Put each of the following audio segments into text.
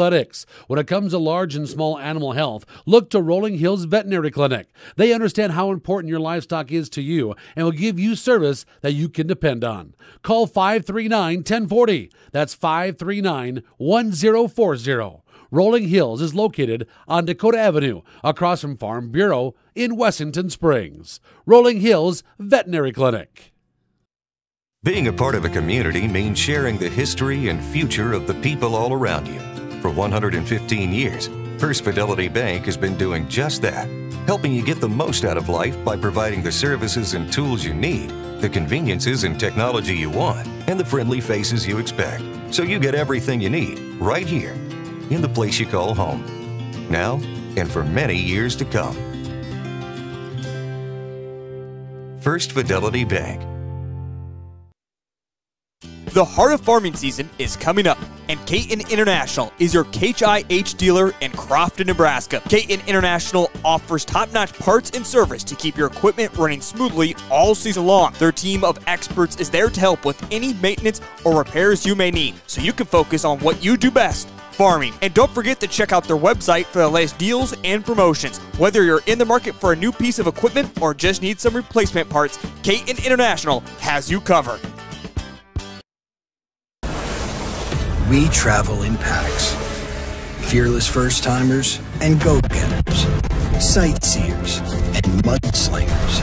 Athletics. When it comes to large and small animal health, look to Rolling Hills Veterinary Clinic. They understand how important your livestock is to you and will give you service that you can depend on. Call 539-1040. That's 539-1040. Rolling Hills is located on Dakota Avenue, across from Farm Bureau in Wessington Springs. Rolling Hills Veterinary Clinic. Being a part of a community means sharing the history and future of the people all around you. For 115 years, First Fidelity Bank has been doing just that, helping you get the most out of life by providing the services and tools you need, the conveniences and technology you want, and the friendly faces you expect. So you get everything you need right here, in the place you call home, now and for many years to come. First Fidelity Bank. The heart of farming season is coming up, and Caton International is your HIH dealer in Crofton, Nebraska. Caton International offers top-notch parts and service to keep your equipment running smoothly all season long. Their team of experts is there to help with any maintenance or repairs you may need, so you can focus on what you do best, farming. And don't forget to check out their website for the latest deals and promotions. Whether you're in the market for a new piece of equipment or just need some replacement parts, Caton International has you covered. We travel in packs. Fearless first-timers and go-getters. Sightseers and mudslingers.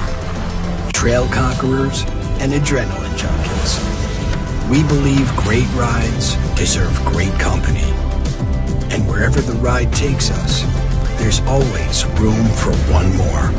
Trail conquerors and adrenaline junkies. We believe great rides deserve great company. And wherever the ride takes us, there's always room for one more.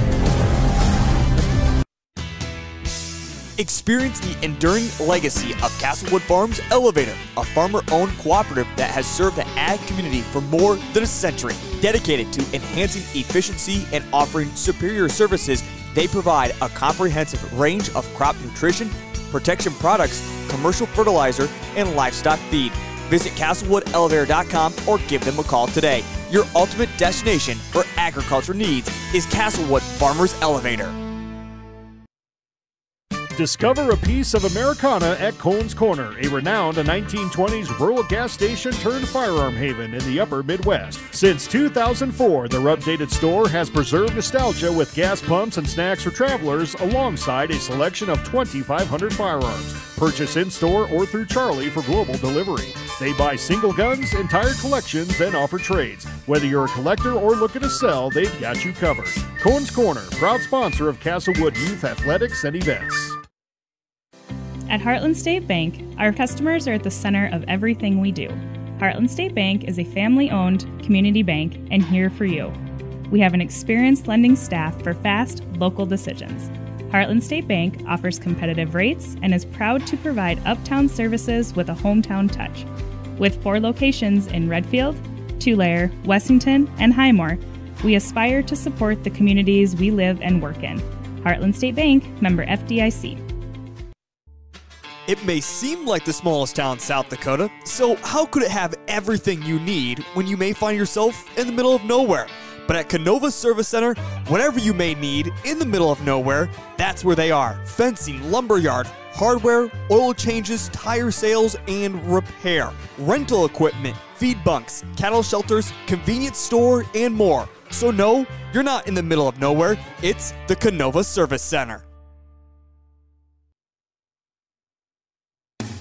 Experience the enduring legacy of Castlewood Farms Elevator, a farmer-owned cooperative that has served the ag community for more than a century. Dedicated to enhancing efficiency and offering superior services, they provide a comprehensive range of crop nutrition, protection products, commercial fertilizer, and livestock feed. Visit CastlewoodElevator.com or give them a call today. Your ultimate destination for agriculture needs is Castlewood Farmers Elevator. Discover a piece of Americana at Cohn's Corner, a renowned 1920s rural gas station turned firearm haven in the upper Midwest. Since 2004, their updated store has preserved nostalgia with gas pumps and snacks for travelers alongside a selection of 2,500 firearms. Purchase in-store or through Charlie for global delivery. They buy single guns, entire collections, and offer trades. Whether you're a collector or looking to sell, they've got you covered. Cohn's Corner, proud sponsor of Castlewood Youth Athletics and Events. At Heartland State Bank, our customers are at the center of everything we do. Heartland State Bank is a family-owned community bank and here for you. We have an experienced lending staff for fast, local decisions. Heartland State Bank offers competitive rates and is proud to provide uptown services with a hometown touch. With 4 locations in Redfield, Tulare, Wessington, and Highmore, we aspire to support the communities we live and work in. Heartland State Bank, member FDIC. It may seem like the smallest town in South Dakota, so how could it have everything you need when you may find yourself in the middle of nowhere? But at Canova Service Center, whatever you may need in the middle of nowhere, that's where they are. Fencing, lumberyard, hardware, oil changes, tire sales, and repair. Rental equipment, feed bunks, cattle shelters, convenience store, and more. So no, you're not in the middle of nowhere. It's the Canova Service Center.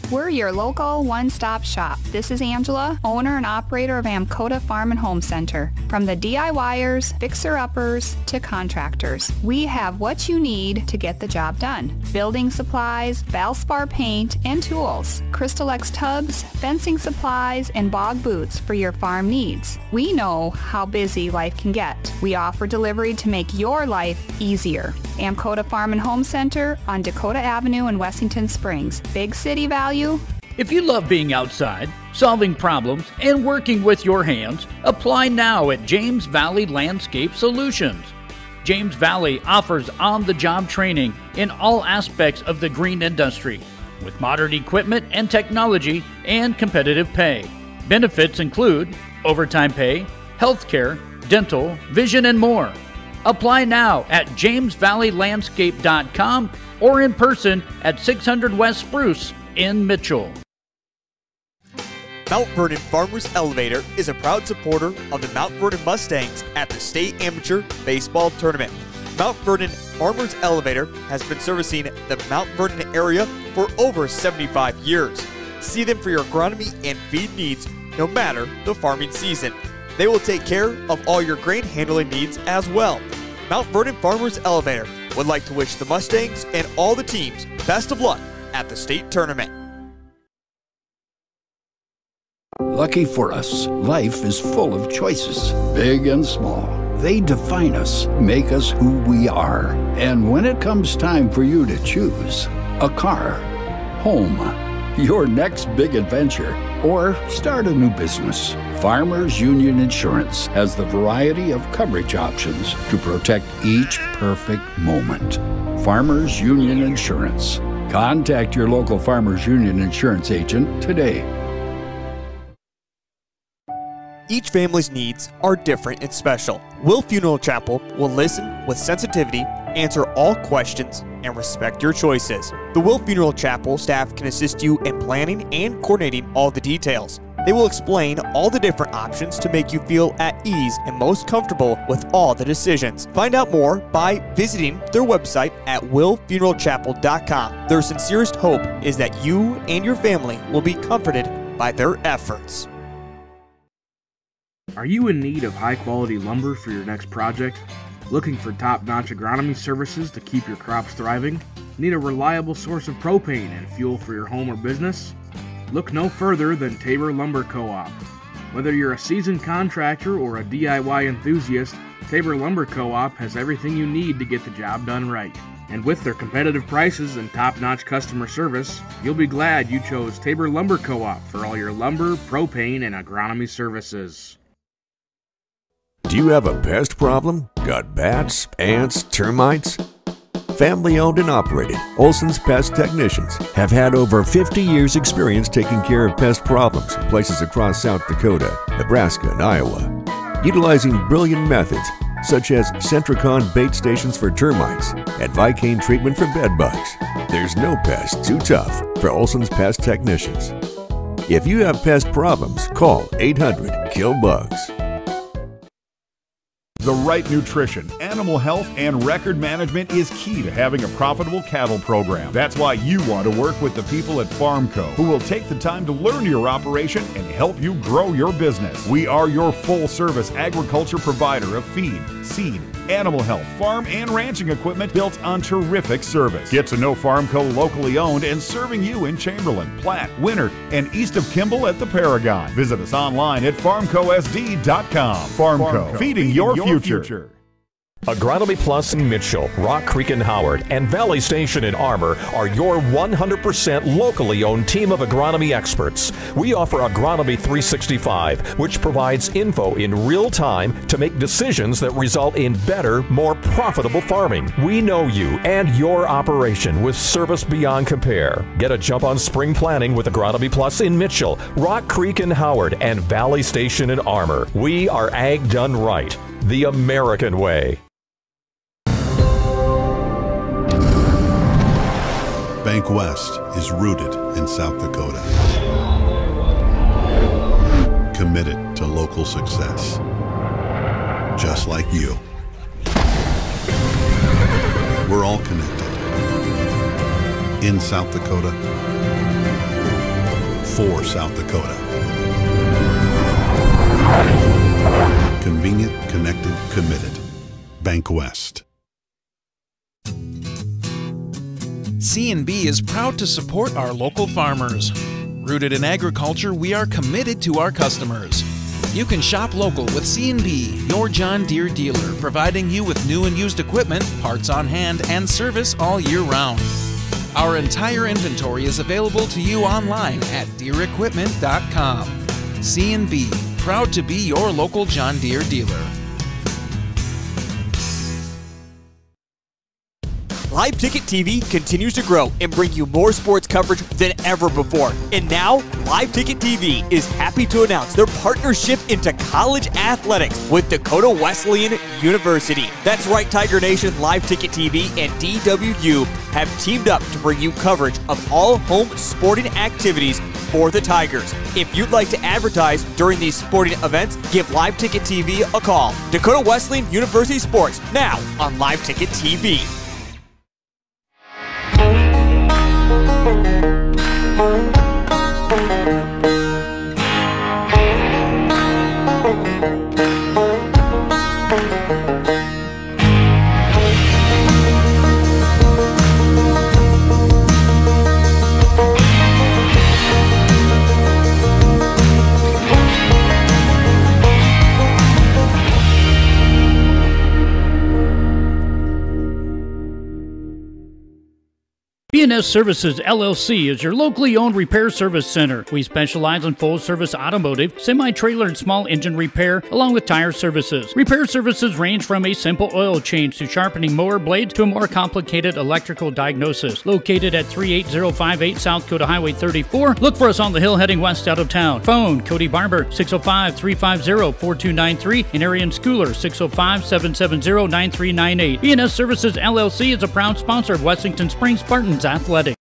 We're your local one-stop shop. This is Angela, owner and operator of Amcota Farm and Home Center. From the DIYers, fixer-uppers, to contractors, we have what you need to get the job done. Building supplies, Valspar paint, and tools, Crystal-X tubs, fencing supplies, and bog boots for your farm needs. We know how busy life can get. We offer delivery to make your life easier. Amcota Farm and Home Center on Dakota Avenue in Wessington Springs. Big city value. If you love being outside, solving problems, and working with your hands, apply now at James Valley Landscape Solutions. James Valley offers on-the-job training in all aspects of the green industry, with modern equipment and technology and competitive pay. Benefits include overtime pay, health care, dental, vision, and more. Apply now at jamesvalleylandscape.com or in person at 600 West Spruce in Mitchell. Mount Vernon Farmers Elevator is a proud supporter of the Mount Vernon Mustangs at the State Amateur Baseball Tournament. Mount Vernon Farmers Elevator has been servicing the Mount Vernon area for over 75 years. See them for your agronomy and feed needs no matter the farming season. They will take care of all your grain handling needs as well. Mount Vernon Farmers Elevator would like to wish the Mustangs and all the teams best of luck at the state tournament. Lucky for us, life is full of choices, big and small. They define us, make us who we are. And when it comes time for you to choose, a car, home, your next big adventure, or start a new business, Farmers Union Insurance has the variety of coverage options to protect each perfect moment. Farmers Union Insurance. Contact your local Farmers Union Insurance agent today. Each family's needs are different and special. Will Funeral Chapel will listen with sensitivity, answer all questions, and respect your choices. The Will Funeral Chapel staff can assist you in planning and coordinating all the details. They will explain all the different options to make you feel at ease and most comfortable with all the decisions. Find out more by visiting their website at willfuneralchapel.com. Their sincerest hope is that you and your family will be comforted by their efforts. Are you in need of high-quality lumber for your next project? Looking for top-notch agronomy services to keep your crops thriving? Need a reliable source of propane and fuel for your home or business? Look no further than Tabor Lumber Co-op. Whether you're a seasoned contractor or a DIY enthusiast, Tabor Lumber Co-op has everything you need to get the job done right. And with their competitive prices and top-notch customer service, you'll be glad you chose Tabor Lumber Co-op for all your lumber, propane, and agronomy services. Do you have a pest problem? Got bats, ants, termites? Family owned and operated, Olson's Pest Technicians have had over 50 years experience taking care of pest problems in places across South Dakota, Nebraska, and Iowa. Utilizing brilliant methods such as Centricon bait stations for termites and Vicane treatment for bed bugs, there's no pest too tough for Olson's Pest Technicians. If you have pest problems, call 800-KILL-BUGS. The right nutrition, animal health, and record management is key to having a profitable cattle program. That's why you want to work with the people at Farmco, who will take the time to learn your operation and help you grow your business. We are your full-service agriculture provider of feed, seed, animal health, farm, and ranching equipment built on terrific service. Get to know Farmco locally owned and serving you in Chamberlain, Platte, Winter, and east of Kimball at the Paragon. Visit us online at farmcosd.com. Farmco, feeding your future. Agronomy Plus in Mitchell, Rock Creek and Howard, and Valley Station in Armour are your 100% locally owned team of agronomy experts. We offer Agronomy 365, which provides info in real time to make decisions that result in better, more profitable farming. We know you and your operation with service beyond compare. Get a jump on spring planning with Agronomy Plus in Mitchell, Rock Creek and Howard, and Valley Station in Armour. We are Ag Done Right, the American way. Bank West is rooted in South Dakota. Committed to local success. Just like you. We're all connected. In South Dakota. For South Dakota. Convenient, connected, committed. Bank West. C&B is proud to support our local farmers. Rooted in agriculture, we are committed to our customers. You can shop local with C&B, your John Deere dealer, providing you with new and used equipment, parts on hand, and service all year round. Our entire inventory is available to you online at DeereEquipment.com. C&B, proud to be your local John Deere dealer. LiveTicket.Tv continues to grow and bring you more sports coverage than ever before. And now, LiveTicket.Tv is happy to announce their partnership into college athletics with Dakota Wesleyan University. That's right, Tiger Nation, LiveTicket.Tv and DWU have teamed up to bring you coverage of all home sporting activities for the Tigers. If you'd like to advertise during these sporting events, give LiveTicket.Tv a call. Dakota Wesleyan University Sports, now on LiveTicket.Tv. B&S Services LLC is your locally owned repair service center. We specialize in full-service automotive, semi-trailer, and small engine repair, along with tire services. Repair services range from a simple oil change to sharpening mower blades to a more complicated electrical diagnosis. Located at 38058 South Dakota Highway 34, look for us on the hill heading west out of town. Phone Cody Barber 605-350-4293 and Arian Schooler 605-770-9398. B&S Services LLC is a proud sponsor of Wessington Springs Spartans Athletic.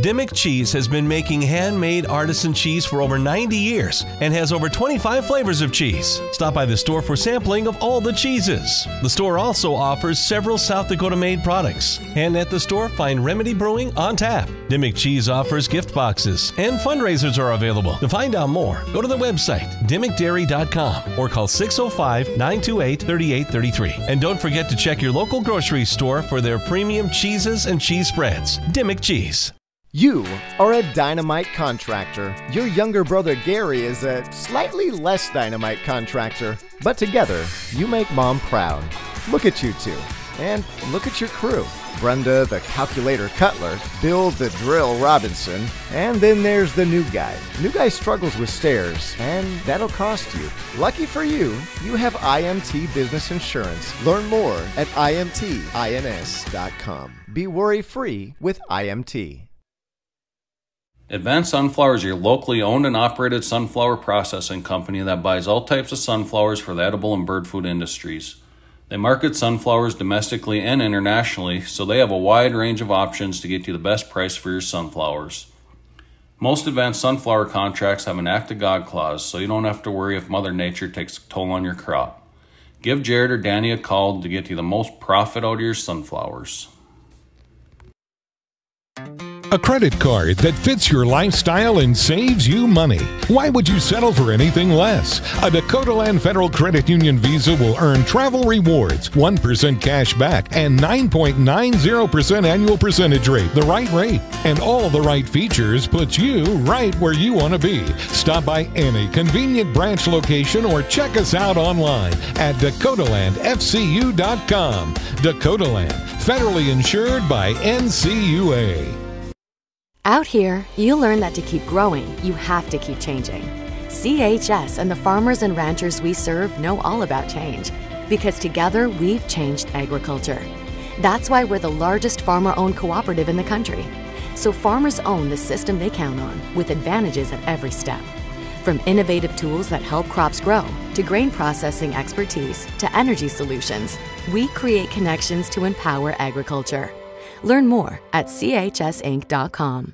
Dimmick Cheese has been making handmade artisan cheese for over 90 years and has over 25 flavors of cheese. Stop by the store for sampling of all the cheeses. The store also offers several South Dakota-made products. And at the store, find Remedy Brewing on tap. Dimmick Cheese offers gift boxes and fundraisers are available. To find out more, go to the website, dimmickdairy.com, or call 605-928-3833. And don't forget to check your local grocery store for their premium cheeses and cheese spreads. Dimmick Cheese. You are a dynamite contractor. Your younger brother Gary is a slightly less dynamite contractor. But together, you make Mom proud. Look at you two. And look at your crew. Brenda the Calculator Cutler, Bill the Drill Robinson, and then there's the new guy. New guy struggles with stairs, and that'll cost you. Lucky for you, you have IMT Business Insurance. Learn more at imtins.com. Be worry-free with IMT. Advanced Sunflower is your locally owned and operated sunflower processing company that buys all types of sunflowers for the edible and bird food industries. They market sunflowers domestically and internationally, so they have a wide range of options to get you the best price for your sunflowers. Most advanced sunflower contracts have an Act of God clause, so you don't have to worry if Mother Nature takes a toll on your crop. Give Jared or Danny a call to get you the most profit out of your sunflowers. A credit card that fits your lifestyle and saves you money. Why would you settle for anything less? A Dakota Land Federal Credit Union Visa will earn travel rewards, 1% cash back, and 9.90% annual percentage rate. The right rate and all the right features puts you right where you want to be. Stop by any convenient branch location or check us out online at DakotaLandFCU.com. Dakota Land, federally insured by NCUA. Out here, you learn that to keep growing, you have to keep changing. CHS and the farmers and ranchers we serve know all about change, because together we've changed agriculture. That's why we're the largest farmer-owned cooperative in the country. So farmers own the system they count on, with advantages at every step. From innovative tools that help crops grow, to grain processing expertise, to energy solutions, we create connections to empower agriculture. Learn more at chsinc.com.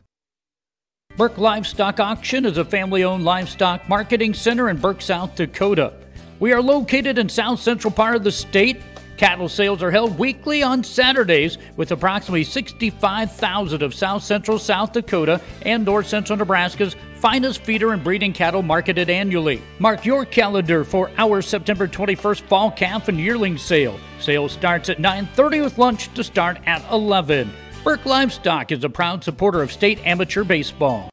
Burke Livestock Auction is a family-owned livestock marketing center in Burke, South Dakota. We are located in south central part of the state. Cattle sales are held weekly on Saturdays, with approximately 65,000 of south central South Dakota and north central Nebraska's finest feeder and breeding cattle marketed annually. Mark your calendar for our September 21st fall calf and yearling sale. Sale starts at 9:30 with lunch to start at 11. Burke Livestock is a proud supporter of state amateur baseball.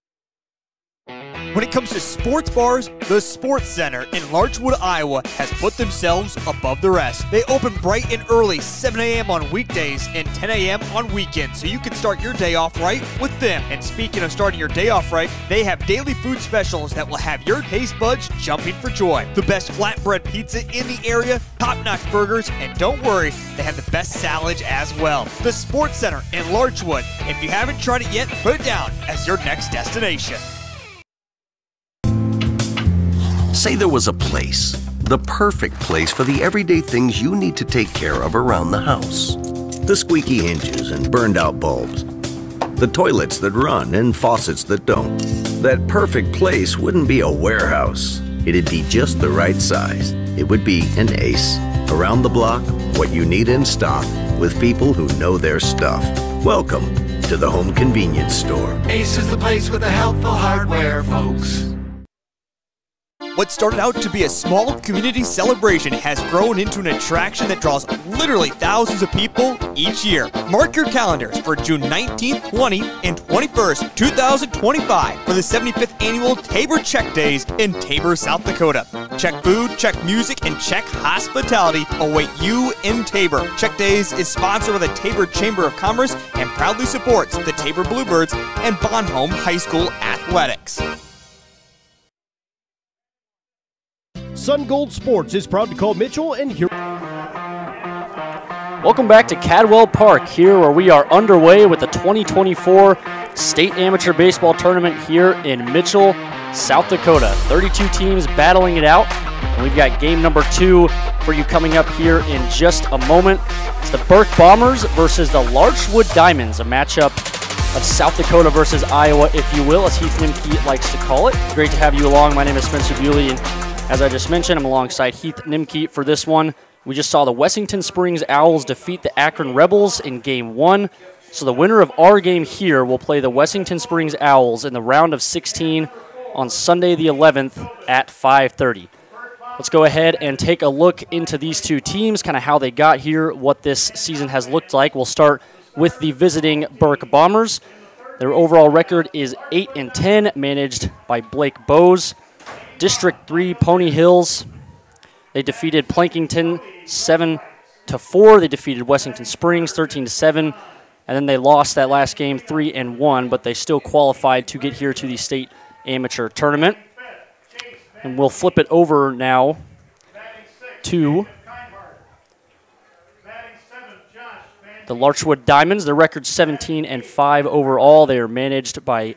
When it comes to sports bars, the Sports Center in Larchwood, Iowa has put themselves above the rest. They open bright and early, 7 a.m. on weekdays and 10 a.m. on weekends, so you can start your day off right with them. And speaking of starting your day off right, they have daily food specials that will have your taste buds jumping for joy. The best flatbread pizza in the area, top-notch burgers, and don't worry, they have the best salads as well. The Sports Center in Larchwood. If you haven't tried it yet, put it down as your next destination. Say there was a place, the perfect place for the everyday things you need to take care of around the house. the squeaky hinges and burned out bulbs, the toilets that run and faucets that don't. That perfect place wouldn't be a warehouse. It'd be just the right size. It would be an Ace. Around the block, what you need in stock, with people who know their stuff. Welcome to the home convenience store. Ace is the place with the helpful hardware, folks. What started out to be a small community celebration has grown into an attraction that draws literally thousands of people each year. Mark your calendars for June 19th, 20th, and 21st, 2025 for the 75th Annual Tabor Check Days in Tabor, South Dakota. Check food, check music, and check hospitality await you in Tabor. Check Days is sponsored by the Tabor Chamber of Commerce and proudly supports the Tabor Bluebirds and Bonhomme High School athletics. Sun Gold Sports is proud to call Mitchell and here. Welcome back to Cadwell Park, here where we are underway with the 2024 State Amateur Baseball Tournament here in Mitchell, South Dakota. 32 teams battling it out, and we've got game number 2 for you coming up here in just a moment. It's the Burke Bombers versus the Larchwood Diamonds, a matchup of South Dakota versus Iowa, if you will, as Heath Nimke likes to call it. Great to have you along. My name is Spencer Bewley, and as I just mentioned, I'm alongside Heath Nimke for this one. We just saw the Wessington Springs Owls defeat the Akron Rebels in Game 1. So the winner of our game here will play the Wessington Springs Owls in the round of 16 on Sunday the 11th at 5:30. Let's go ahead and take a look into these two teams, kind of how they got here, what this season has looked like. We'll start with the visiting Burke Bombers. Their overall record is 8-10, managed by Blake Bowes. District 3 Pony Hills, they defeated Plankington 7-4. They defeated Wessington Springs 13-7, and then they lost that last game 3-1, but they still qualified to get here to the state amateur tournament. And we'll flip it over now to the Larchwood Diamonds. Their record's 17-5 overall. They are managed by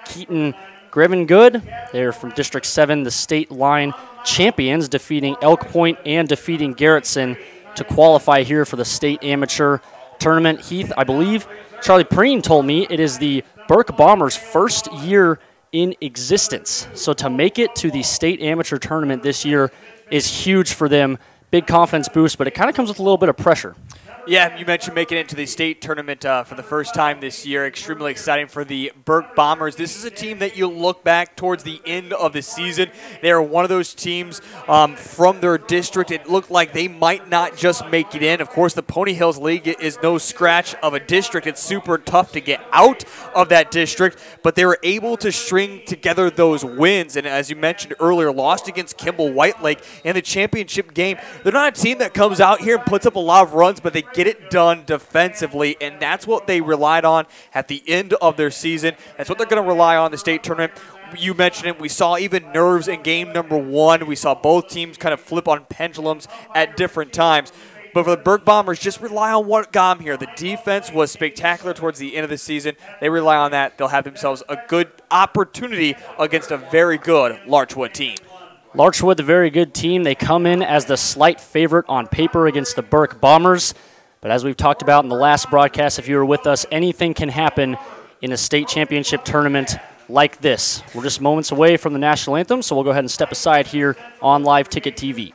Keaton Grevengood. They're from District 7, the state line champions, defeating Elk Point and defeating Garrettson to qualify here for the state amateur tournament. Heath, I believe Charlie Preen told me it is the Burke Bombers' first year in existence. So to make it to the state amateur tournament this year is huge for them. Big confidence boost, but it kind of comes with a little bit of pressure. Yeah, you mentioned making it to the state tournament for the first time this year. Extremely exciting for the Burke Bombers. This is a team that you look back towards the end of the season. They are one of those teams from their district. It looked like they might not just make it in. Of course, the Pony Hills League is no scratch of a district. It's super tough to get out of that district, but they were able to string together those wins. And as you mentioned earlier, lost against Kimball White Lake in the championship game. They're not a team that comes out here and puts up a lot of runs, but they get it done defensively, and that's what they relied on at the end of their season. That's what they're going to rely on in the state tournament. You mentioned it. We saw even nerves in game number 1. We saw both teams kind of flip on pendulums at different times. But for the Burke Bombers, just rely on what got them here. The defense was spectacular towards the end of the season. They rely on that. They'll have themselves a good opportunity against a very good Larchwood team. Larchwood, the very good team. They come in as the slight favorite on paper against the Burke Bombers. But as we've talked about in the last broadcast, if you were with us, anything can happen in a state championship tournament like this. We're just moments away from the national anthem, so we'll go ahead and step aside here on LiveTicket.Tv.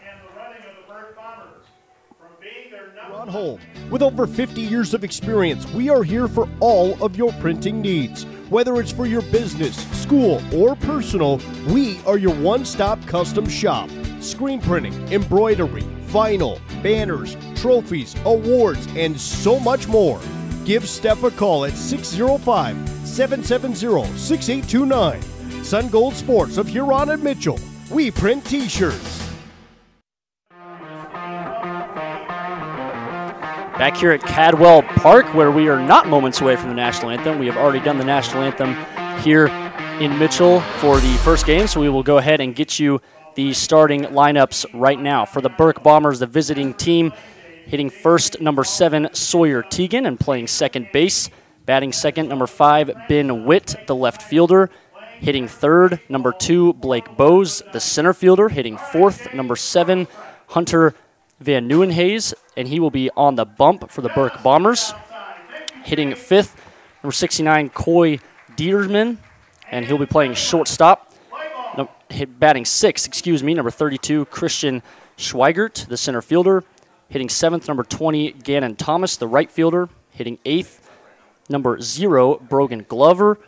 Ron Holt. With over 50 years of experience, we are here for all of your printing needs. Whether it's for your business, school, or personal, we are your one-stop custom shop. Screen printing, embroidery, vinyl, banners, trophies, awards, and so much more. Give Steph a call at 605-770-6829. Sun Gold Sports of Huron and Mitchell. We print t-shirts. Back here at Cadwell Park, where we are not moments away from the national anthem. We have already done the national anthem here in Mitchell for the first game, so we will go ahead and get you the starting lineups right now. For the Burke Bombers, the visiting team, hitting first, number 7, Sawyer Teagan, and playing second base. Batting second, number 5, Ben Witt, the left fielder. Hitting third, number 2, Blake Bowes, the center fielder. Hitting fourth, number 7, Hunter Van Nieuwenhuizen, and he will be on the bump for the Burke Bombers. Hitting fifth, number 69, Coy Dieterman, and he'll be playing shortstop. Batting sixth, number 32, Christian Schweigert, the center fielder. Hitting seventh, number 20, Gannon Thomas, the right fielder. Hitting eighth, number 0, Brogan Glover.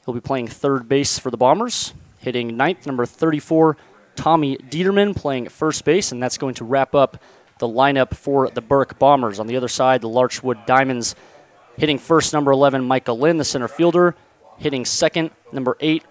He'll be playing third base for the Bombers. Hitting ninth, number 34, Tommy Dieterman, playing first base, and that's going to wrap up the lineup for the Burke Bombers. On the other side, the Larchwood Diamonds. Hitting first, number 11, Michael Lynn, the center fielder. Hitting second, number 8,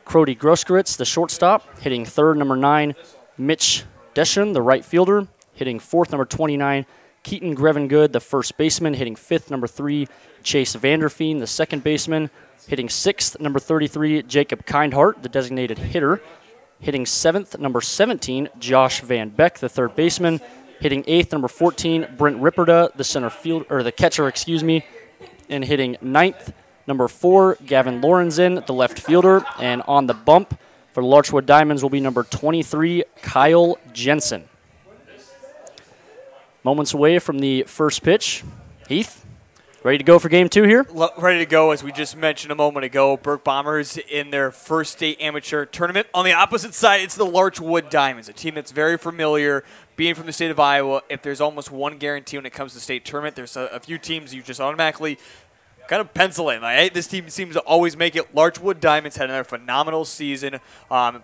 Crody Groskowitz, the shortstop. Hitting third, number 9, Mitch Deschen, the right fielder. Hitting fourth, number 29, Keaton Grevengood, the first baseman. Hitting fifth, number 3, Chase Vanderfeen, the second baseman. Hitting sixth, number 33, Jacob Kindhart, the designated hitter. Hitting seventh, number 17, Josh Van Beck, the third baseman. Hitting eighth, number 14, Brent Ripperda, the center field, or the catcher, And hitting ninth, number 4, Gavin Lorenzen, the left fielder. And on the bump for the Larchwood Diamonds will be number 23, Kyle Jensen. Moments away from the first pitch. Heath, ready to go for game 2 here? Ready to go, as we just mentioned a moment ago. Burke Bombers in their first state amateur tournament. On the opposite side, it's the Larchwood Diamonds, a team that's very familiar, being from the state of Iowa. If there's almost one guarantee when it comes to state tournament, there's a few teams you just automatically kind of pencil in. Like, hey, this team seems to always make it. Larchwood Diamonds had another phenomenal season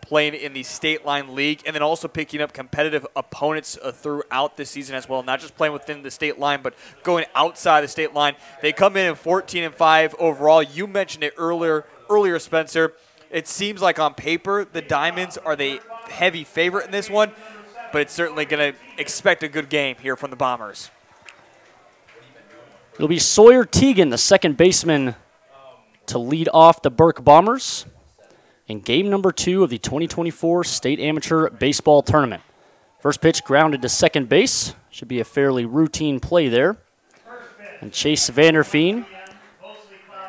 playing in the State Line League, and then also picking up competitive opponents throughout the season as well. Not just playing within the state line, but going outside the state line. They come in at 14-5 overall. You mentioned it earlier, Spencer. It seems like on paper the Diamonds are the heavy favorite in this one, but it's certainly going to expect a good game here from the Bombers. It'll be Sawyer Teagan, the second baseman, to lead off the Burke Bombers in game number 2 of the 2024 State Amateur Baseball Tournament. First pitch grounded to second base. Should be a fairly routine play there. And Chase Vanderfeen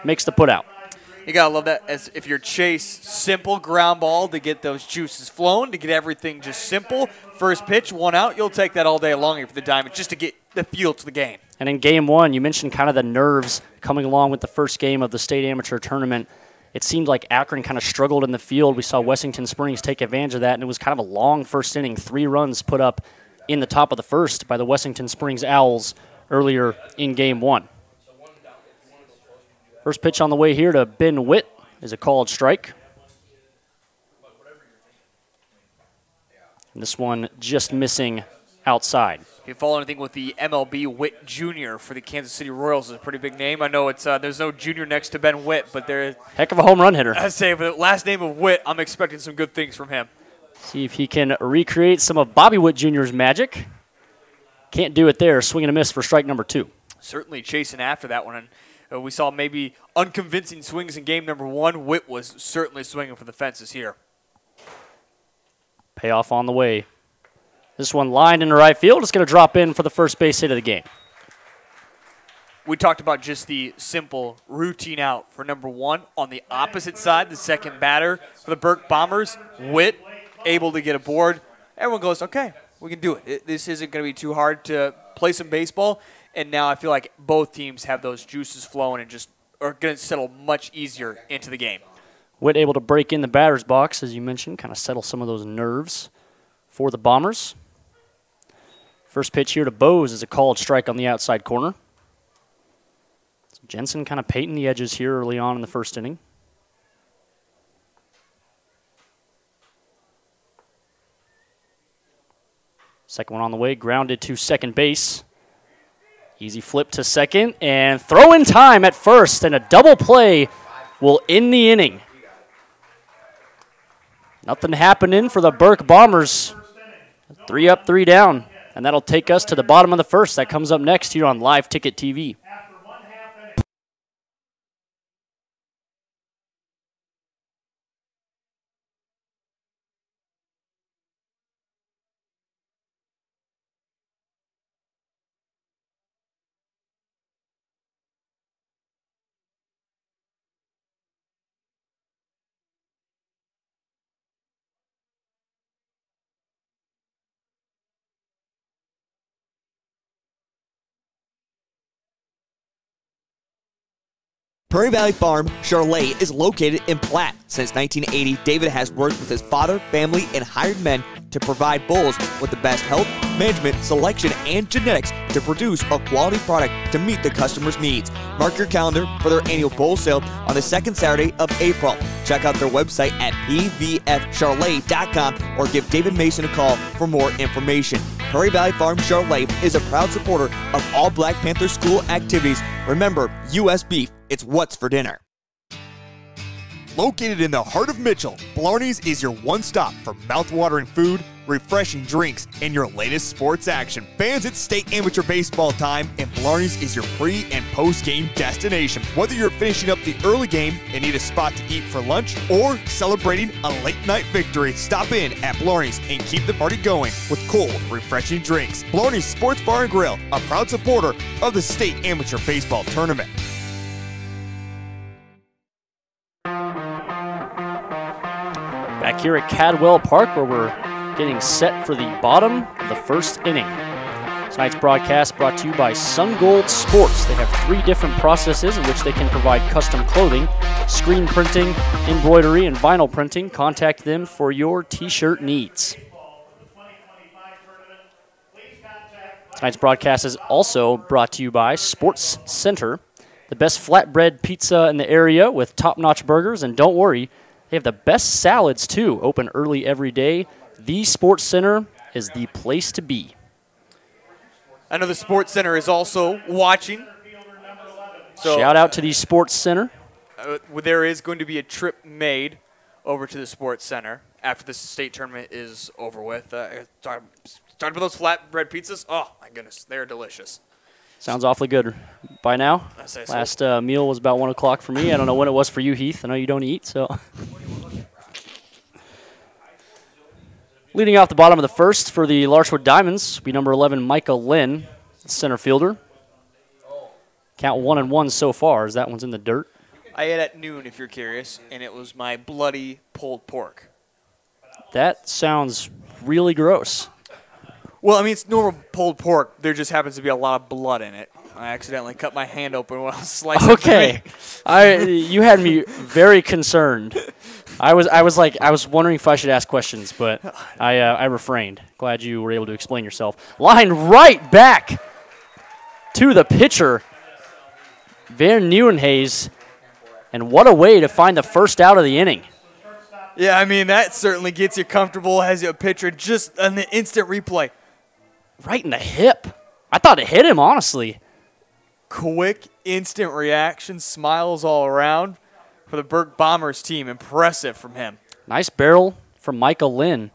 makes the putout. You got to love that. As if you're Chase, simple ground ball to get those juices flowing, to get everything just simple. First pitch, 1 out. You'll take that all day long for the Diamonds just to get the feel to the game. And in game 1, you mentioned kind of the nerves coming along with the first game of the state amateur tournament. It seemed like Akron kind of struggled in the field. We saw Wessington Springs take advantage of that, and it was kind of a long first inning. 3 runs put up in the top of the first by the Wessington Springs Owls earlier in game 1. First pitch on the way here to Ben Witt is a called strike. And this one just missing outside. If you follow anything with the MLB, Witt Jr. for the Kansas City Royals is a pretty big name. I know it's there's no junior next to Ben Witt, but there's heck of a home run hitter. I say, with the last name of Witt, I'm expecting some good things from him. See if he can recreate some of Bobby Witt Jr.'s magic. Can't do it there. Swing and a miss for strike number 2. Certainly chasing after that one. And we saw maybe unconvincing swings in game number 1. Witt was certainly swinging for the fences here. Payoff on the way. This one lined into right field. It's going to drop in for the first base hit of the game. We talked about just the simple routine out for number 1. On the opposite side, the second batter for the Burke Bombers, Witt, able to get aboard. Everyone goes, okay, we can do it. This isn't going to be too hard to play some baseball. And now I feel like both teams have those juices flowing and just are going to settle much easier into the game. Witt able to break in the batter's box, as you mentioned, kind of settle some of those nerves for the Bombers. First pitch here to Bose is a called strike on the outside corner. So Jensen kind of painting the edges here early on in the first inning. Second one on the way, grounded to second base. Easy flip to second, and throw in time at first, and a double play will end the inning. Nothing happening for the Burke Bombers. 3 up, 3 down. And that'll take us to the bottom of the first. That comes up next here on LiveTicket.Tv. Prairie Valley Farm Charolais is located in Platte. Since 1980, David has worked with his father, family, and hired men to provide bulls with the best health, management, selection, and genetics to produce a quality product to meet the customer's needs. Mark your calendar for their annual bull sale on the second Saturday of April. Check out their website at pvfcharolais.com or give David Mason a call for more information. Prairie Valley Farm Charolais is a proud supporter of all Black Panther school activities. Remember, U.S. beef, it's what's for dinner. Located in the heart of Mitchell, Blarney's is your one stop for mouth-watering food, refreshing drinks, and your latest sports action. Fans, it's state amateur baseball time, and Blarney's is your pre- and post-game destination. Whether you're finishing up the early game and need a spot to eat for lunch, or celebrating a late-night victory, stop in at Blarney's and keep the party going with cold, refreshing drinks. Blarney's Sports Bar and Grill, a proud supporter of the state amateur baseball tournament. Back here at Cadwell Park, where we're getting set for the bottom of the first inning. Tonight's broadcast brought to you by Sun Gold Sports. They have 3 different processes in which they can provide custom clothing, screen printing, embroidery, and vinyl printing. Contact them for your t-shirt needs. Tonight's broadcast is also brought to you by Sports Center, the best flatbread pizza in the area with top-notch burgers, and don't worry, they have the best salads, too, open early every day. The Sports Center is the place to be. I know the Sports Center is also watching. So, shout out to the Sports Center. There is going to be a trip made over to the Sports Center after the state tournament is over with. Talking about those flatbread pizzas. Oh, my goodness. They're delicious. Sounds awfully good by now. I say so. Last meal was about 1 o'clock for me. I don't know when it was for you, Heath. I know you don't eat, so. Leading off the bottom of the first for the Larchwood Diamonds will be number 11, Micah Lynn, center fielder. Count 1-1 so far, as that one's in the dirt. I ate at noon, if you're curious, and it was my bloody pulled pork. That sounds really gross. Well, I mean, it's normal pulled pork. There just happens to be a lot of blood in it. I accidentally cut my hand open when I was slicing. Okay, you had me very concerned. I was wondering if I should ask questions, but I refrained. Glad you were able to explain yourself. Line right back to the pitcher, Van Nieuwenhuis, and what a way to find the first out of the inning. Yeah, I mean, that certainly gets you comfortable as a pitcher, just an instant replay. Right in the hip. I thought it hit him, honestly. Quick, instant reaction, smiles all around for the Burke Bombers team. Impressive from him. Nice barrel from Micah Lynn,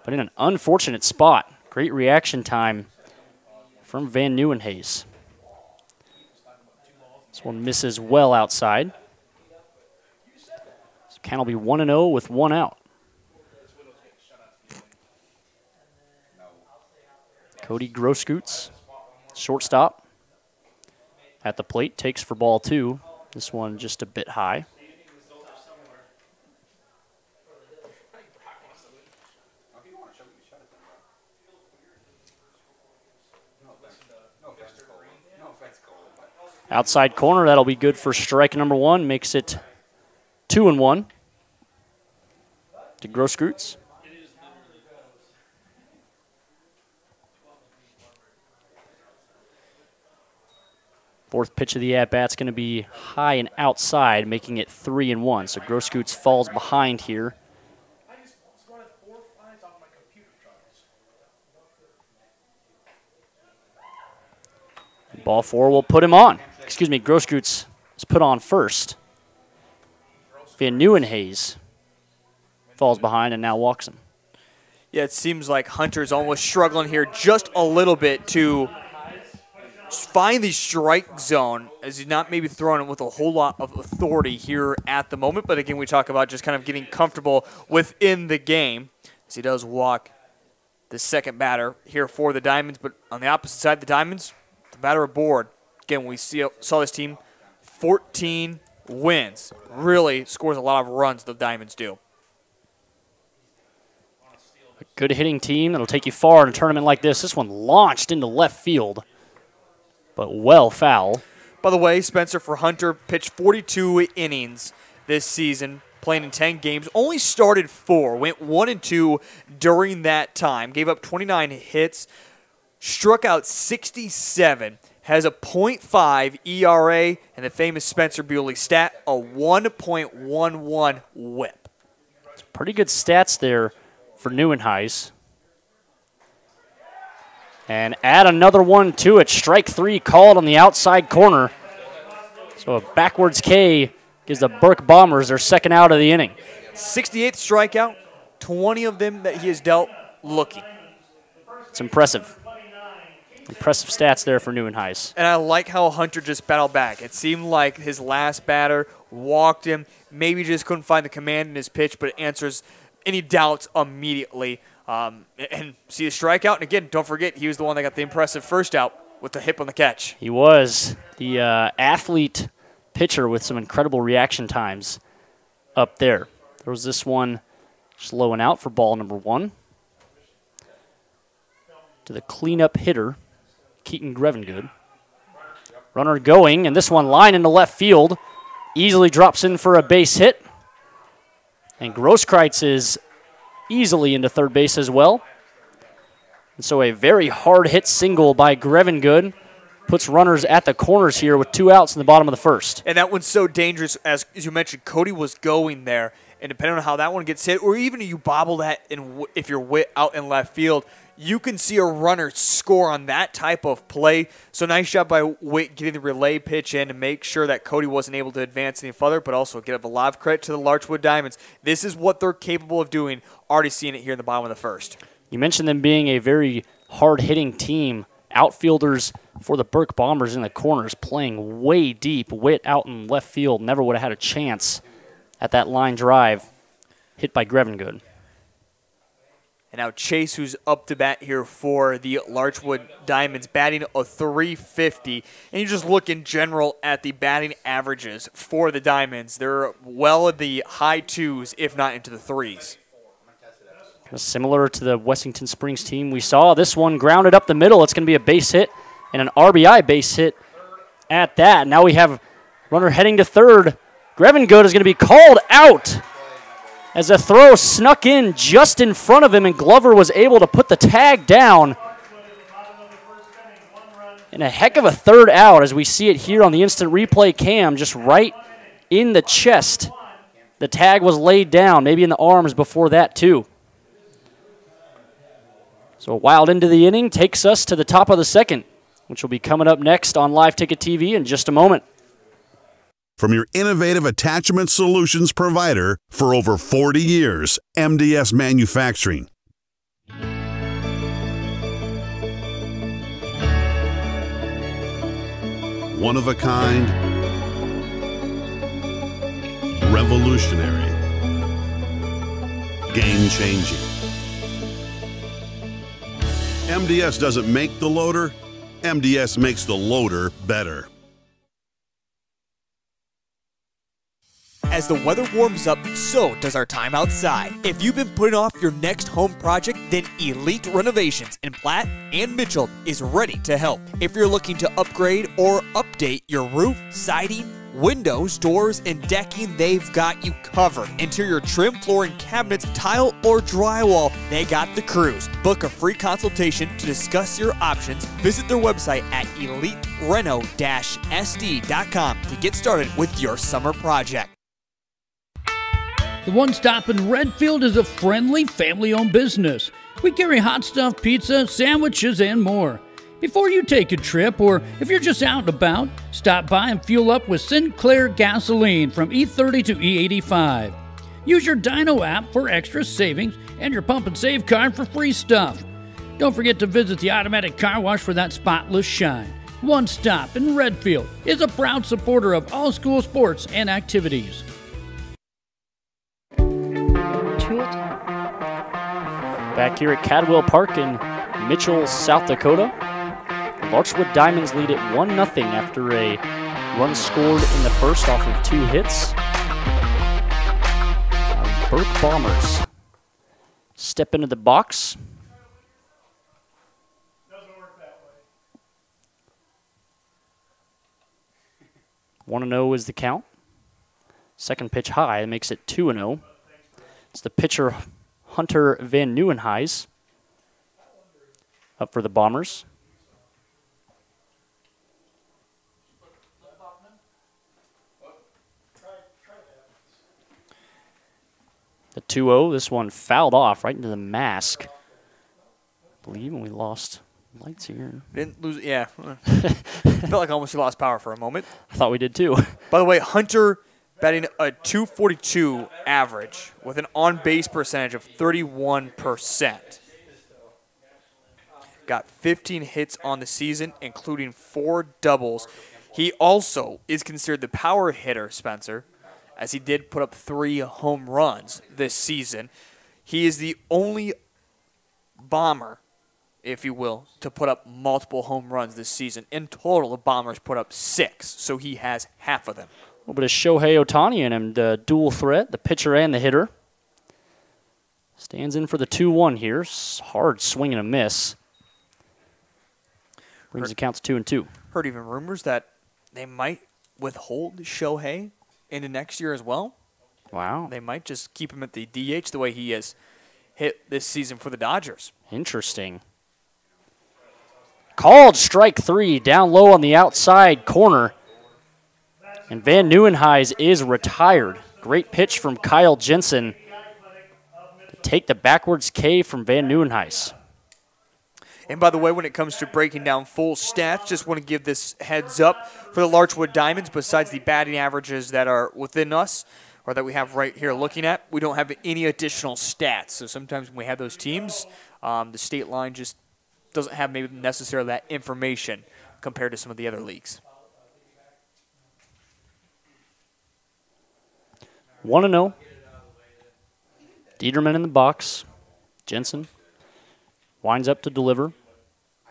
but in an unfortunate spot. Great reaction time from Van Nieuwenhuis. This one misses well outside. So count will be 1-0 with 1 out. Cody Grosskutz, shortstop, at the plate, takes for ball 2. This one just a bit high. Outside corner, that'll be good for strike number 1, makes it 2-1 to Grosskutz. Fourth pitch of the at-bat's going to be high and outside, making it 3-1. So Grosskutz falls behind here. Ball 4 will put him on. Excuse me, Grosskutz is put on first. Van Nieuwenhuis falls behind and now walks him. Yeah, it seems like Hunter's almost struggling here just a little bit to find the strike zone, as he's not maybe throwing it with a whole lot of authority here at the moment. But again, we talk about just kind of getting comfortable within the game, as he does walk the second batter here for the Diamonds. But on the opposite side, the Diamonds, the batter aboard. Again, we saw this team 14 wins. Really scores a lot of runs, the Diamonds do. A good hitting team that'll take you far in a tournament like this. This one launched into left field, but well foul. By the way, Spencer, for Hunter, pitched 42 innings this season, playing in 10 games. Only started 4, went 1-2 during that time. Gave up 29 hits, struck out 67, has a .5 ERA, and the famous Spencer Bewley stat, a 1.11 whip. Pretty good stats there for Neuenhuis. And add another one to it. Strike 3 called on the outside corner. So a backwards K gives the Burke Bombers their second out of the inning. 68th strikeout, 20 of them that he has dealt looking. It's impressive. Impressive stats there for Neuenhuis. And I like how Hunter just battled back. It seemed like his last batter walked him, maybe just couldn't find the command in his pitch, but it answers any doubts immediately. And see the strikeout. And again, don't forget, he was the one that got the impressive first out with the hip on the catch. He was the athlete pitcher with some incredible reaction times up there. There was this one slowing out for ball number 1. To the cleanup hitter, Keaton Grevengood. Runner going, and this one line into left field. Easily drops in for a base hit. And Grosskreitz is easily into third base as well. And so a very hard hit single by Grevengood puts runners at the corners here with 2 outs in the bottom of the first. And that one's so dangerous, as you mentioned, Cody was going there. And depending on how that one gets hit, or even if you bobble that if you're out in left field, you can see a runner score on that type of play. So nice job by Witt getting the relay pitch in to make sure that Cody wasn't able to advance any further, but also give a lot of credit to the Larchwood Diamonds. This is what they're capable of doing. Already seeing it here in the bottom of the first. You mentioned them being a very hard-hitting team. Outfielders for the Burke Bombers in the corners playing way deep. Witt out in left field never would have had a chance at that line drive hit by Grevengood. And now Chase, who's up to bat here for the Larchwood Diamonds, batting a .350. And you just look in general at the batting averages for the Diamonds. They're well in the high 2s, if not into the 3s. Similar to the Wessington Springs team we saw. This one grounded up the middle. It's going to be a base hit and an RBI base hit at that. Now we have runner heading to third. Grevengood is going to be called out as a throw snuck in just in front of him, and Glover was able to put the tag down. And a heck of a third out as we see it here on the instant replay cam, just right in the chest. The tag was laid down, maybe in the arms before that too. So a wild into the inning takes us to the top of the second, which will be coming up next on LiveTicket.Tv in just a moment. From your innovative attachment solutions provider for over 40 years, MDS Manufacturing. One of a kind, revolutionary, game-changing. MDS doesn't make the loader, MDS makes the loader better. As the weather warms up, so does our time outside. If you've been putting off your next home project, then Elite Renovations in Platte and Mitchell is ready to help. If you're looking to upgrade or update your roof, siding, windows, doors, and decking, they've got you covered. Interior trim, flooring, cabinets, tile, or drywall, they got the crews. Book a free consultation to discuss your options. Visit their website at elitereno-sd.com to get started with your summer project. The One Stop in Redfield is a friendly, family-owned business. We carry hot stuff, pizza, sandwiches, and more. Before you take a trip, or if you're just out and about, stop by and fuel up with Sinclair gasoline from E30 to E85. Use your Dino app for extra savings and your Pump and Save card for free stuff. Don't forget to visit the automatic car wash for that spotless shine. One Stop in Redfield is a proud supporter of all school sports and activities. Back here at Cadwell Park in Mitchell, South Dakota. Larchwood Diamonds lead it 1-0 after a run scored in the first off of 2 hits. Burke Bombers step into the box. 1-0 is the count. Second pitch high makes it 2-0. It's the pitcher, Hunter Van Nieuwenhuis, up for the Bombers. The 2-0, this one fouled off right into the mask. I believe, and we lost lights here. Didn't lose, yeah. Felt like almost we lost power for a moment. I thought we did too. By the way, Hunter batting a .242 average with an on-base percentage of 31%. Got 15 hits on the season, including 4 doubles. He also is considered the power hitter, Spencer, as he did put up 3 home runs this season. He is the only Bomber, if you will, to put up multiple home runs this season. In total, the Bombers put up 6, so he has half of them. A little bit of Shohei Ohtani in him, the dual threat, the pitcher and the hitter. Stands in for the 2-1 here. Hard swing and a miss. Brings the count to 2-2. Heard even rumors that they might withhold Shohei into next year as well. Wow. They might just keep him at the DH the way he has hit this season for the Dodgers. Interesting. Called strike 3 down low on the outside corner. And Van Nieuwenhuis is retired. Great pitch from Kyle Jensen to take the backwards K from Van Nieuwenhuis. And by the way, when it comes to breaking down full stats, just want to give this heads up for the Larchwood Diamonds. Besides the batting averages that are within us, or that we have right here looking at, we don't have any additional stats. So sometimes when we have those teams, the state line just doesn't have maybe necessarily that information compared to some of the other leagues. 1-0. Dieterman in the box. Jensen winds up to deliver.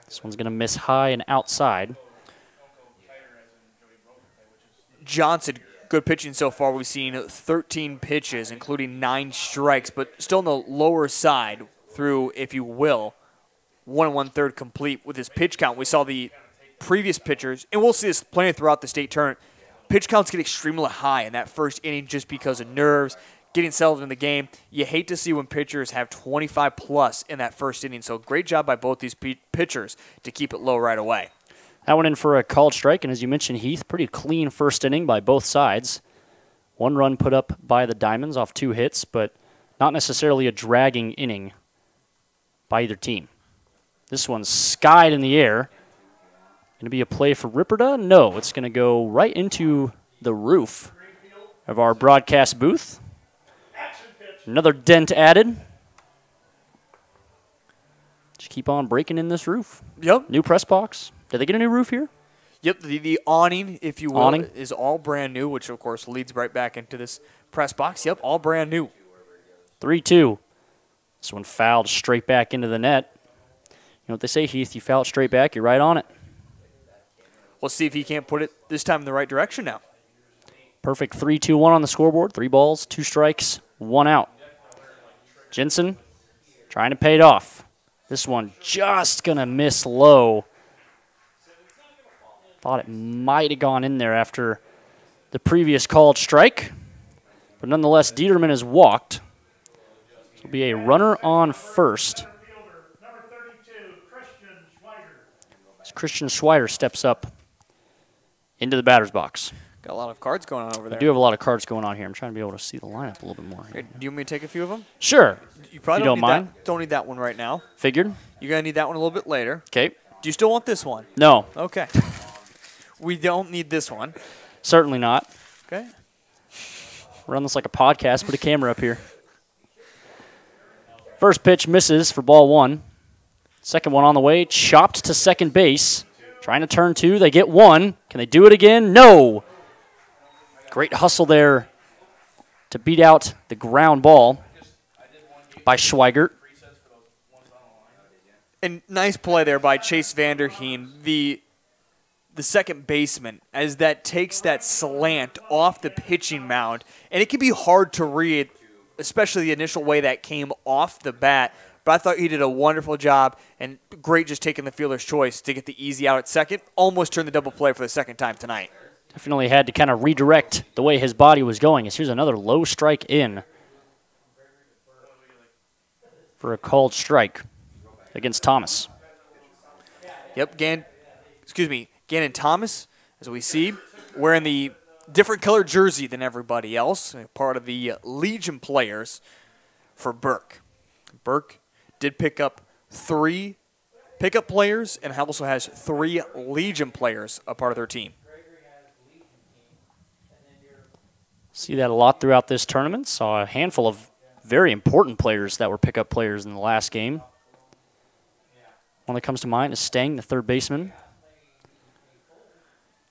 This one's going to miss high and outside. Johnson, good pitching so far. We've seen 13 pitches, including 9 strikes, but still on the lower side through, if you will, 1 1/3 complete with his pitch count. We saw the previous pitchers, and we'll see this plenty throughout the state tournament. Pitch counts get extremely high in that first inning just because of nerves, getting settled in the game. You hate to see when pitchers have 25+ in that first inning. So great job by both these pitchers to keep it low right away. That one in for a called strike, and as you mentioned, Heath, pretty clean first inning by both sides. 1 run put up by the Diamonds off 2 hits, but not necessarily a dragging inning by either team. This one's skied in the air. Going to be a play for Ripperda? No, it's going to go right into the roof of our broadcast booth. Another dent added. Just keep on breaking in this roof. Yep. New press box. Did they get a new roof here? Yep, the awning, if you will, is all brand new, which, of course, leads right back into this press box. Yep, all brand new. 3-2. This one fouled straight back into the net. You know what they say, Heath? You foul it straight back, you're right on it. We'll see if he can't put it this time in the right direction now. Perfect 3-2-1 on the scoreboard. 3 balls, 2 strikes, 1 out. Jensen trying to pay it off. This one just going to miss low. Thought it might have gone in there after the previous called strike. But nonetheless, Dieterman has walked. This will be a runner on first. As Christian Schweider steps up into the batter's box. Got a lot of cards going on over there. I do have a lot of cards going on here. I'm trying to be able to see the lineup a little bit more. Okay, do you want me to take a few of them? Sure. You probably don't mind. Don't need that one right now. Figured. You're going to need that one a little bit later. Okay. Do you still want this one? No. Okay. We don't need this one. Certainly not. Okay. Run this like a podcast. Put a camera up here. First pitch misses for ball 1. Second one on the way. Chopped to second base. Trying to turn 2. They get 1. Can they do it again? No. Great hustle there to beat out the ground ball by Schweigert. And nice play there by Chase Vanderheen, the second baseman, as that takes that slant off the pitching mound. And it can be hard to read, especially the initial way that came off the bat. But I thought he did a wonderful job, and great just taking the fielder's choice to get the easy out at second. Almost turned the double play for the second time tonight. Definitely had to kind of redirect the way his body was going. As here's another low strike in for a called strike against Thomas. Yep, Gannon Thomas, as we see, wearing the different colored jersey than everybody else, part of the Legion players for Burke. Burke did pick up 3 pickup players and also has 3 Legion players a part of their team. See that a lot throughout this tournament. Saw a handful of very important players that were pickup players in the last game. One that comes to mind is Stang, the third baseman.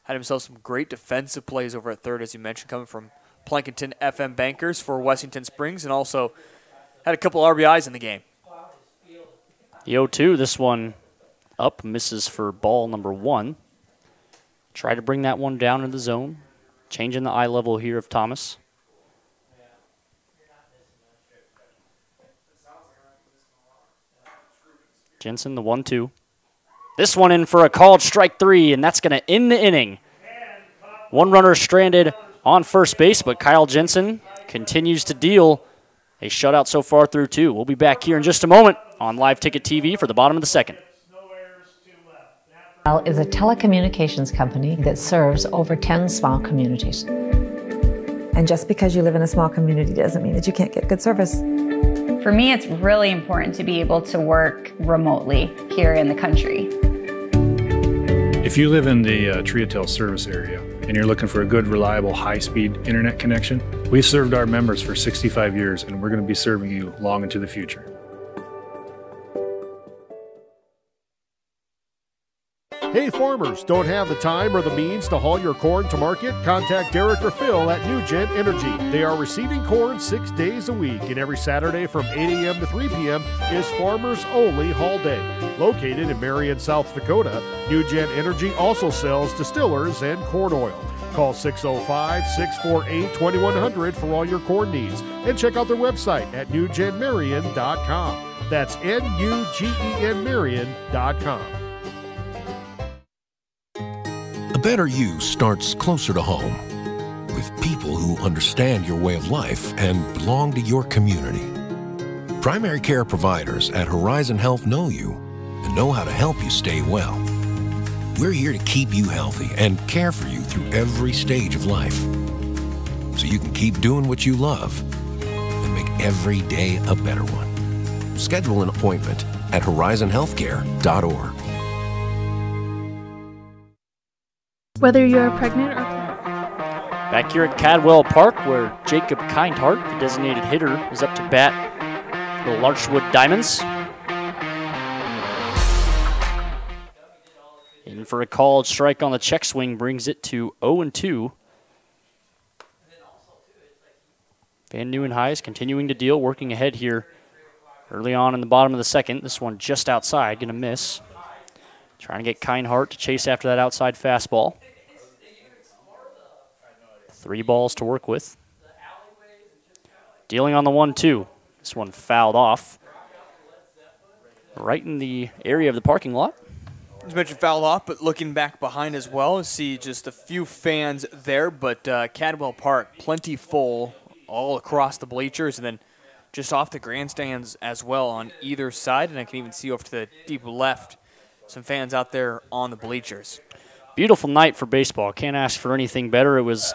Had himself some great defensive plays over at third, as you mentioned, coming from Plankinton FM Bankers for Wessington Springs, and also had a couple RBIs in the game. The 0-2, this one up, misses for ball number 1. Try to bring that one down in the zone. Changing the eye level here of Thomas. Jensen, the 1-2. This one in for a called strike 3, and that's going to end the inning. One runner stranded on first base, but Kyle Jensen continues to deal a shutout so far through 2. We'll be back here in just a moment on LiveTicket.Tv for the bottom of the second. Is a telecommunications company that serves over 10 small communities. And just because you live in a small community doesn't mean that you can't get good service. For me, it's really important to be able to work remotely here in the country. If you live in the Triatel service area and you're looking for a good, reliable, high-speed internet connection, we've served our members for 65 years and we're going to be serving you long into the future. Hey farmers, don't have the time or the means to haul your corn to market? Contact Derek or Phil at New Gen Energy. They are receiving corn 6 days a week, and every Saturday from 8 a.m. to 3 p.m. is Farmers Only Haul Day. Located in Marion, South Dakota, New Gen Energy also sells distillers and corn oil. Call 605-648-2100 for all your corn needs, and check out their website at newgenmarion.com. That's N-U-G-E-N Marion.com. A better you starts closer to home, with people who understand your way of life and belong to your community. Primary care providers at Horizon Health know you and know how to help you stay well. We're here to keep you healthy and care for you through every stage of life, so you can keep doing what you love and make every day a better one. Schedule an appointment at horizonhealthcare.org. Whether you're pregnant or... Back here at Cadwell Park, where Jacob Kindhart, the designated hitter, is up to bat for the Larchwood Diamonds. In for a called strike on the check swing, brings it to 0-2. Van Nieuwenhuis continuing to deal, working ahead here early on in the bottom of the second. This one just outside, going to miss. Trying to get Kindhart to chase after that outside fastball. 3 balls to work with. Dealing on the 1-2. This one fouled off. Right in the area of the parking lot. As mentioned, fouled off, but looking back behind as well, see just a few fans there, but Cadwell Park, plenty full all across the bleachers, and then just off the grandstands as well on either side, and I can even see over to the deep left some fans out there on the bleachers. Beautiful night for baseball. Can't ask for anything better. It was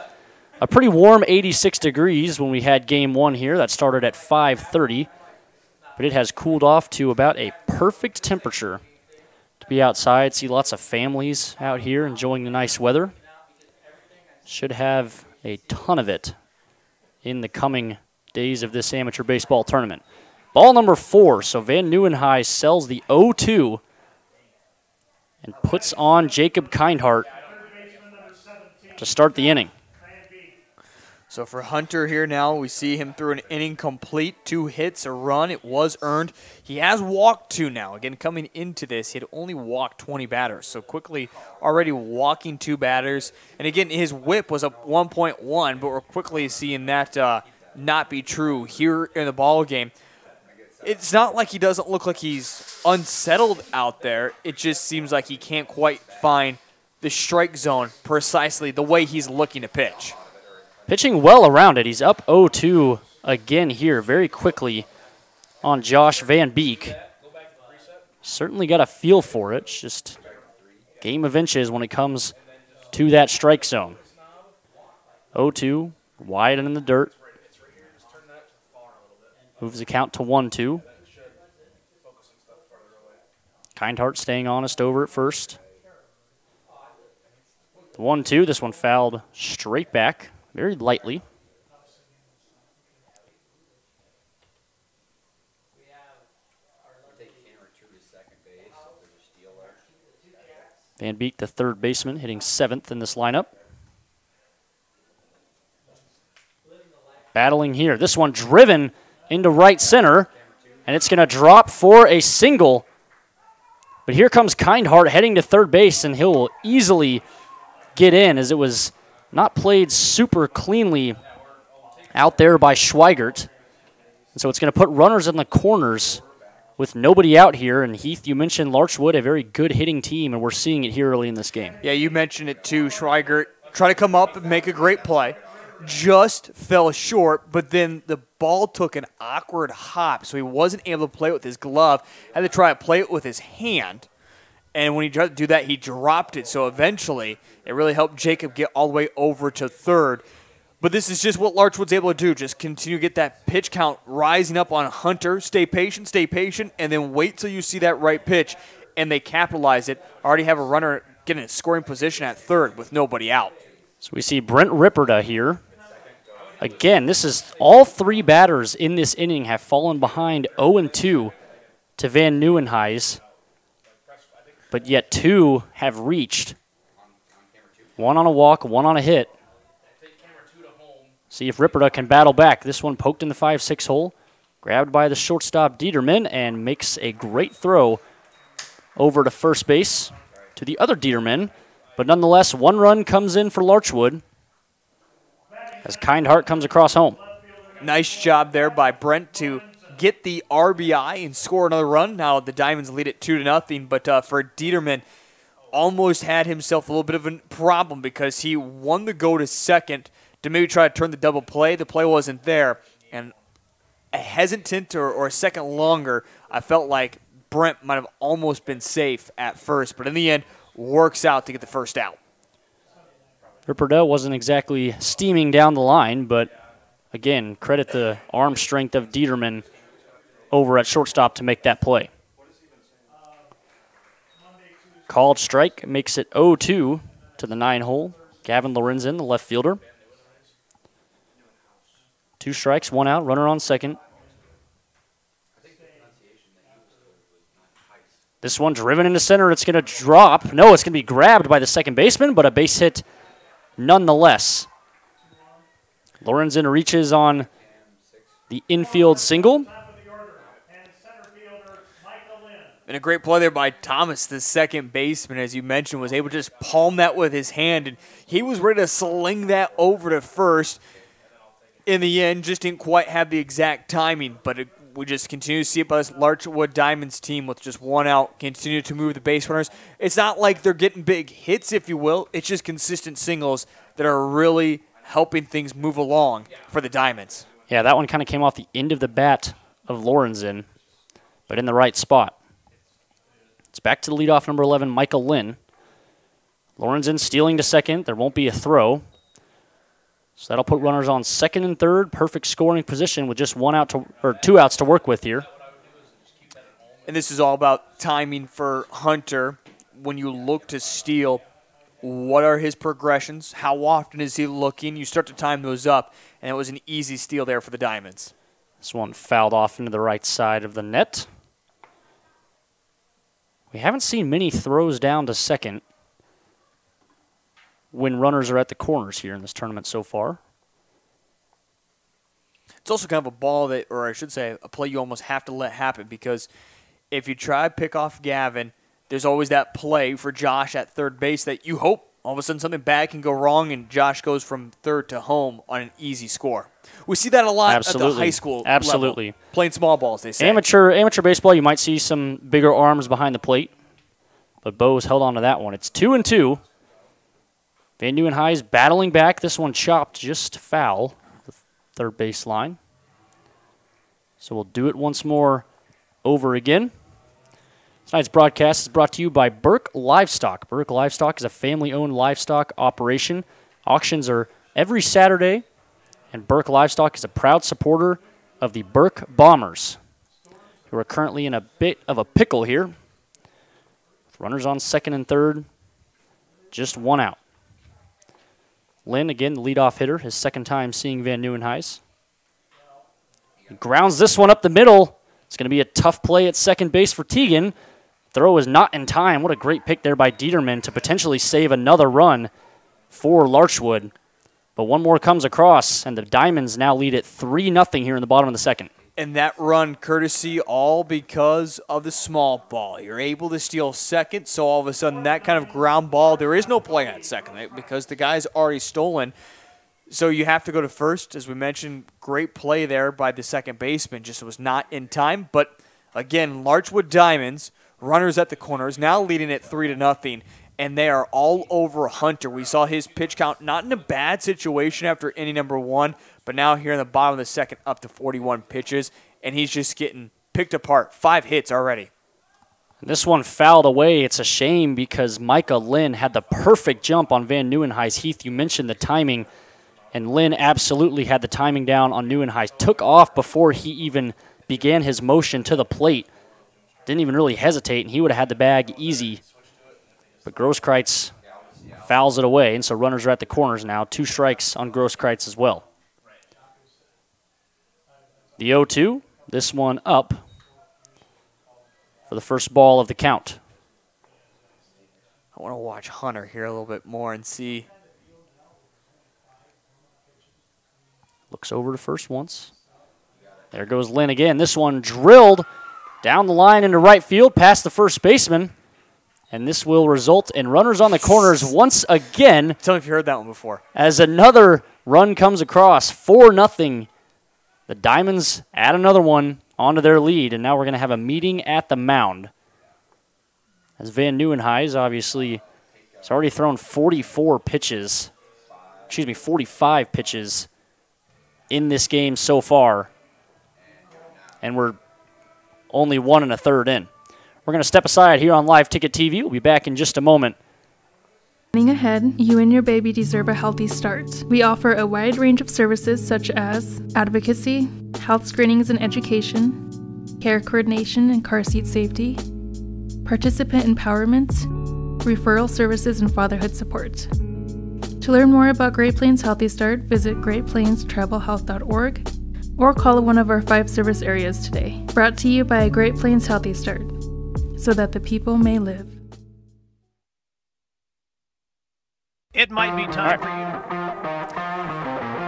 a pretty warm 86 degrees when we had game 1 here. That started at 5:30, but it has cooled off to about a perfect temperature to be outside. See lots of families out here enjoying the nice weather. Should have a ton of it in the coming days of this amateur baseball tournament. Ball number 4, so Van Nieuwenhuis sells the 0-2 and puts on Jacob Kindhart to start the inning. So for Hunter here now, we see him through an inning complete, 2 hits, a run. It was earned. He has walked 2 now. Again, coming into this, he had only walked 20 batters. So quickly already walking 2 batters. And again, his whip was up 1.1, but we're quickly seeing that not be true here in the ball game. It's not like he doesn't look like he's unsettled out there. It just seems like he can't quite find the strike zone precisely the way he's looking to pitch. Pitching well around it. He's up 0-2 again here very quickly on Josh Van Beek. Certainly got a feel for it. It's just game of inches when it comes to that strike zone. 0-2, wide and in the dirt. Moves the count to 1-2. Kindheart staying honest over at first. The 1-2, this one fouled straight back, very lightly. Van Beek, the third baseman, hitting 7th in this lineup. Battling here. This one driven into right center, and it's going to drop for a single. But here comes Kindheart heading to third base, and he'll easily get in as it was not played super cleanly out there by Schweigert. And so it's going to put runners in the corners with nobody out here. And Heath, you mentioned Larchwood, a very good hitting team, and we're seeing it here early in this game. Yeah, you mentioned it too. Schweigert tried to come up and make a great play. Just fell short, but then the ball took an awkward hop, so he wasn't able to play it with his glove. Had to try to play it with his hand, and when he tried to do that, he dropped it. So eventually, it really helped Jacob get all the way over to third. But this is just what Larchwood's able to do, just continue to get that pitch count rising up on Hunter. Stay patient, and then wait till you see that right pitch, and they capitalize it. Already have a runner getting a scoring position at third with nobody out. So we see Brent Ripperda here. Again, this is all three batters in this inning have fallen behind 0-2 to Van Nieuwenhuis, but yet two have reached. One on a walk, one on a hit. See if Ripperda can battle back. This one poked in the 5-6 hole, grabbed by the shortstop Dieterman, and makes a great throw over to first base to the other Dieterman. But nonetheless, one run comes in for Larchwood as Kindheart comes across home. Nice job there by Brent to get the RBI and score another run. Now the Diamonds lead it 2-0, but for Dieterman, almost had himself a little bit of a problem because he won the go to second to maybe try to turn the double play. The play wasn't there, and a hesitant or a second longer, I felt like Brent might have almost been safe at first, but in the end, works out to get the first out. Ripperda wasn't exactly steaming down the line, but again, credit the arm strength of Dieterman over at shortstop to make that play. Called strike makes it 0-2 to the 9-hole. Gavin Lorenzen, the left fielder. 2 strikes, 1 out, runner on second. This one driven into center. It's going to drop. No, it's going to be grabbed by the second baseman, but a base hit nonetheless. Lorenzen reaches on the infield single. And a great play there by Thomas, the second baseman, as you mentioned, was able to just palm that with his hand, and he was ready to sling that over to first. In the end, just didn't quite have the exact timing, but we just continue to see it by this Larchwood Diamonds team with just 1 out, continue to move the base runners. It's not like they're getting big hits, if you will. It's just consistent singles that are really helping things move along for the Diamonds. Yeah, that one kind of came off the end of the bat of Lorenzen, but in the right spot. It's back to the leadoff number 11, Michael Lynn. Lorenzen stealing to second. There won't be a throw. So that'll put runners on second and third. Perfect scoring position with just 1 out or 2 outs to work with here. And this is all about timing for Hunter. When you look to steal, what are his progressions? How often is he looking? You start to time those up, and it was an easy steal there for the Diamonds. This one fouled off into the right side of the net. We haven't seen many throws down to second when runners are at the corners here in this tournament so far. It's also kind of a ball that, or I should say, a play you almost have to let happen, because if you try to pick off Gavin, there's always that play for Josh at third base that you hope all of a sudden something bad can go wrong and Josh goes from third to home on an easy score. We see that a lot at the high school level, playing small balls, they say. Amateur baseball, you might see some bigger arms behind the plate, but Bo's held on to that one. It's 2-2 Van Nieuwenhuis battling back. This one chopped just foul, the third base line. So we'll do it once more over again. Tonight's broadcast is brought to you by Burke Livestock. Burke Livestock is a family-owned livestock operation. Auctions are every Saturday, and Burke Livestock is a proud supporter of the Burke Bombers, who are currently in a bit of a pickle here. Runners on second and third, just one out. Lynn, again, the leadoff hitter, his second time seeing Van Nieuwenhuis. He grounds this one up the middle. It's going to be a tough play at second base for Teagan. Throw is not in time. What a great pick there by Dieterman to potentially save another run for Larchwood. But one more comes across, and the Diamonds now lead at 3-0 here in the bottom of the second. And that run courtesy all because of the small ball. You're able to steal second, so all of a sudden that kind of ground ball, there is no play at second because the guy's already stolen. So you have to go to first. As we mentioned, great play there by the second baseman. Just was not in time. But again, Larchwood Diamonds, runners at the corners, now leading at 3-0. And they are all over Hunter. We saw his pitch count not in a bad situation after inning number 1, but now here in the bottom of the second up to 41 pitches. And he's just getting picked apart. 5 hits already. This one fouled away. It's a shame because Micah Lynn had the perfect jump on Van Nieuwenhuis. Heath, you mentioned the timing. And Lynn absolutely had the timing down on Nieuwenhuis. Took off before he even began his motion to the plate. Didn't even really hesitate, and he would have had the bag easy. But Grosskreitz fouls it away, and so runners are at the corners now. 2 strikes on Grosskreitz as well. The 0-2, this one up for the first ball of the count. I want to watch Hunter here a little bit more and see. Looks over to first once. There goes Lynn again. This one drilled down the line into right field past the first baseman. And this will result in runners on the corners once again. Tell me if you heard that one before. As another run comes across, 4-0. The Diamonds add another one onto their lead, and now we're going to have a meeting at the mound. As Van Nieuwenhuis obviously has already thrown 45 pitches in this game so far. And we're only 1 1/3 in. We're going to step aside here on LiveTicket.Tv. We'll be back in just a moment. Planning ahead, you and your baby deserve a healthy start. We offer a wide range of services such as advocacy, health screenings and education, care coordination and car seat safety, participant empowerment, referral services, and fatherhood support. To learn more about Great Plains Healthy Start, visit greatplainstravelhealth.org or call one of our 5 service areas today. Brought to you by Great Plains Healthy Start, so that the people may live. It might be time for you.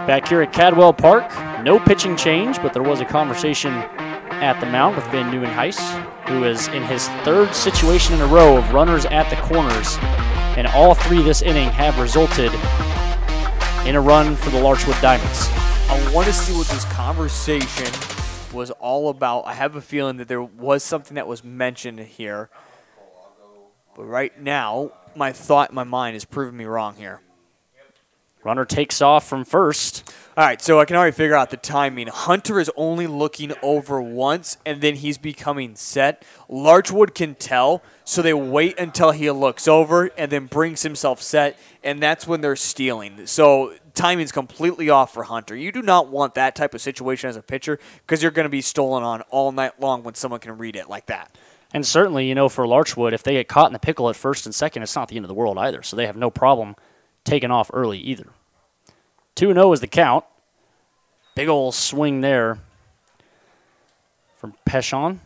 Back here at Cadwell Park, no pitching change, but there was a conversation at the mound with Van Nieuwenhuis, who is in his 3rd situation in a row of runners at the corners. And all 3 this inning have resulted in a run for the Larchwood Diamonds. I want to see what this conversation was all about. I have a feeling that there was something that was mentioned here. But right now, my thought in my mind is proving me wrong here. Runner takes off from first. All right, so I can already figure out the timing. Hunter is only looking over once, and then he's becoming set. Larchwood can tell, so they wait until he looks over and then brings himself set, and that's when they're stealing. So timing's completely off for Hunter. You do not want that type of situation as a pitcher because you're going to be stolen on all night long when someone can read it like that. And certainly, you know, for Larchwood, if they get caught in the pickle at first and second, it's not the end of the world either, so they have no problem taking off early either. 2-0 is the count. Big ol' swing there from Peshon.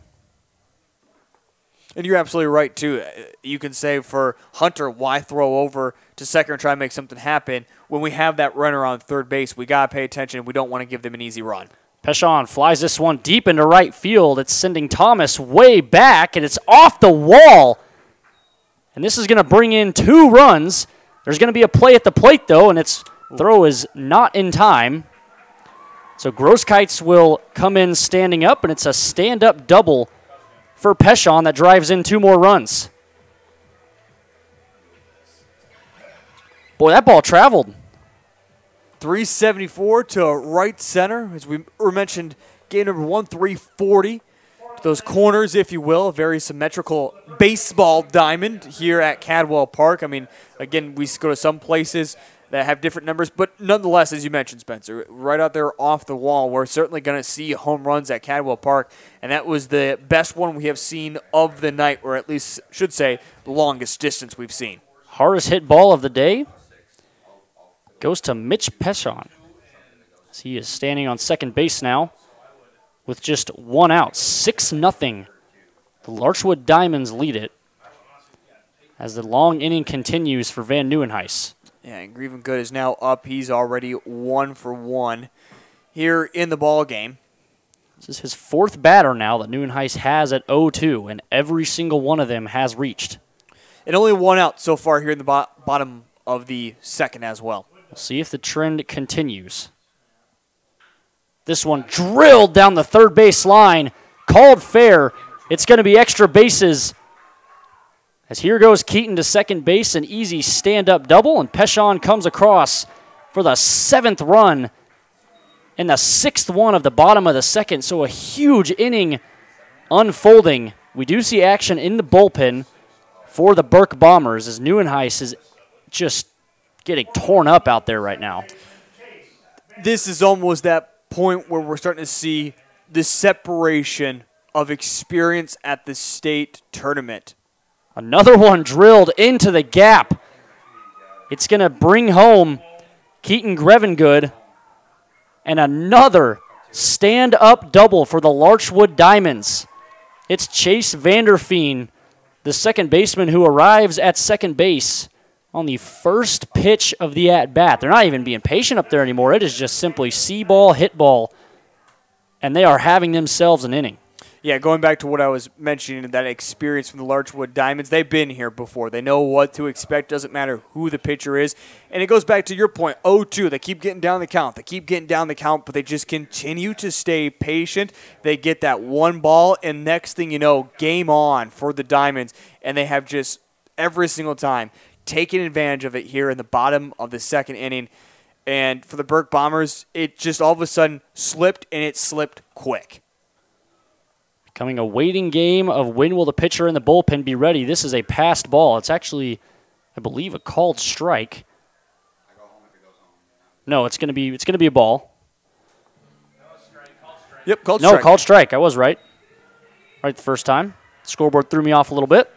And you're absolutely right, too. You can say for Hunter, why throw over to second and try to make something happen? When we have that runner on third base, we got to pay attention. We don't want to give them an easy run. Peshon flies this one deep into right field. It's sending Thomas way back, and it's off the wall. And this is going to bring in 2 runs. There's going to be a play at the plate, though, and its throw is not in time. So Grosskreitz will come in standing up, and it's a stand-up double for Peshon that drives in 2 more runs. Boy, that ball traveled. 374 to right center. As we mentioned, game number 1, 340. Those corners, if you will, a very symmetrical baseball diamond here at Cadwell Park. I mean, again, we go to some places that have different numbers, but nonetheless, as you mentioned, Spencer, right out there off the wall, we're certainly going to see home runs at Cadwell Park, and that was the best one we have seen of the night, or at least should say the longest distance we've seen. Hardest hit ball of the day goes to Mitch Peshon. He is standing on second base now with just 1 out. 6-0. The Larchwood Diamonds lead it as the long inning continues for Van Nieuwenhuis. Yeah, and Grieven Good is now up. He's already 1 for 1 here in the ball game. This is his 4th batter now that Nieuwenhuis has at 0-2, and every single one of them has reached. And only 1 out so far here in the bottom of the second as well. We'll see if the trend continues. This one drilled down the third base line, called fair. It's going to be extra bases. As here goes Keaton to second base, an easy stand-up double, and Peshon comes across for the 7th run and the 6th one of the bottom of the second. So a huge inning unfolding. We do see action in the bullpen for the Burke Bombers as Nieuwenhuis is just getting torn up out there right now. This is almost that point where we're starting to see the separation of experience at the state tournament. Another one drilled into the gap. It's going to bring home Keaton Grevengood. And another stand-up double for the Larchwood Diamonds. It's Chase Vanderfeen, the second baseman who arrives at second base on the first pitch of the at-bat. They're not even being patient up there anymore. It is just simply see ball, hit ball, and they are having themselves an inning. Yeah, going back to what I was mentioning, that experience from the Larchwood Diamonds, they've been here before. They know what to expect. Doesn't matter who the pitcher is. And it goes back to your point, 0-2. They keep getting down the count. They keep getting down the count, but they just continue to stay patient. They get that one ball, and next thing you know, game on for the Diamonds. And they have just every single time taken advantage of it here in the bottom of the second inning. And for the Burke Bombers, it just all of a sudden slipped, and it slipped quick. Coming a waiting game of when will the pitcher and the bullpen be ready. This is a passed ball. It's actually, I believe, a called strike. No, it's going to be a ball. Yep, called strike. No, called strike. I was right. Right the first time. Scoreboard threw me off a little bit.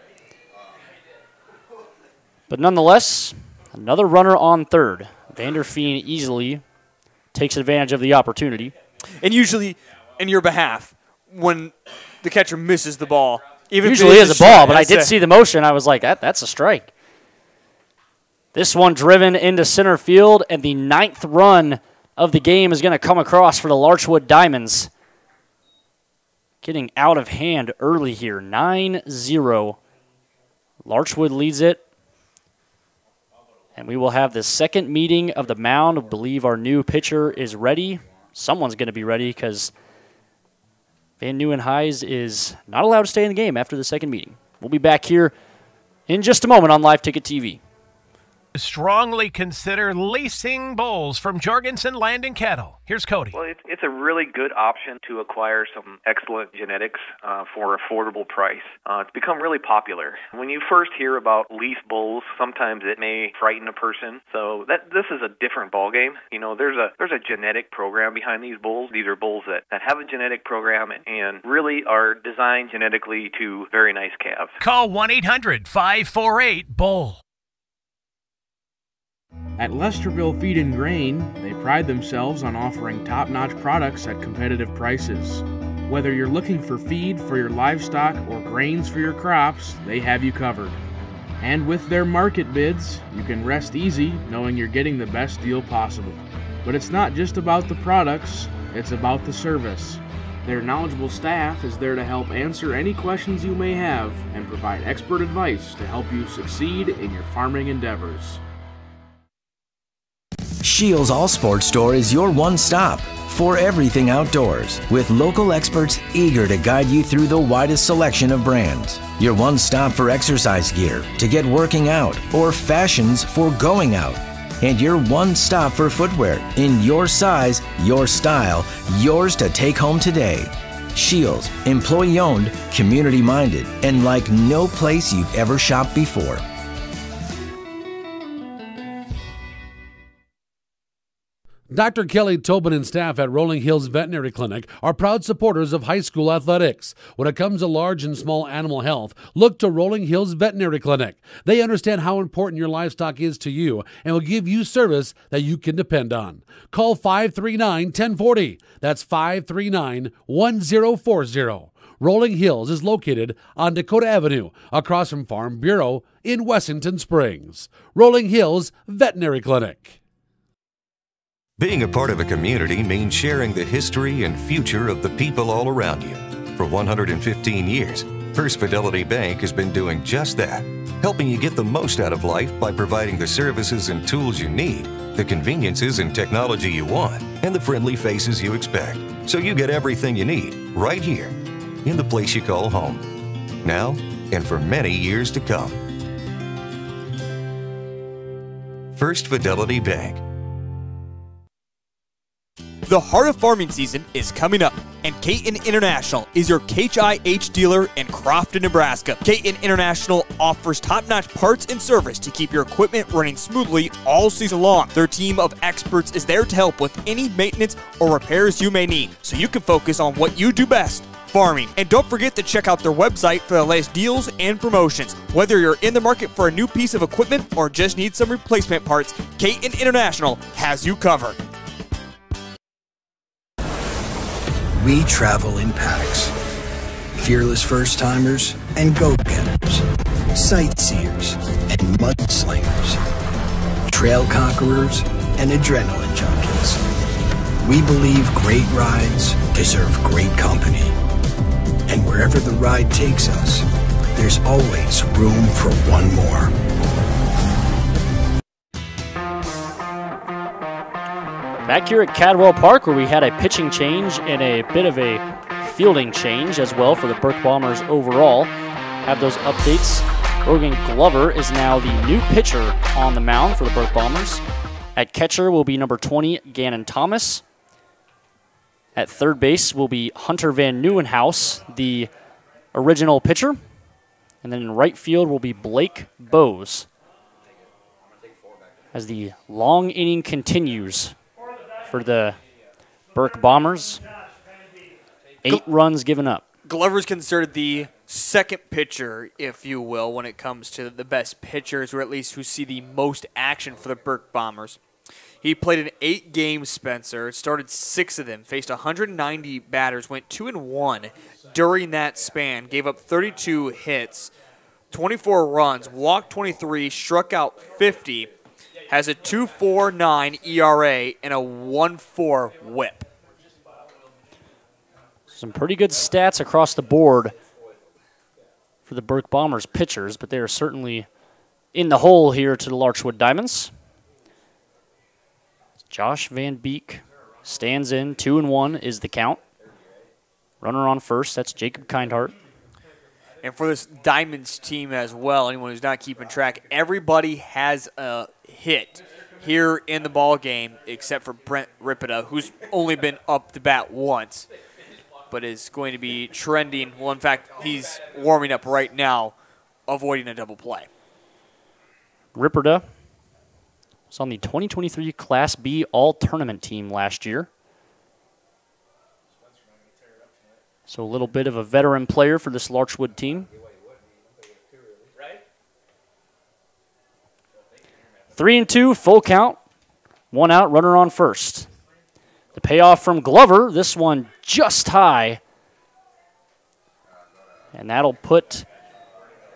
But nonetheless, another runner on third. Vanderfeen easily takes advantage of the opportunity. And usually, in your behalf, when the catcher misses the ball, even usually is a ball, but I did see the motion. I was like, that's a strike. This one driven into center field, and the 9th run of the game is going to come across for the Larchwood Getting out of hand early here, 9-0. Larchwood leads it. And we will have the second meeting of the mound. I believe our new pitcher is ready. Someone's going to be ready because Van Nieuwenhuis is not allowed to stay in the game after the second meeting. We'll be back here in just a moment on LiveTicket.Tv. Strongly consider leasing bulls from Jorgensen Land and Cattle. Here's Cody. Well, it's a really good option to acquire some excellent genetics for an affordable price. It's become really popular. When you first hear about lease bulls, sometimes it may frighten a person. So this is a different ballgame. You know, there's a genetic program behind these bulls. These are bulls that have a genetic program and really are designed genetically to very nice calves. Call 1-800-548-BULL. At Lesterville Feed and Grain, they pride themselves on offering top-notch products at competitive prices. Whether you're looking for feed for your livestock or grains for your crops, they have you covered. And with their market bids, you can rest easy knowing you're getting the best deal possible. But it's not just about the products, it's about the service. Their knowledgeable staff is there to help answer any questions you may have and provide expert advice to help you succeed in your farming endeavors. Shields All Sports Store is your one-stop for everything outdoors, with local experts eager to guide you through the widest selection of brands. Your one-stop for exercise gear to get working out or fashions for going out. and your one stop for footwear in your size, your style, yours to take home today. Shields, employee-owned, community-minded, and like no place you've ever shopped before. Dr. Kelly Tobin and staff at Rolling Hills Veterinary Clinic are proud supporters of high school athletics. When it comes to large and small animal health, look to Rolling Hills Veterinary Clinic. They understand how important your livestock is to you and will give you service that you can depend on. Call 539-1040. That's 539-1040. Rolling Hills is located on Dakota Avenue, across from Farm Bureau in Wessington Springs. Rolling Hills Veterinary Clinic. Being a part of a community means sharing the history and future of the people all around you. For 115 years, First Fidelity Bank has been doing just that, helping you get the most out of life by providing the services and tools you need, the conveniences and technology you want, and the friendly faces you expect, so you get everything you need right here in the place you call home, now and for many years to come. First Fidelity Bank. The heart of farming season is coming up, and Caton International is your HIH dealer in Crofton, Nebraska. Caton International offers top-notch parts and service to keep your equipment running smoothly all season long. Their team of experts is there to help with any maintenance or repairs you may need, so you can focus on what you do best, farming. And don't forget to check out their website for the latest deals and promotions. Whether you're in the market for a new piece of equipment or just need some replacement parts, Caton International has you covered. We travel in packs. Fearless first-timers and go-getters. Sightseers and mudslingers. Trail conquerors and adrenaline junkies. We believe great rides deserve great company. And wherever the ride takes us, there's always room for one more. Back here at Cadwell Park, where we had a pitching change and a bit of a fielding change as well for the Burke Bombers overall. Have those updates. Logan Glover is now the new pitcher on the mound for the Burke Bombers. At catcher will be number 20, Gannon Thomas. At third base will be Hunter Van Nieuwenhuis, the original pitcher. And then in right field will be Blake Bowes. As the long inning continues for the Burke Bombers. 8 runs given up. Glover's considered the second pitcher, if you will, when it comes to the best pitchers, or at least who see the most action for the Burke Bombers. He played in 8 games, Spencer, started 6 of them, faced 190 batters, went 2-1 during that span, gave up 32 hits, 24 runs, walked 23, struck out 50, has a 2.49 ERA and a 1.4 whip. Some pretty good stats across the board for the Burke Bombers pitchers, but they are certainly in the hole here to the Larchwood Diamonds. Josh Van Beek stands in. 2-1 is the count. Runner on first, that's Jacob Kindhart. And for this Diamonds team as well, anyone who's not keeping track, everybody has a hit here in the ball game except for Brent Ripida, who's only been up the bat once, but is going to be trending. Well, in fact, he's warming up right now, avoiding a double play. Ripida was on the 2023 Class B All-Tournament team last year. So a little bit of a veteran player for this Larchwood team. 3-2, full count. 1 out, runner on first. The payoff from Glover, this one just high. And that'll put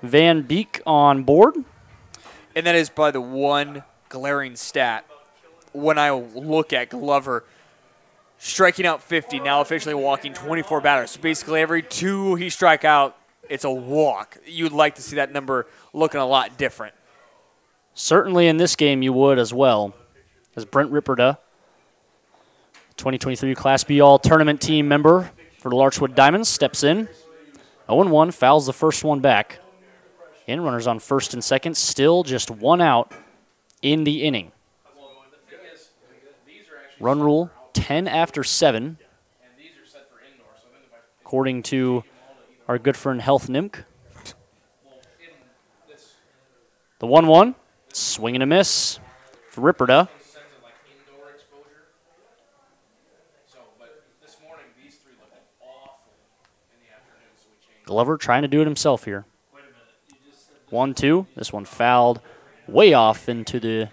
Van Beek on board. And that is probably the one glaring stat when I look at Glover. Striking out 50, now officially walking 24 batters. So basically every 2 he strike out, it's a walk. You'd like to see that number looking a lot different. Certainly in this game you would as well, as Brent Ripperda, 2023 Class B All-Tournament team member for the Larchwood Diamonds, steps in. 0-1, fouls the first one back. In runners on first and second, still just 1 out in the inning. Run rule, 10 after 7. According to our good friend Health Nimk. The 1-1, swing and a miss for Ripperda. Glover trying to do it himself here. 1-2, this one fouled way off into the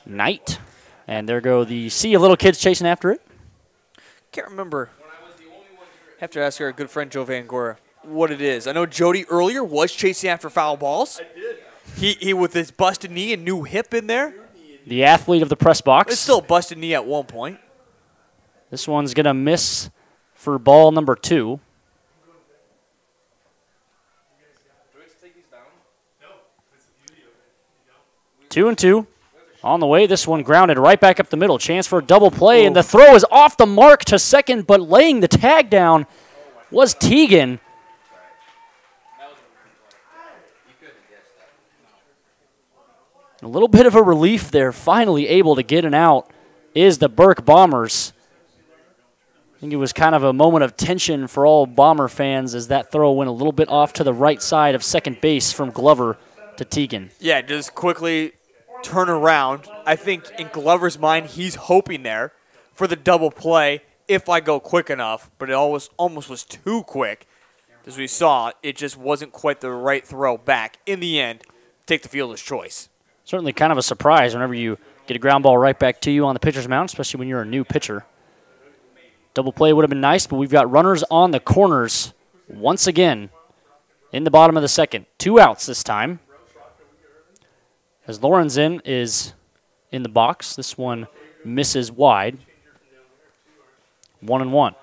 night. And there go the sea of little kids chasing after it. Can't remember. Have to ask our good friend Joe Van Gora what it is. I know Jody earlier was chasing after foul balls. I did. He with his busted knee and new hip in there. The athlete of the press box. It's still a busted knee at one point. This one's going to miss for ball number 2. 2-2. On the way, this one grounded right back up the middle. Chance for a double play, and the throw is off the mark to second, but laying the tag down was Teagan. A little bit of a relief there, finally able to get an out, is the Burke Bombers. I think it was kind of a moment of tension for all Bomber fans as that throw went a little bit off to the right side of second base from Glover to Teagan. Yeah, just quickly turn around. I think in Glover's mind, he's hoping there for the double play if I go quick enough, but it almost was too quick. As we saw, it just wasn't quite the right throw back. In the end, take the fielder's choice. Certainly kind of a surprise whenever you get a ground ball right back to you on the pitcher's mound, especially when you're a new pitcher. Double play would have been nice, but we've got runners on the corners once again in the bottom of the second. 2 outs this time. As Lorenzen is in the box, this one misses wide. 1-1.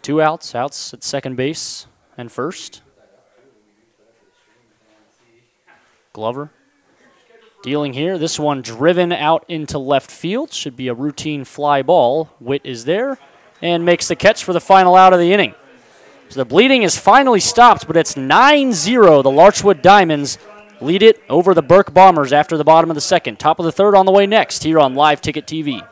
2 outs at second base and first. Glover dealing here. This one driven out into left field. Should be a routine fly ball. Witt is there and makes the catch for the final out of the inning. So the bleeding is finally stopped, but it's 9-0. The Larchwood Diamonds lead it over the Burke Bombers after the bottom of the second. Top of the third on the way next here on LiveTicket.Tv.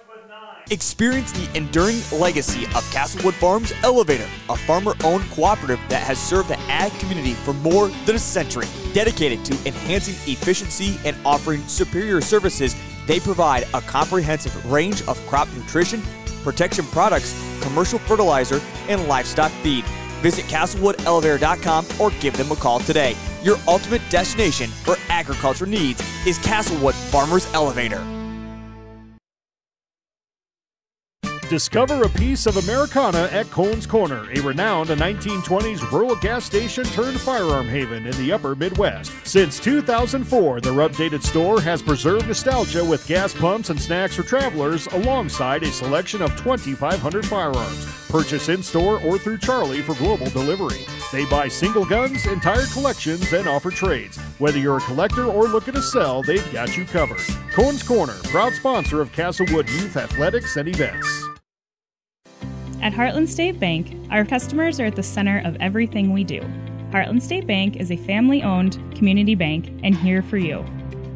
Experience the enduring legacy of Castlewood Farms Elevator, a farmer-owned cooperative that has served the ag community for more than a century. Dedicated to enhancing efficiency and offering superior services, they provide a comprehensive range of crop nutrition, protection products, commercial fertilizer, and livestock feed. Visit CastlewoodElevator.com or give them a call today. Your ultimate destination for agriculture needs is Castlewood Farmers Elevator. Discover a piece of Americana at Cohn's Corner, a renowned 1920s rural gas station turned firearm haven in the upper Midwest. Since 2004, their updated store has preserved nostalgia with gas pumps and snacks for travelers alongside a selection of 2,500 firearms. Purchase in-store or through Charlie for global delivery. They buy single guns, entire collections, and offer trades. Whether you're a collector or looking to sell, they've got you covered. Cohn's Corner, proud sponsor of Castlewood Youth Athletics and Events. At Heartland State Bank, our customers are at the center of everything we do. Heartland State Bank is a family-owned community bank and here for you.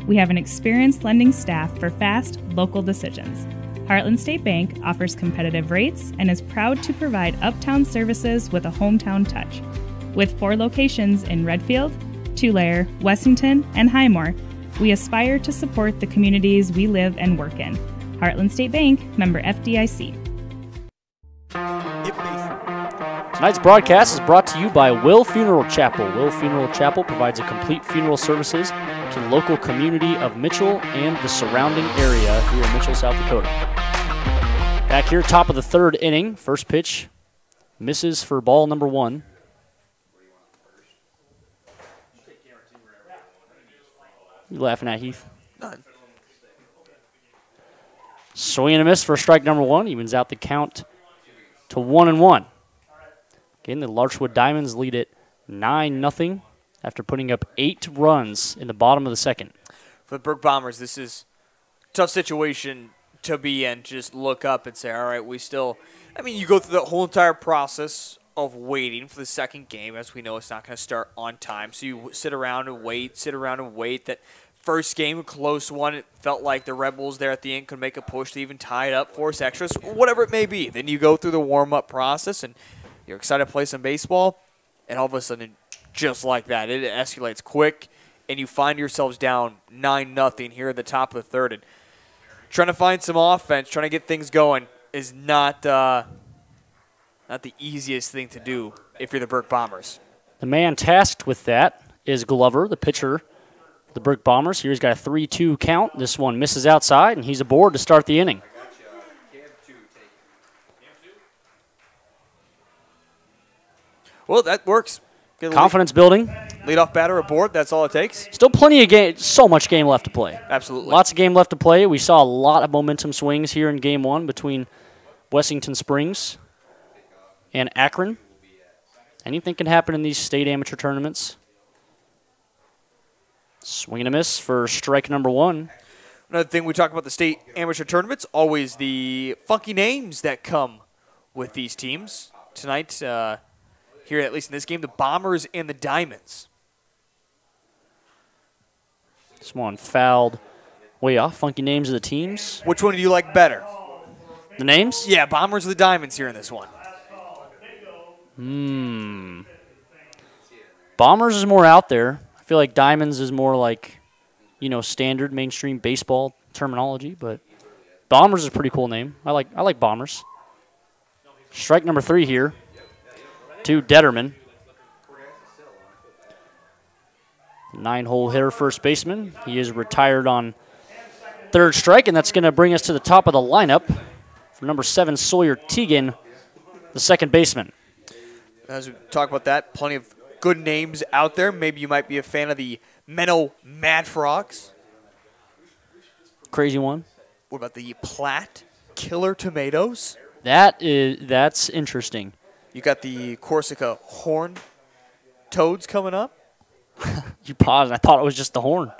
We have an experienced lending staff for fast, local decisions. Heartland State Bank offers competitive rates and is proud to provide uptown services with a hometown touch. With 4 locations in Redfield, Tulare, Wessington, and Highmore, we aspire to support the communities we live and work in. Heartland State Bank, member FDIC. Tonight's broadcast is brought to you by Will Funeral Chapel. Will Funeral Chapel provides a complete funeral services to the local community of Mitchell and the surrounding area here in Mitchell, South Dakota. Back here, top of the third inning. First pitch misses for ball number 1. You laughing at, Heath? None. Swing and a miss for strike number 1. Evens out the count to 1-1. Again, the Larchwood Diamonds lead it 9-0 after putting up 8 runs in the bottom of the second. For the Burke Bombers, this is a tough situation to be in. Just look up and say, all right, we still, you go through the whole entire process of waiting for the second game. As we know, it's not going to start on time. So you sit around and wait that First game, a close one. It felt like the Rebels there at the end could make a push to even tie it up, force extras, whatever it may be. Then you go through the warm-up process, and you're excited to play some baseball, and all of a sudden, just like that, it escalates quick, and you find yourselves down 9-0 here at the top of the third. And trying to find some offense, trying to get things going is not the easiest thing to do if you're the Burke Bombers. The man tasked with that is Glover, the pitcher. The Burke Bombers. Here he's got a 3-2 count. This one misses outside, and he's aboard to start the inning. Well, that works. Confidence building. Leadoff batter aboard. That's all it takes. Still plenty of game. So much game left to play. Absolutely. Lots of game left to play. We saw a lot of momentum swings here in Game 1 between Wessington Springs and Akron. Anything can happen in these state amateur tournaments. Swing and a miss for strike number 1. Another thing we talk about the state amateur tournaments, always the funky names that come with these teams. Tonight, here at least in this game, the Bombers and the Diamonds. This one fouled way off. Funky names of the teams. Which one do you like better? The names? Yeah, Bombers or the Diamonds here in this one. Bombers is more out there. I feel like Diamonds is more like, standard mainstream baseball terminology, but Bombers is a pretty cool name. I like Bombers. Strike number 3 here to Detterman. 9-hole hitter first baseman. He is retired on third strike, and that's going to bring us to the top of the lineup for number 7, Sawyer Teagan, the second baseman. As we talk about that, plenty of good names out there. Maybe you might be a fan of the Menno Mad Frogs. Crazy one. What about the Platte Killer Tomatoes? That's interesting. You got the Corsica Horn Toads coming up. You paused. I thought it was just the horn.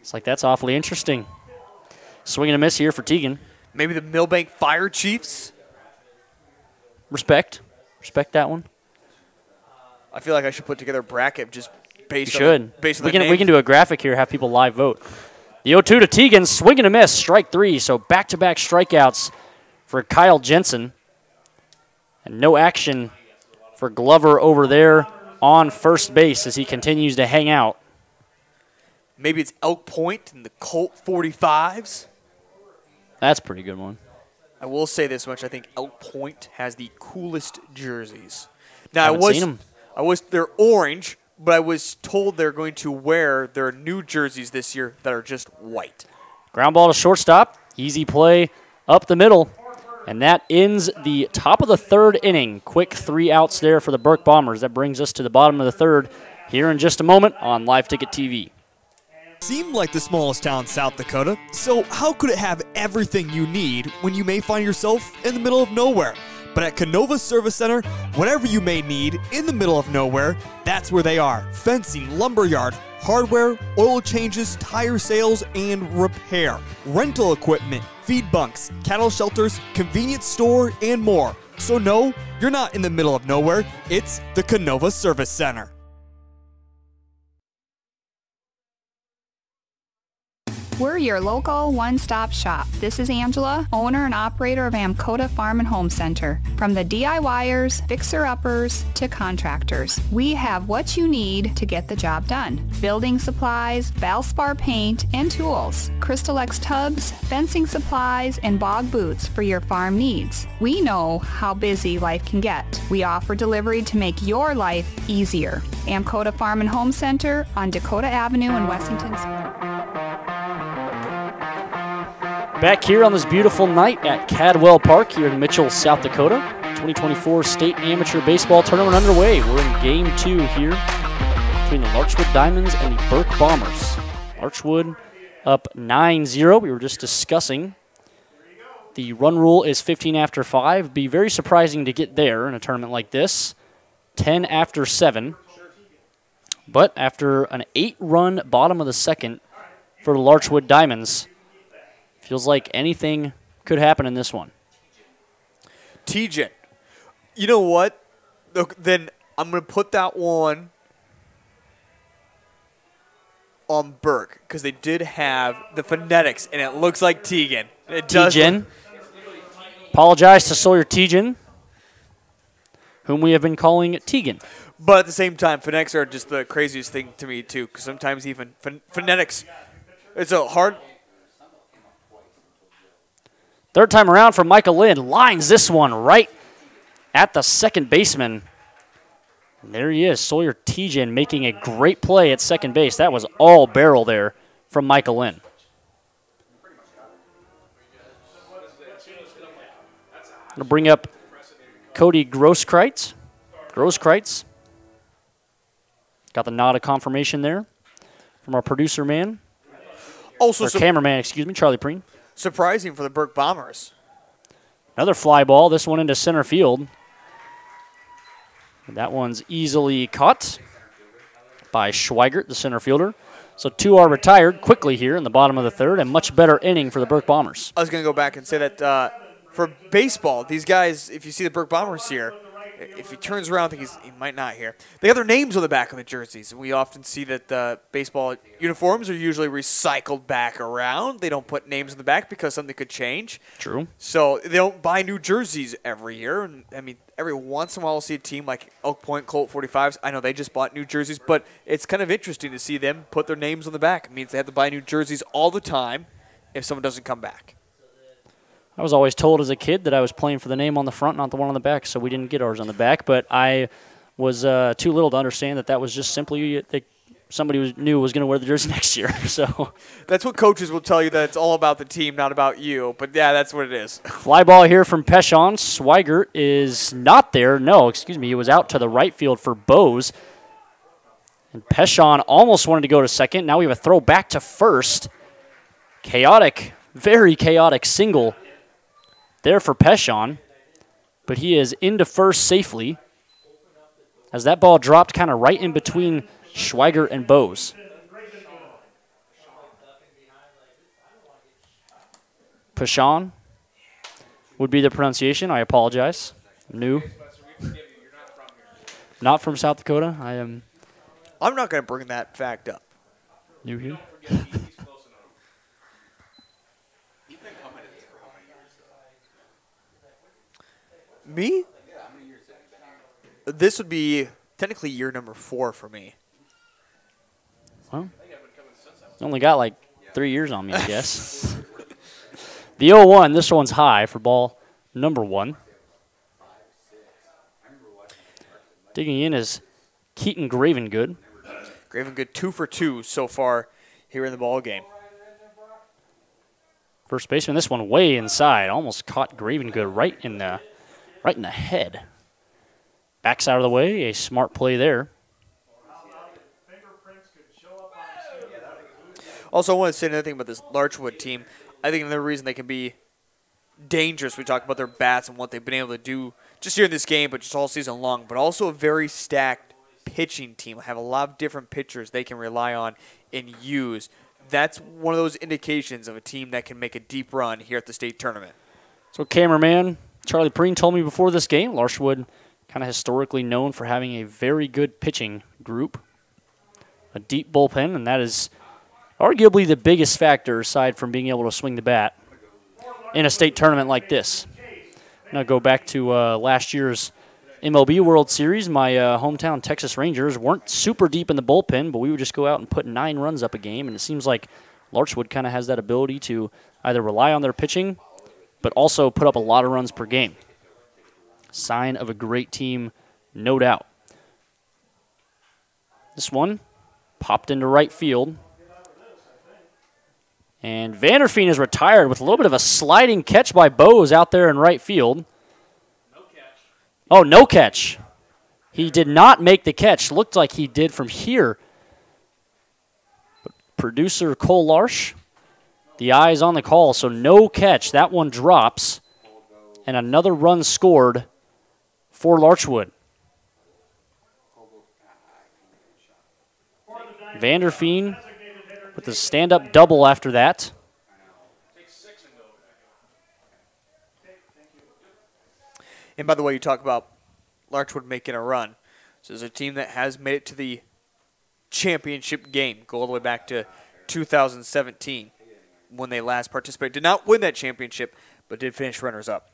It's like, that's awfully interesting. Swing and a miss here for Teagan. Maybe the Millbank Fire Chiefs. Respect that one. I feel like I should put together a bracket just based on the name. We can do a graphic here, have people live vote. The 0-2 to Teagan, swing and a miss, strike 3. So back-to-back strikeouts for Kyle Jensen. And no action for Glover over there on first base as he continues to hang out. Maybe it's Elk Point and the Colt 45s. That's a pretty good one. I will say this much. I think Elk Point has the coolest jerseys. Now, they're orange, but I was told they're going to wear their new jerseys this year that are just white. Ground ball to shortstop. Easy play up the middle. And that ends the top of the third inning. Quick 3 outs there for the Burke Bombers. That brings us to the bottom of the third here in just a moment on LiveTicket.Tv. Seemed like the smallest town in South Dakota, so how could it have everything you need when you may find yourself in the middle of nowhere? But at Canova Service Center, whatever you may need in the middle of nowhere, that's where they are. Fencing, lumberyard, hardware, oil changes, tire sales, and repair. Rental equipment, feed bunks, cattle shelters, convenience store, and more. So no, you're not in the middle of nowhere. It's the Canova Service Center. We're your local one-stop shop. This is Angela, owner and operator of Amcoda Farm and Home Center. From the DIYers, fixer-uppers, to contractors, we have what you need to get the job done. Building supplies, Valspar paint, and tools, Crystal X tubs, fencing supplies, and bog boots for your farm needs. We know how busy life can get. We offer delivery to make your life easier. Amcoda Farm and Home Center on Dakota Avenue in Wessington. Back here on this beautiful night at Cadwell Park here in Mitchell, South Dakota. 2024 State Amateur Baseball Tournament underway. We're in Game 2 here between the Larchwood Diamonds and the Burke Bombers. Larchwood up 9-0. We were just discussing the run rule is 15 after 5. It'd be very surprising to get there in a tournament like this. 10 after 7. But after an 8-run bottom of the second for the Larchwood Diamonds, feels like anything could happen in this one. TJ, you know what? Look, then I'm going to put that one on Burke because they did have the phonetics, and it looks like Tegan. It does. Tegan. Apologize to Sawyer Tegan, whom we have been calling Tegan. But at the same time, phonetics are just the craziest thing to me, too, because sometimes even phonetics, it's a hard. Third time around for Michael Lynn. Lines this one right at the second baseman. And there he is, Sawyer Tejan making a great play at second base. That was all barrel there from Michael Lynn. I'm going to bring up Cody Grosskreitz. Got the nod of confirmation there from our producer man. Also, cameraman, excuse me, Charlie Preen. Surprising for the Burke Bombers. Another fly ball, this one into center field. And that one's easily caught by Schweigert, the center fielder. So 2 are retired quickly here in the bottom of the third, and much better inning for the Burke Bombers. I was going to go back and say that for baseball, these guys, if you see the Burke Bombers here, if he turns around, I think he might not here. They have their names on the back of the jerseys. We often see that baseball uniforms are usually recycled back around. They don't put names on the back because something could change. True. So they don't buy new jerseys every year. And I mean, every once in a while we'll see a team like Oak Point Colt 45s. I know they just bought new jerseys, but it's kind of interesting to see them put their names on the back. It means they have to buy new jerseys all the time if someone doesn't come back. I was always told as a kid that I was playing for the name on the front, not the one on the back, so we didn't get ours on the back. But I was too little to understand that was just simply somebody knew was going to wear the jersey next year. So that's what coaches will tell you, that it's all about the team, not about you. But, yeah, that's what it is. Fly ball here from Peshon. Schweigert is not there. No, excuse me. He was out to the right field for Bose. And Peshon almost wanted to go to second. Now we have a throw back to first. Chaotic, very chaotic single there for Peshon, but he is into first safely as that ball dropped kind of right in between Schweigert and Bose. Peshon would be the pronunciation. I apologize. New. Not from South Dakota. I'm not going to bring that fact up. New here. Me? This would be technically year number 4 for me. Well, only got like 3 years on me, I guess. The 0-1, this one's high for ball number 1. Digging in is Keaton Gravengood. Gravengood 2 for 2 so far here in the ball game. First baseman, this one way inside. Almost caught Gravengood right in the head. Backs out of the way. A smart play there. Also, I want to say another thing about this Larchwood team. I think another reason they can be dangerous, we talk about their bats and what they've been able to do just here in this game, but just all season long, but also a very stacked pitching team. Have a lot of different pitchers they can rely on and use. That's one of those indications of a team that can make a deep run here at the state tournament. So cameraman Charlie Preen told me before this game, Larchwood kind of historically known for having a very good pitching group, a deep bullpen, and that is arguably the biggest factor aside from being able to swing the bat in a state tournament like this. Now go back to last year's MLB World Series. My hometown Texas Rangers weren't super deep in the bullpen, but we would just go out and put 9 runs up a game, and it seems like Larchwood kind of has that ability to either rely on their pitching but also put up a lot of runs per game. Sign of a great team, no doubt. This one popped into right field. And Vanderfeen is retired with a little bit of a sliding catch by Bose out there in right field. Oh, no catch. He did not make the catch. Looked like he did from here. But producer Cole Larsh, the eye is on the call, so no catch. That one drops. And another run scored for Larchwood. Vanderfeen with the stand-up double after that. And by the way, you talk about Larchwood making a run. So there's a team that has made it to the championship game. Go all the way back to 2017 when they last participated. Did not win that championship, but did finish runners-up.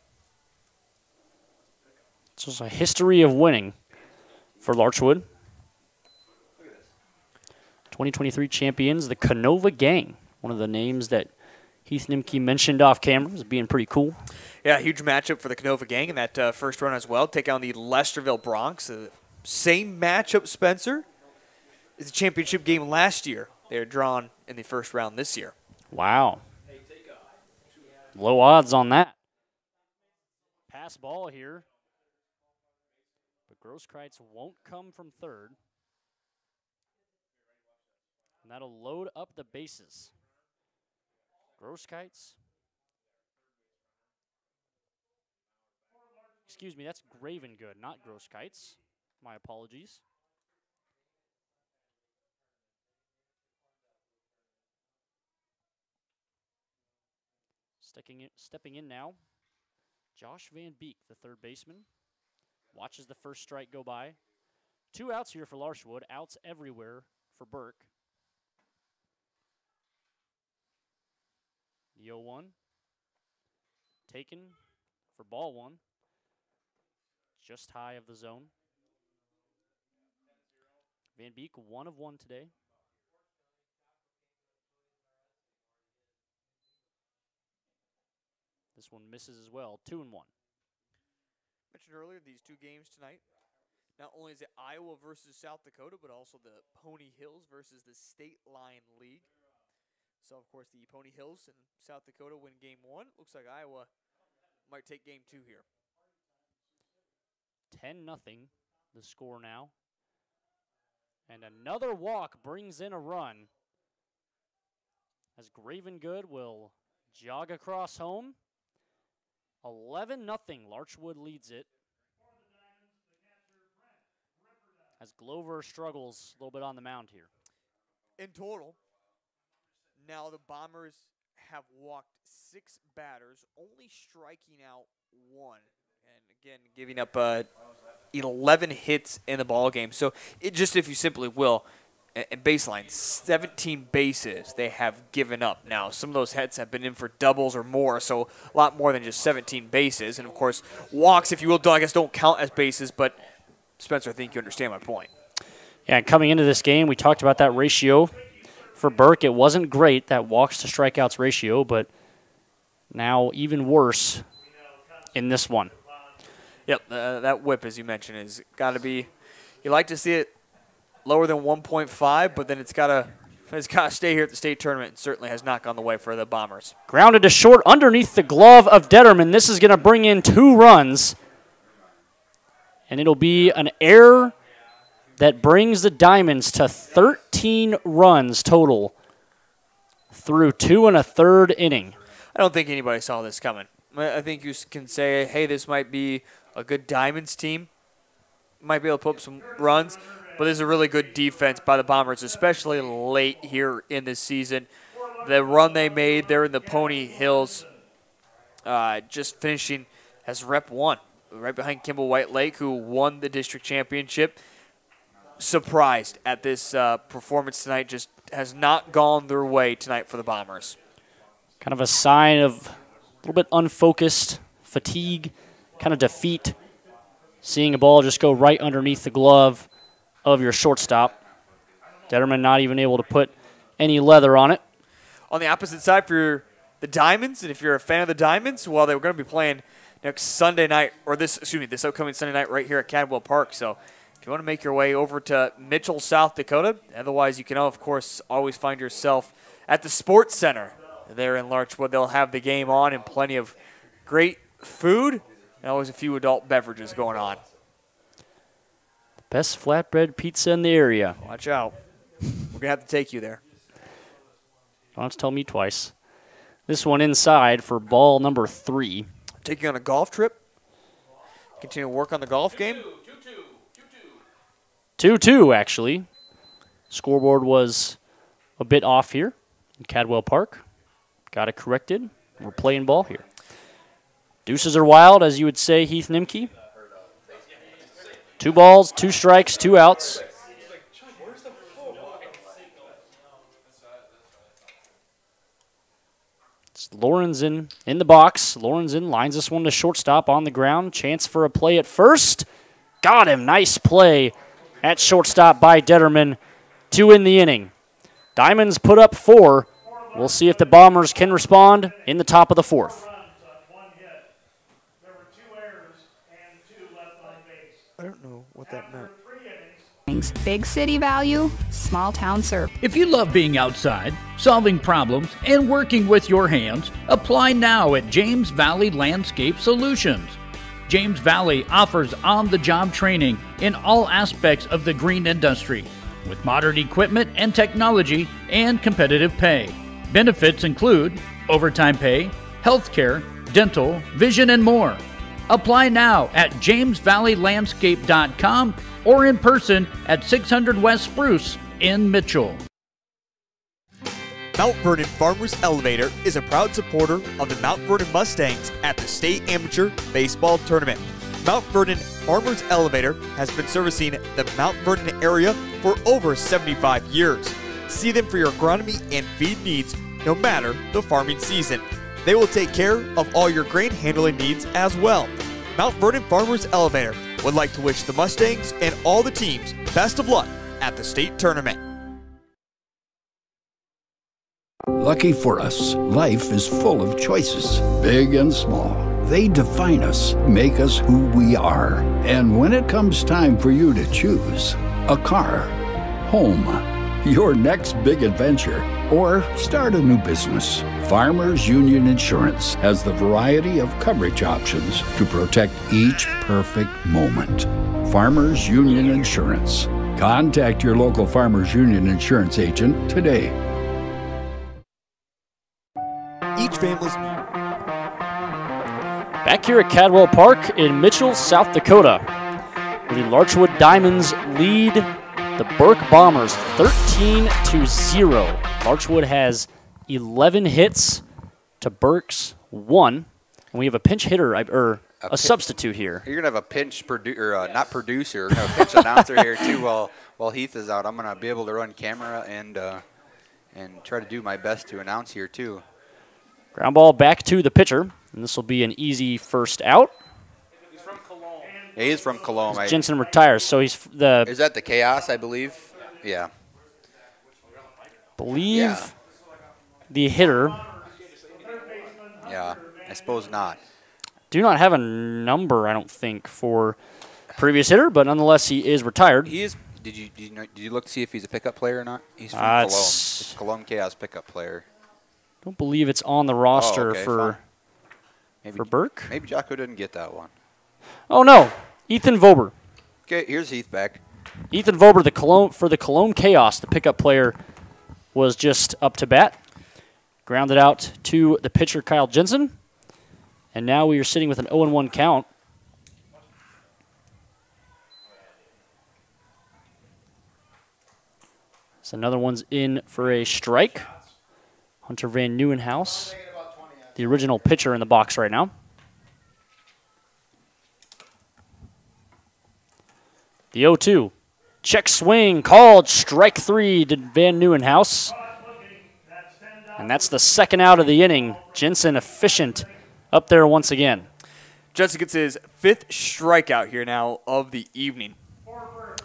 So it's a history of winning for Larchwood. 2023 champions, the Canova Gang. One of the names that Heath Nimke mentioned off camera as being pretty cool. Yeah, huge matchup for the Canova Gang in that first run as well. Take on the Lesterville Bronx. Same matchup, Spencer, as the championship game last year. They were drawn in the first round this year. Wow. Low odds on that. Pass ball here. But Grosskreitz won't come from third. And that'll load up the bases. Grosskreitz. Excuse me, that's Gravengood, not Grosskreitz. My apologies. Stepping in now, Josh Van Beek, the third baseman, watches the first strike go by. 2 outs here for Larchwood, outs everywhere for Burke. The 0-1, taken for ball 1, just high of the zone. Van Beek, 1 of 1 today. This one misses as well, 2-1. Mentioned earlier, these two games tonight, not only is it Iowa versus South Dakota, but also the Pony Hills versus the State Line League. So, of course, the Pony Hills and South Dakota win game 1. Looks like Iowa might take game 2 here. 10-0, the score now. And another walk brings in a run. As Gravengood will jog across home. 11-0, Larchwood leads it. As Glover struggles a little bit on the mound here. In total, now the Bombers have walked 6 batters, only striking out 1. And again, giving up 11 hits in the ball game. So it just, if you simply will, and baseline, 17 bases they have given up. Now, some of those hits have been in for doubles or more, so a lot more than just 17 bases. And, of course, walks, if you will, I guess don't count as bases, but, Spencer, I think you understand my point. Yeah, coming into this game, we talked about that ratio for Burke. It wasn't great, that walks to strikeouts ratio, but now even worse in this one. Yep, that whip, as you mentioned, has got to be, you like to see it lower than 1.5, but then it's got to stay here at the state tournament, and certainly has not gone the way for the Bombers. Grounded to short underneath the glove of Detterman. This is going to bring in 2 runs, and it'll be an error that brings the Diamonds to 13 runs total through 2 1/3 inning. I don't think anybody saw this coming. I think you can say, hey, this might be a good Diamonds team. Might be able to put up some runs. But this is a really good defense by the Bombers, especially late here in the season. The run they made there in the Pony Hills, just finishing as Rep 1, right behind Kimball White Lake, who won the district championship. Surprised at this performance tonight. Just has not gone their way tonight for the Bombers. Kind of a sign of a little bit unfocused, fatigue, kind of defeat. Seeing a ball just go right underneath the glove of your shortstop. Detterman not even able to put any leather on it. On the opposite side for the Diamonds, and if you're a fan of the Diamonds, well, they're going to be playing next Sunday night, or this upcoming Sunday night right here at Cadwell Park. So if you want to make your way over to Mitchell, South Dakota, otherwise you can, of course, always find yourself at the Sports Center there in Larchwood. They'll have the game on and plenty of great food and always a few adult beverages going on. Best flatbread pizza in the area. Watch out. We're going to have to take you there. Don't have to tell me twice. This one inside for ball number 3. Taking on a golf trip. Continue to work on the golf game. 2-2, actually. Scoreboard was a bit off here in Cadwell Park. Got it corrected. We're playing ball here. Deuces are wild, as you would say, Heath Nimke. 2 balls, 2 strikes, 2 outs. Lorenzen in the box. Lorenzen lines this one to shortstop on the ground. Chance for a play at first. Got him. Nice play at shortstop by Detterman to end the inning. Diamonds put up 4. We'll see if the Bombers can respond in the top of the 4th. I don't know what that meant. Big city value, small town service. If you love being outside, solving problems, and working with your hands, apply now at James Valley Landscape Solutions. James Valley offers on-the-job training in all aspects of the green industry, with modern equipment and technology and competitive pay. Benefits include overtime pay, health care, dental, vision, and more. Apply now at JamesValleyLandscape.com or in person at 600 West Spruce in Mitchell. Mount Vernon Farmers Elevator is a proud supporter of the Mount Vernon Mustangs at the State Amateur Baseball Tournament. Mount Vernon Farmers Elevator has been servicing the Mount Vernon area for over 75 years. See them for your agronomy and feed needs no matter the farming season. They will take care of all your grain handling needs as well. Mount Vernon Farmers Elevator would like to wish the Mustangs and all the teams best of luck at the state tournament. Lucky for us, life is full of choices, big and small. They define us, make us who we are. And when it comes time for you to choose, a car, home, your next big adventure, or start a new business, Farmers Union Insurance has the variety of coverage options to protect each perfect moment. Farmers Union Insurance. Contact your local Farmers Union Insurance agent today. Each family's Back here at Cadwell Park in Mitchell, South Dakota, where the Larchwood Diamonds lead the Burke Bombers 13-0. Larchwood has 11 hits to Burke's 1. And we have a pinch hitter, or a substitute here. You're going to have a pinch not producer, a pinch announcer here too while Heath is out. I'm going to be able to run camera and try to do my best to announce here too. Ground ball back to the pitcher, and this will be an easy first out. Yeah, he's from Cologne. Jensen retires, so he's the... Is that the Chaos, I believe? Yeah. The hitter. Yeah, I suppose not. Do not have a number, I don't think, for previous hitter, but nonetheless, he is retired. He is. Did you look to see if he's a pickup player or not? He's from Cologne. It's Cologne Chaos pickup player. Don't believe it's on the roster for Burke. Maybe Jocko didn't get that one. Oh no, Ethan Vober. Okay, here's Heath back. Ethan Vober, for the Cologne Chaos, the pickup player, was just up to bat. Grounded out to the pitcher, Kyle Jensen. And now we are sitting with an 0-1 count. So another one's in for a strike. Hunter Van Nieuwenhuis, the original pitcher in the box right now. The 0-2. Check swing called, strike 3 to Van Nieuwenhuis. And that's the second out of the inning. Jensen efficient up there once again. Jensen gets his 5th strikeout here now of the evening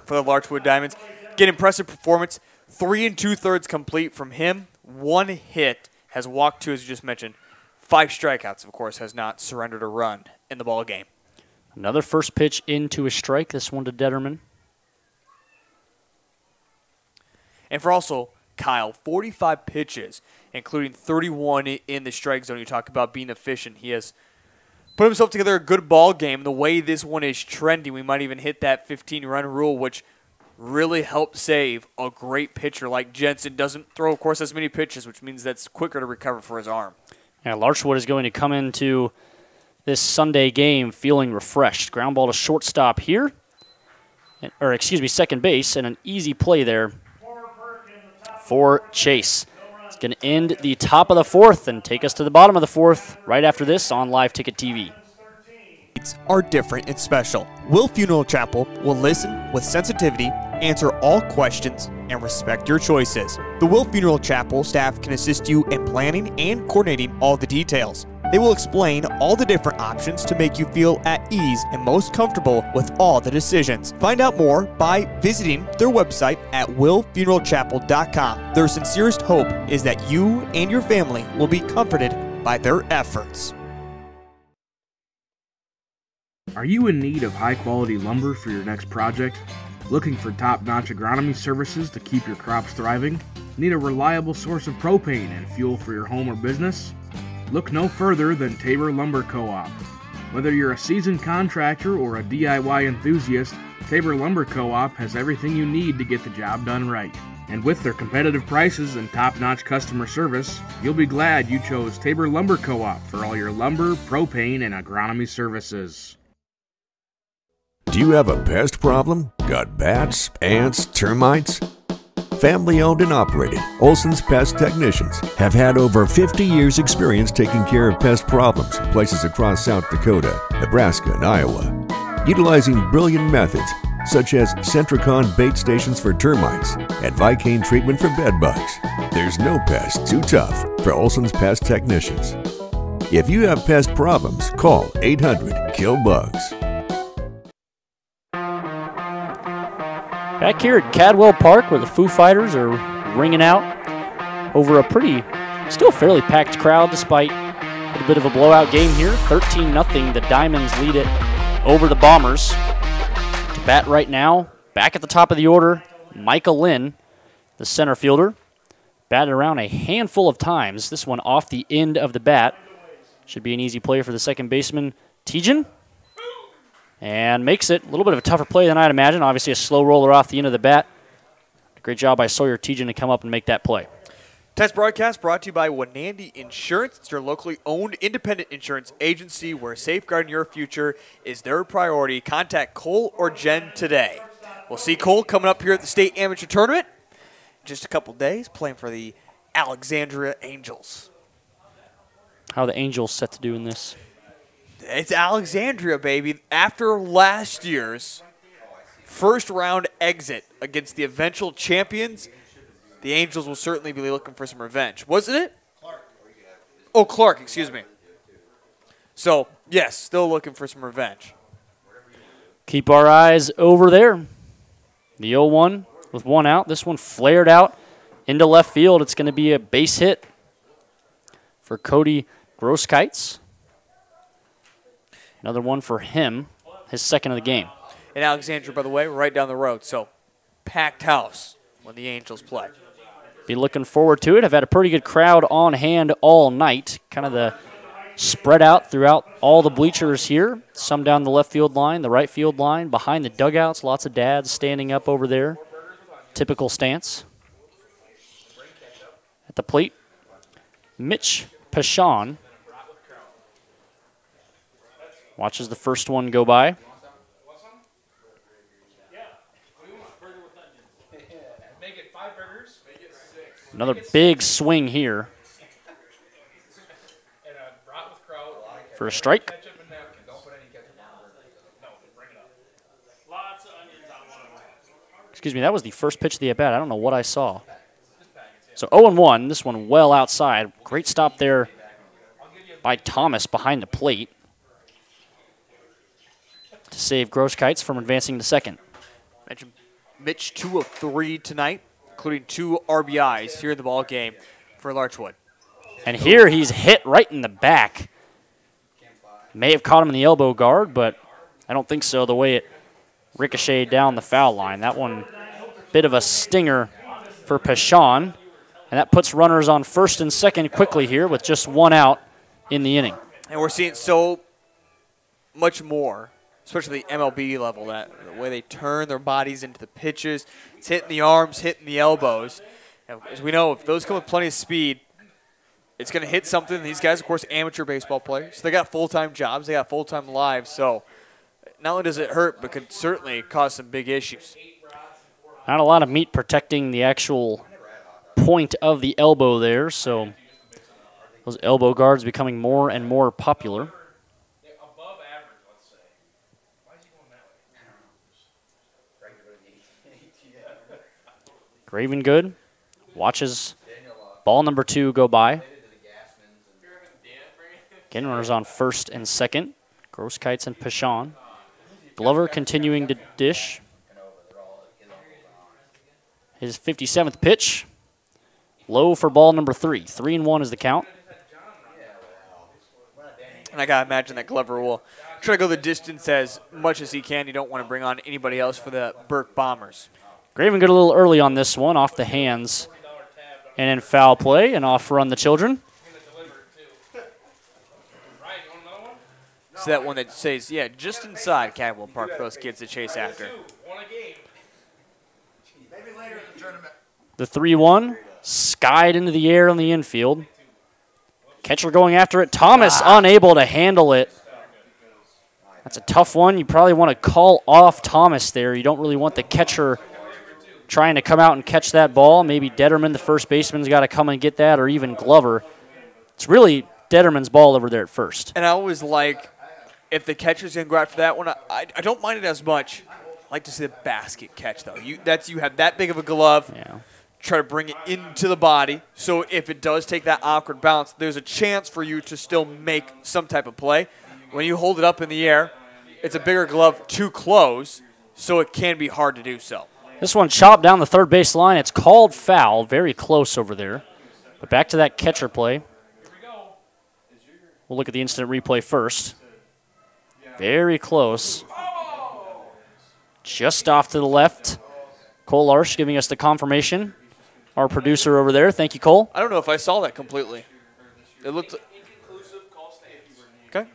for the Larchwood Diamonds. Get impressive performance. 3 2/3 complete from him. 1 hit, has walked 2, as you just mentioned. 5 strikeouts, of course, has not surrendered a run in the ball game. Another first pitch into a strike, this one to Detterman. And for also Kyle, 45 pitches, including 31 in the strike zone. You talk about being efficient. He has put himself together a good ball game. The way this one is trending, we might even hit that 15-run rule, which really helped save a great pitcher like Jensen. Doesn't throw, of course, as many pitches, which means that's quicker to recover for his arm. Yeah, Larchwood is going to come into this Sunday game feeling refreshed. Ground ball to shortstop here, or excuse me, second base, and an easy play there for Chase. It's going to end the top of the 4th and take us to the bottom of the 4th right after this on LiveTicket.Tv. Are different and special. Will Funeral Chapel will listen with sensitivity, answer all questions, and and respect your choices. The Will Funeral Chapel staff can assist you in planning and coordinating all the details. They will explain all the different options to make you feel at ease and most comfortable with all the decisions. Find out more by visiting their website at willfuneralchapel.com. Their sincerest hope is that you and your family will be comforted by their efforts. Are you in need of high-quality lumber for your next project? Looking for top-notch agronomy services to keep your crops thriving? Need a reliable source of propane and fuel for your home or business? Look no further than Tabor Lumber Co-op. Whether you're a seasoned contractor or a DIY enthusiast, Tabor Lumber Co-op has everything you need to get the job done right. And with their competitive prices and top-notch customer service, you'll be glad you chose Tabor Lumber Co-op for all your lumber, propane, and agronomy services. Do you have a pest problem? Got bats, ants, termites? Family owned and operated, Olson's Pest Technicians have had over 50 years experience taking care of pest problems in places across South Dakota, Nebraska, and Iowa. Utilizing brilliant methods such as Centricon bait stations for termites and Vicane treatment for bed bugs. There's no pest too tough for Olson's Pest Technicians. If you have pest problems, call 800-KILL-BUGS. Back here at Cadwell Park, where the Foo Fighters are ringing out over a still fairly packed crowd despite a bit of a blowout game here. 13-0, the Diamonds lead it over the Bombers. To bat right now, back at the top of the order, Micah Lynn, the center fielder. Batted around a handful of times. This one off the end of the bat. Should be an easy play for the second baseman, Tejan. And makes it a little bit of a tougher play than I'd imagine. Obviously a slow roller off the end of the bat. Great job by Sawyer Tejan to come up and make that play. Tonight's broadcast brought to you by Wanandi Insurance. It's your locally owned independent insurance agency where safeguarding your future is their priority. Contact Cole or Jen today. We'll see Cole coming up here at the State Amateur Tournament in just a couple days, playing for the Alexandria Angels. How are the Angels set to do in this? It's Alexandria, baby. After last year's first-round exit against the eventual champions, the Angels will certainly be looking for some revenge. Wasn't it? Oh, Clark, excuse me. So, yes, still looking for some revenge. Keep our eyes over there. The 0-1 with one out. This one flared out into left field. It's going to be a base hit for Cody Grosskites. Another one for him, his second of the game. And Alexandria, by the way, right down the road, so packed house when the Angels play. Be looking forward to it. I've had a pretty good crowd on hand all night. Kind of the spread out throughout all the bleachers here. Some down the left field line, the right field line, behind the dugouts. Lots of dads standing up over there. Typical stance. At the plate, Mitch Pashon watches the first one go by. Another big swing here for a strike. Excuse me, that was the first pitch of the at-bat. I don't know what I saw. So 0-1, this one well outside. Great stop there by Thomas behind the plate to save Grosskites from advancing to second. Mentioned Mitch 2 of 3 tonight, including 2 RBIs here in the ball game for Larchwood. And here he's hit right in the back. May have caught him in the elbow guard, but I don't think so the way it ricocheted down the foul line. That one, bit of a stinger for Pashon. And that puts runners on first and second quickly here with just one out in the inning. And we're seeing so much more, especially the MLB level, that the way they turn their bodies into the pitches. It's hitting the arms, hitting the elbows. And as we know, if those come with plenty of speed, it's going to hit something. These guys, of course, amateur baseball players. So they got full-time jobs. They got full-time lives. So not only does it hurt, but could certainly cause some big issues. Not a lot of meat protecting the actual point of the elbow there, so those elbow guards becoming more and more popular. Gravengood watches ball number 2 go by. Again, runners on first and second. Grosskites and Pichon. Glover continuing to dish. His 57th pitch. Low for ball number 3. 3-1 is the count. And I got to imagine that Glover will try to go the distance as much as he can. You don't want to bring on anybody else for the Burke Bombers. Gravengood a little early on this one, off the hands. And in foul play, and off run the Children. So that one that says, yeah, just inside Cadwell Park for those kids to chase after. The 3-1 skied into the air on the infield. Catcher going after it. Thomas unable to handle it. That's a tough one. You probably want to call off Thomas there. You don't really want the catcher trying to come out and catch that ball. Maybe Detterman, the first baseman's got to come and get that, or even Glover. It's really Detterman's ball over there at first. And I always like, if the catcher's going to go after that one, I don't mind it as much. I like to see the basket catch, though. You have that big of a glove. Yeah. Try to bring it into the body. So if it does take that awkward bounce, there's a chance for you to still make some type of play. When you hold it up in the air, it's a bigger glove too close, so it can be hard to do so. This one chopped down the third base line. It's called foul. Very close over there. But back to that catcher play. We'll look at the instant replay first. Very close. Just off to the left. Cole Larch giving us the confirmation. Our producer over there. Thank you, Cole. I don't know if I saw that completely. It looked... Okay.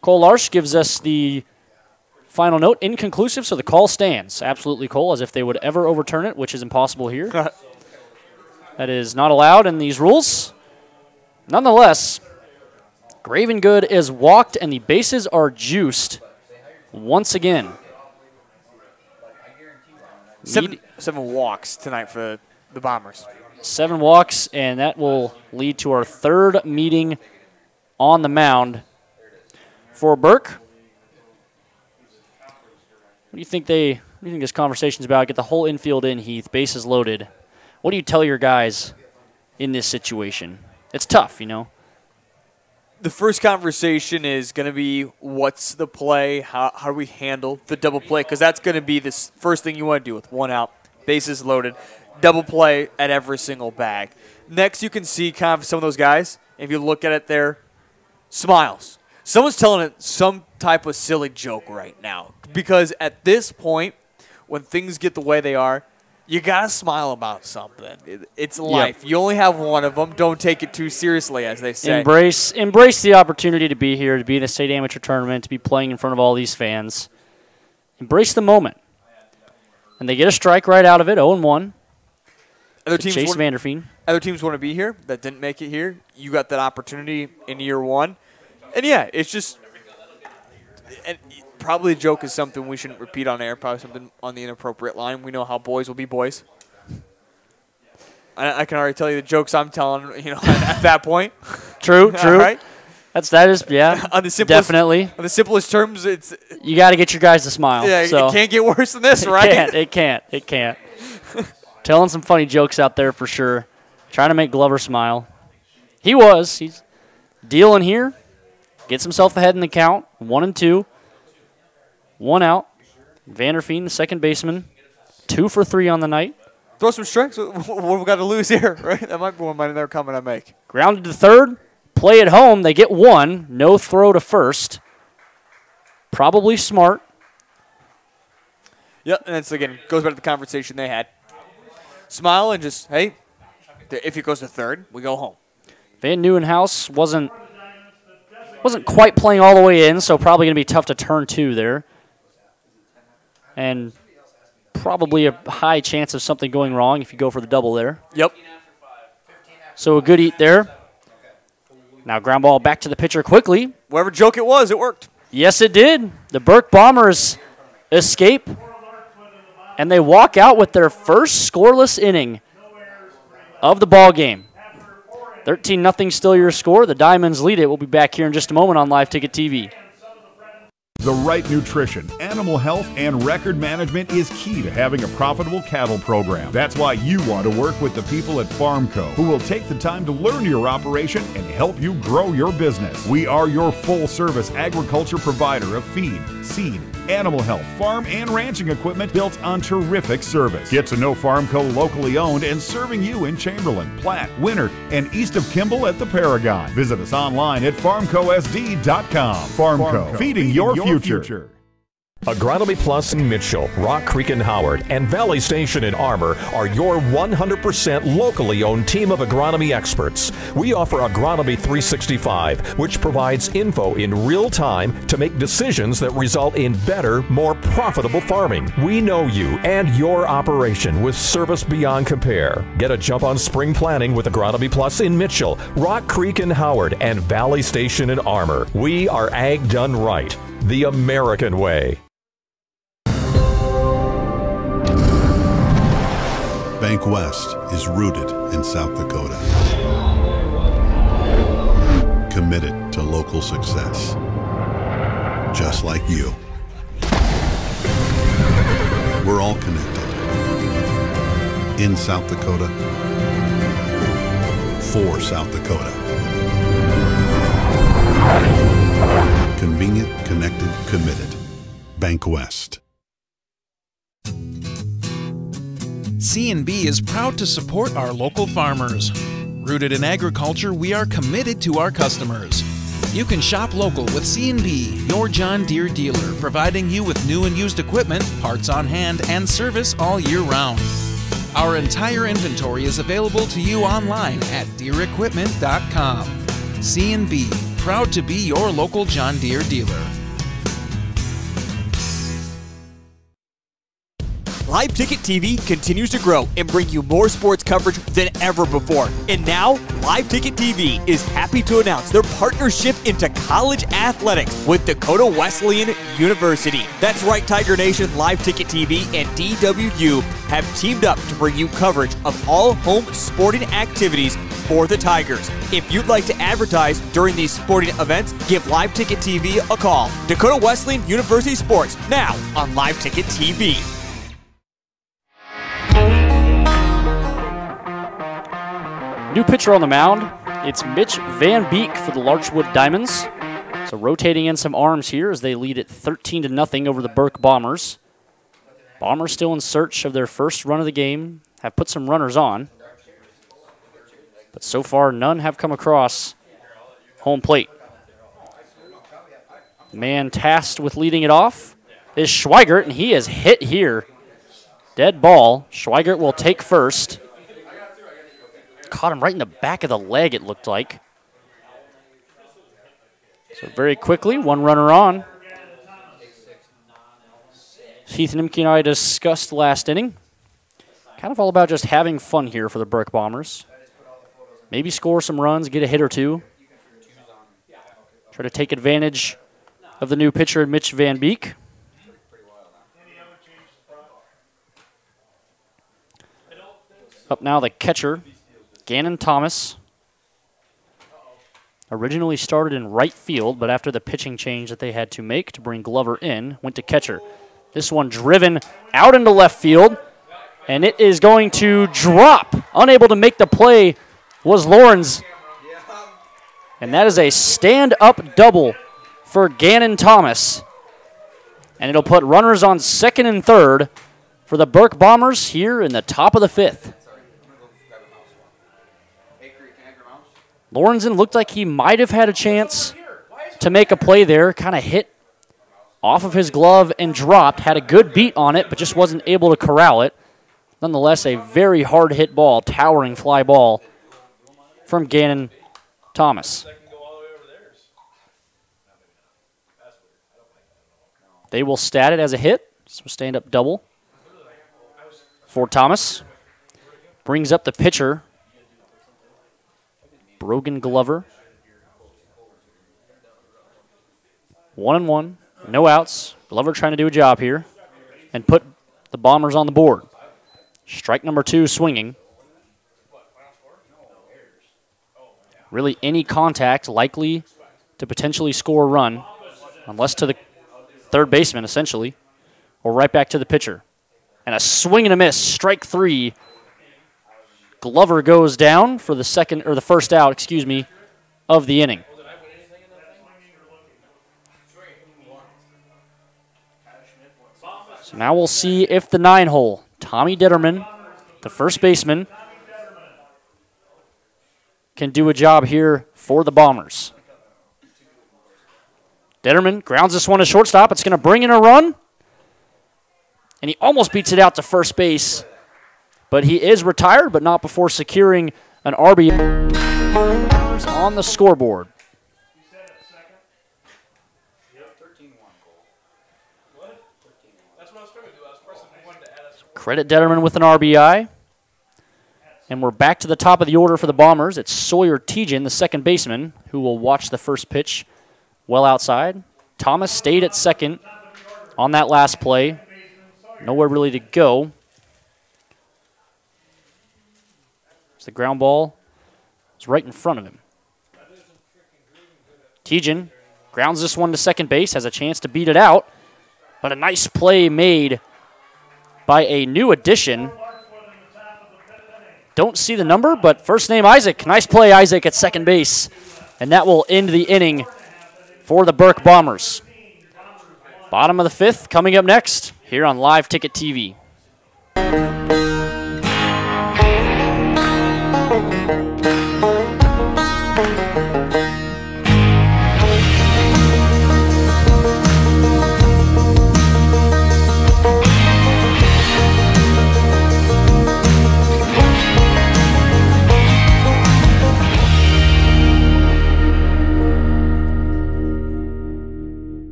Cole Larch gives us the final note. Inconclusive, so the call stands. Absolutely, Cole, as if they would ever overturn it, which is impossible here. That is not allowed in these rules. Nonetheless, Gravengood is walked, and the bases are juiced once again. Seven walks tonight for the Bombers. 7 walks, and that will lead to our third meeting on the mound for Burke. What do you think this conversation's about? Get the whole infield in, Heath, bases loaded. What do you tell your guys in this situation? It's tough, you know. The first conversation is going to be, what's the play? How do we handle the double play? Because that's going to be the first thing you want to do with 1 out, bases loaded, double play at every single bag. Next, you can see kind of some of those guys, if you look at it there, smiles. Someone's telling it some type of silly joke right now. Because at this point, when things get the way they are, you got to smile about something. It's life. Yep. You only have one of them. Don't take it too seriously, as they say. Embrace the opportunity to be here, to be in a state amateur tournament, to be playing in front of all these fans. Embrace the moment. And they get a strike right out of it, 0-1. Chase Vanderfeen. Other teams want to be here that didn't make it here. You got that opportunity in year 1. And, yeah, it's just – and probably a joke is something we shouldn't repeat on air, probably something on the inappropriate line. We know how boys will be boys. I can already tell you the jokes I'm telling, at that point. True. Right? That is, yeah, on the simplest, definitely. On the simplest terms, it's... You got to get your guys to smile. Yeah, so. It can't get worse than this, right? It can't. Telling some funny jokes out there for sure. Trying to make Glover smile. He's dealing here. Gets himself ahead in the count. 1-2. 1 out. Vanderfeen, the second baseman. 2 for 3 on the night. Throw some strikes. What have we got to lose here, right? That might be one of their comment I make. Grounded to third. Play at home. They get 1. No throw to first. Probably smart. Yep, and it's, again, goes back to the conversation they had. Smile and just, hey, if it goes to third, we go home. Van Nieuwenhuis wasn't quite playing all the way in, so probably going to be tough to turn 2 there. And probably a high chance of something going wrong if you go for the double there. Yep. So a good eat there. Now ground ball back to the pitcher quickly. Whatever joke it was, it worked. Yes, it did. The Burke Bombers escape, and they walk out with their first scoreless inning of the ball game. 13-0 still your score. The Diamonds lead it. We'll be back here in just a moment on LiveTicket.Tv. The right nutrition, animal health, and record management is key to having a profitable cattle program. That's why you want to work with the people at Farmco, who will take the time to learn your operation and help you grow your business. We are your full-service agriculture provider of feed, seed, animal health, farm, and ranching equipment built on terrific service. Get to know Farmco locally owned and serving you in Chamberlain, Platte, Winter, and east of Kimball at the Paragon. Visit us online at farmcosd.com. Farmco, feeding your future. Agronomy Plus in Mitchell, Rock Creek and Howard, and Valley Station in Armour are your 100% locally owned team of agronomy experts. We offer Agronomy 365, which provides info in real time to make decisions that result in better, more profitable farming. We know you and your operation with service beyond compare. Get a jump on spring planning with Agronomy Plus in Mitchell, Rock Creek and Howard, and Valley Station in Armour. We are ag done right, the American way. Bank West is rooted in South Dakota. Committed to local success. Just like you. We're all connected. In South Dakota. For South Dakota. Convenient, connected, committed. Bank West. C&B is proud to support our local farmers. Rooted in agriculture, we are committed to our customers. You can shop local with C&B, your John Deere dealer, providing you with new and used equipment, parts on hand, and service all year round. Our entire inventory is available to you online at DeereEquipment.com. C&B, proud to be your local John Deere dealer. LiveTicket.Tv continues to grow and bring you more sports coverage than ever before. And now, LiveTicket.Tv is happy to announce their partnership into college athletics with Dakota Wesleyan University. That's right, Tiger Nation. LiveTicket.Tv and DWU have teamed up to bring you coverage of all home sporting activities for the Tigers. If you'd like to advertise during these sporting events, give LiveTicket.Tv a call. Dakota Wesleyan University Sports, now on LiveTicket.Tv. New pitcher on the mound. It's Mitch Van Beek for the Larchwood Diamonds. So rotating in some arms here as they lead it 13-0 over the Burke Bombers. Bombers still in search of their first run of the game. Have put some runners on. But so far, none have come across home plate. The man tasked with leading it off is Schweigert, and he is hit here. Dead ball. Schweigert will take first. Caught him right in the back of the leg, it looked like. So very quickly, one runner on. Heath Nimke and I discussed last inning. Kind of all about just having fun here for the Burke Bombers. Maybe score some runs, get a hit or two. Try to take advantage of the new pitcher, Mitch Van Beek. Up now the catcher, Gannon Thomas. Originally started in right field, but after the pitching change that they had to make to bring Glover in, went to catcher. This one driven out into left field, and it is going to drop. Unable to make the play was Lawrence. And that is a stand-up double for Gannon Thomas. And it'll put runners on second and third for the Burke Bombers here in the top of the fifth. Lorenzen looked like he might have had a chance to make a play there. Kind of hit off of his glove and dropped. Had a good beat on it, but just wasn't able to corral it. Nonetheless, a very hard hit ball, towering fly ball from Gannon Thomas. They will stat it as a hit. So stand-up double for Thomas. Brings up the pitcher, Brogan Glover. 1-1, no outs. Glover trying to do a job here and put the Bombers on the board. Strike number 2 swinging. Really any contact likely to potentially score a run, unless to the third baseman, essentially, or right back to the pitcher. And a swing and a miss, strike 3. Glover goes down for the first out, of the inning. So now we'll see if the 9-hole, Tommy Ditterman, the first baseman, can do a job here for the Bombers. Ditterman grounds this one to shortstop. It's going to bring in a run. And he almost beats it out to first base. But he is retired, but not before securing an RBI on the scoreboard. Credit Ditterman with an RBI. And we're back to the top of the order for the Bombers. It's Sawyer Tejan, the second baseman, who will watch the first pitch well outside. Thomas stayed at second on that last play. Nowhere really to go. So the ground ball is right in front of him. Tejan grounds this one to second base, has a chance to beat it out, but a nice play made by a new addition. Don't see the number, but first name Isaac. Nice play, Isaac, at second base. And that will end the inning for the Burke Bombers. Bottom of the 5th coming up next here on LiveTicket.Tv.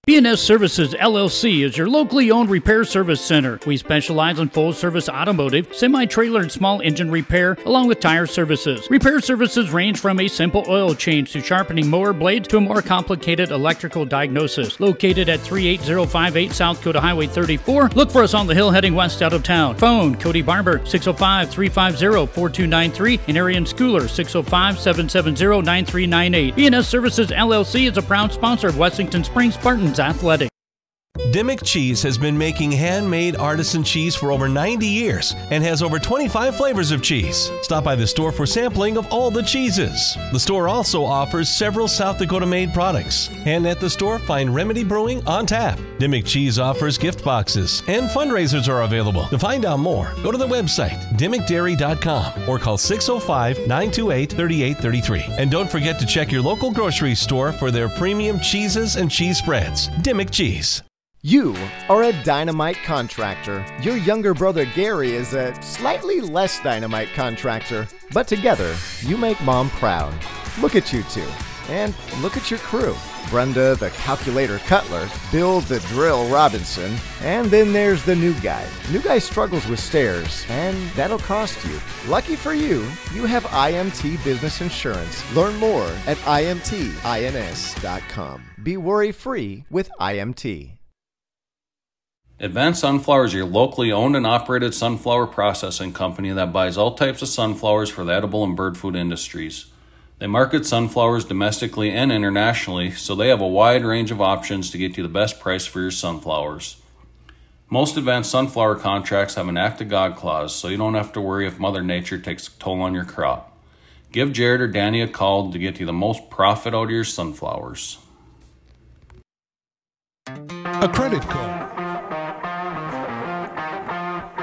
B&S Services LLC is your locally owned repair service center. We specialize in full-service automotive, semi-trailer, and small engine repair, along with tire services. Repair services range from a simple oil change to sharpening mower blades to a more complicated electrical diagnosis. Located at 38058 South Coda Highway 34, look for us on the hill heading west out of town. Phone Cody Barber 605-350-4293 and Arian Schooler 605-770-9398. B&S Services LLC is a proud sponsor of Wessington Springs Spartans Athletic. Dimmick Cheese has been making handmade artisan cheese for over 90 years and has over 25 flavors of cheese. Stop by the store for sampling of all the cheeses. The store also offers several South Dakota-made products. And at the store, find Remedy Brewing on tap. Dimmick Cheese offers gift boxes and fundraisers are available. To find out more, go to the website, dimmickdairy.com, or call 605-928-3833. And don't forget to check your local grocery store for their premium cheeses and cheese spreads. Dimmick Cheese. You are a dynamite contractor. Your younger brother Gary is a slightly less dynamite contractor. But together, you make Mom proud. Look at you two. And look at your crew. Brenda the Calculator Cutler, Bill the Drill Robinson, and then there's the new guy. New guy struggles with stairs, and that'll cost you. Lucky for you, you have IMT Business Insurance. Learn more at imtins.com. Be worry-free with IMT. Advanced Sunflower is your locally owned and operated sunflower processing company that buys all types of sunflowers for the edible and bird food industries. They market sunflowers domestically and internationally, so they have a wide range of options to get you the best price for your sunflowers. Most advanced sunflower contracts have an Act of God clause, so you don't have to worry if Mother Nature takes a toll on your crop. Give Jared or Danny a call to get you the most profit out of your sunflowers. A credit card.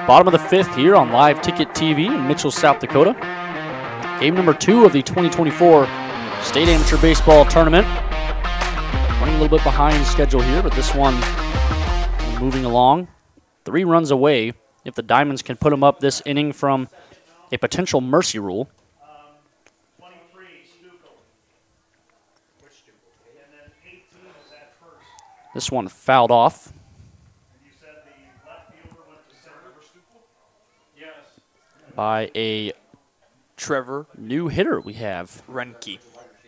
Bottom of the 5th here on LiveTicket.Tv in Mitchell, South Dakota. Game number 2 of the 2024 State Amateur Baseball Tournament. Running a little bit behind schedule here, but this one moving along. 3 runs away if the Diamonds can put them up this inning from a potential mercy rule. This one fouled off. By a Trevor new hitter we have. Renke.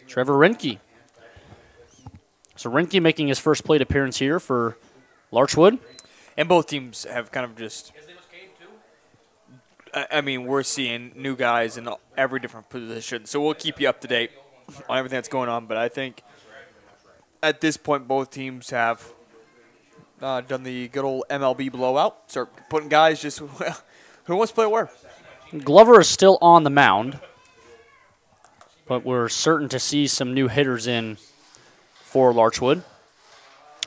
Trevor Renke. So Renke making his first plate appearance here for Larchwood. And both teams have kind of just, I mean, we're seeing new guys in every different position. So we'll keep you up to date on everything that's going on. But I think at this point, both teams have done the good old MLB blowout. Start putting guys just who wants to play where. Glover is still on the mound, but we're certain to see some new hitters in for Larchwood.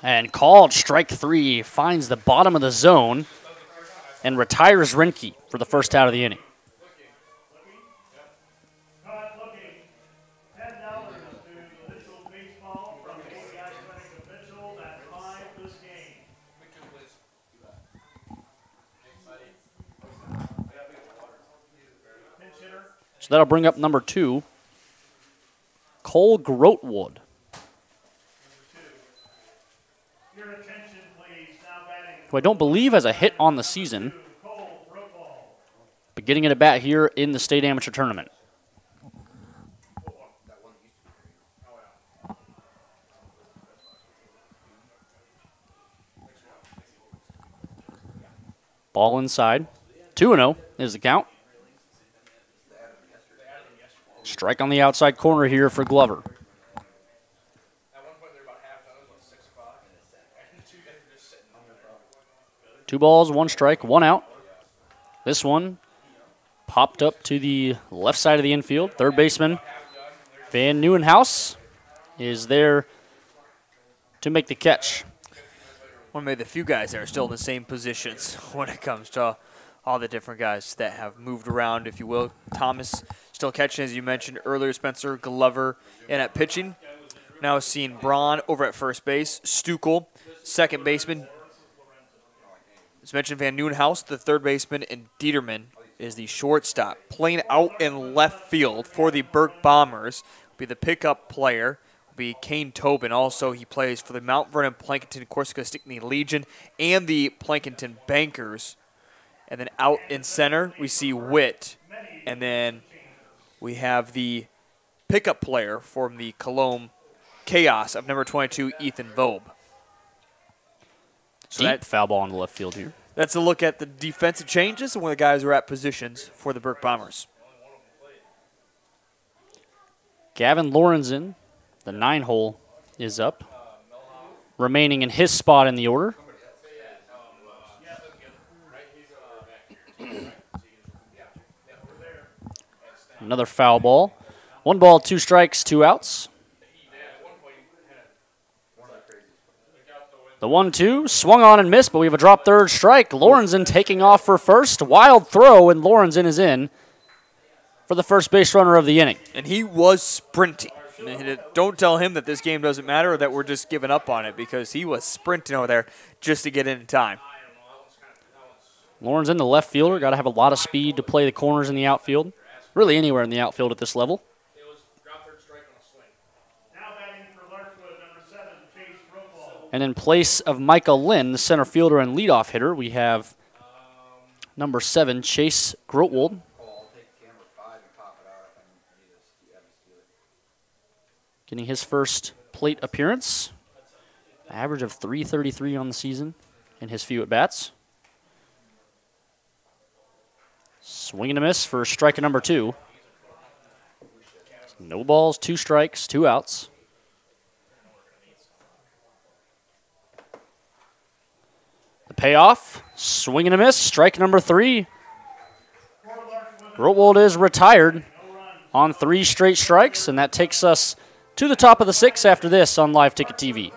And called strike 3, finds the bottom of the zone and retires Rinke for the first out of the inning. So that'll bring up number 2, Cole Grotewood. Who I don't believe has a hit on the season, but getting it at bat here in the state amateur tournament. Ball inside. 2-0 is the count. Strike on the outside corner here for Glover. 2 balls, 1 strike, 1 out. This one popped up to the left side of the infield. Third baseman Van Nieuwenhuis is there to make the catch. One of the few guys that are still in the same positions when it comes to all the different guys that have moved around, if you will. Thomas still catching, as you mentioned earlier, Spencer. Glover in at pitching. Now seeing Braun over at first base. Stukel, second baseman. As mentioned, Van Nieuwenhuis, the third baseman, and Dieterman is the shortstop. Playing out in left field for the Burke Bombers will be the pickup player, will be Kane Tobin. Also, he plays for the Mount Vernon Plankinton Corsica Stickney Legion and the Plankinton Bankers. And then out in center, we see Witt. And then we have the pickup player from the Cologne Chaos of number 22, Ethan Vobe. So that foul ball on the left field here. That's a look at the defensive changes and where the guys are at positions for the Burke Bombers. Gavin Lorenzen, the 9-hole, is up, remaining in his spot in the order. Another foul ball. 1 ball, 2 strikes, 2 outs. The 1-2 swung on and missed, but we have a drop third strike. Lorenzen taking off for first. Wild throw, and Lorenzen is in for the first base runner of the inning. And he was sprinting. Don't tell him that this game doesn't matter or that we're just giving up on it, because he was sprinting over there just to get in time. Lorenzen, the left fielder, got to have a lot of speed to play the corners in the outfield. Really anywhere in the outfield at this level. And in place of Michael Lynn, the center fielder and leadoff hitter, we have number 7, Chase Grotewold. Getting his first plate appearance. Average of .333 on the season in his few at-bats. Swing and a miss for strike number 2. No balls, 2 strikes, 2 outs. The payoff, swing and a miss, strike number 3. Grotewold is retired on 3 straight strikes, and that takes us to the top of the 6th after this on LiveTicket.Tv.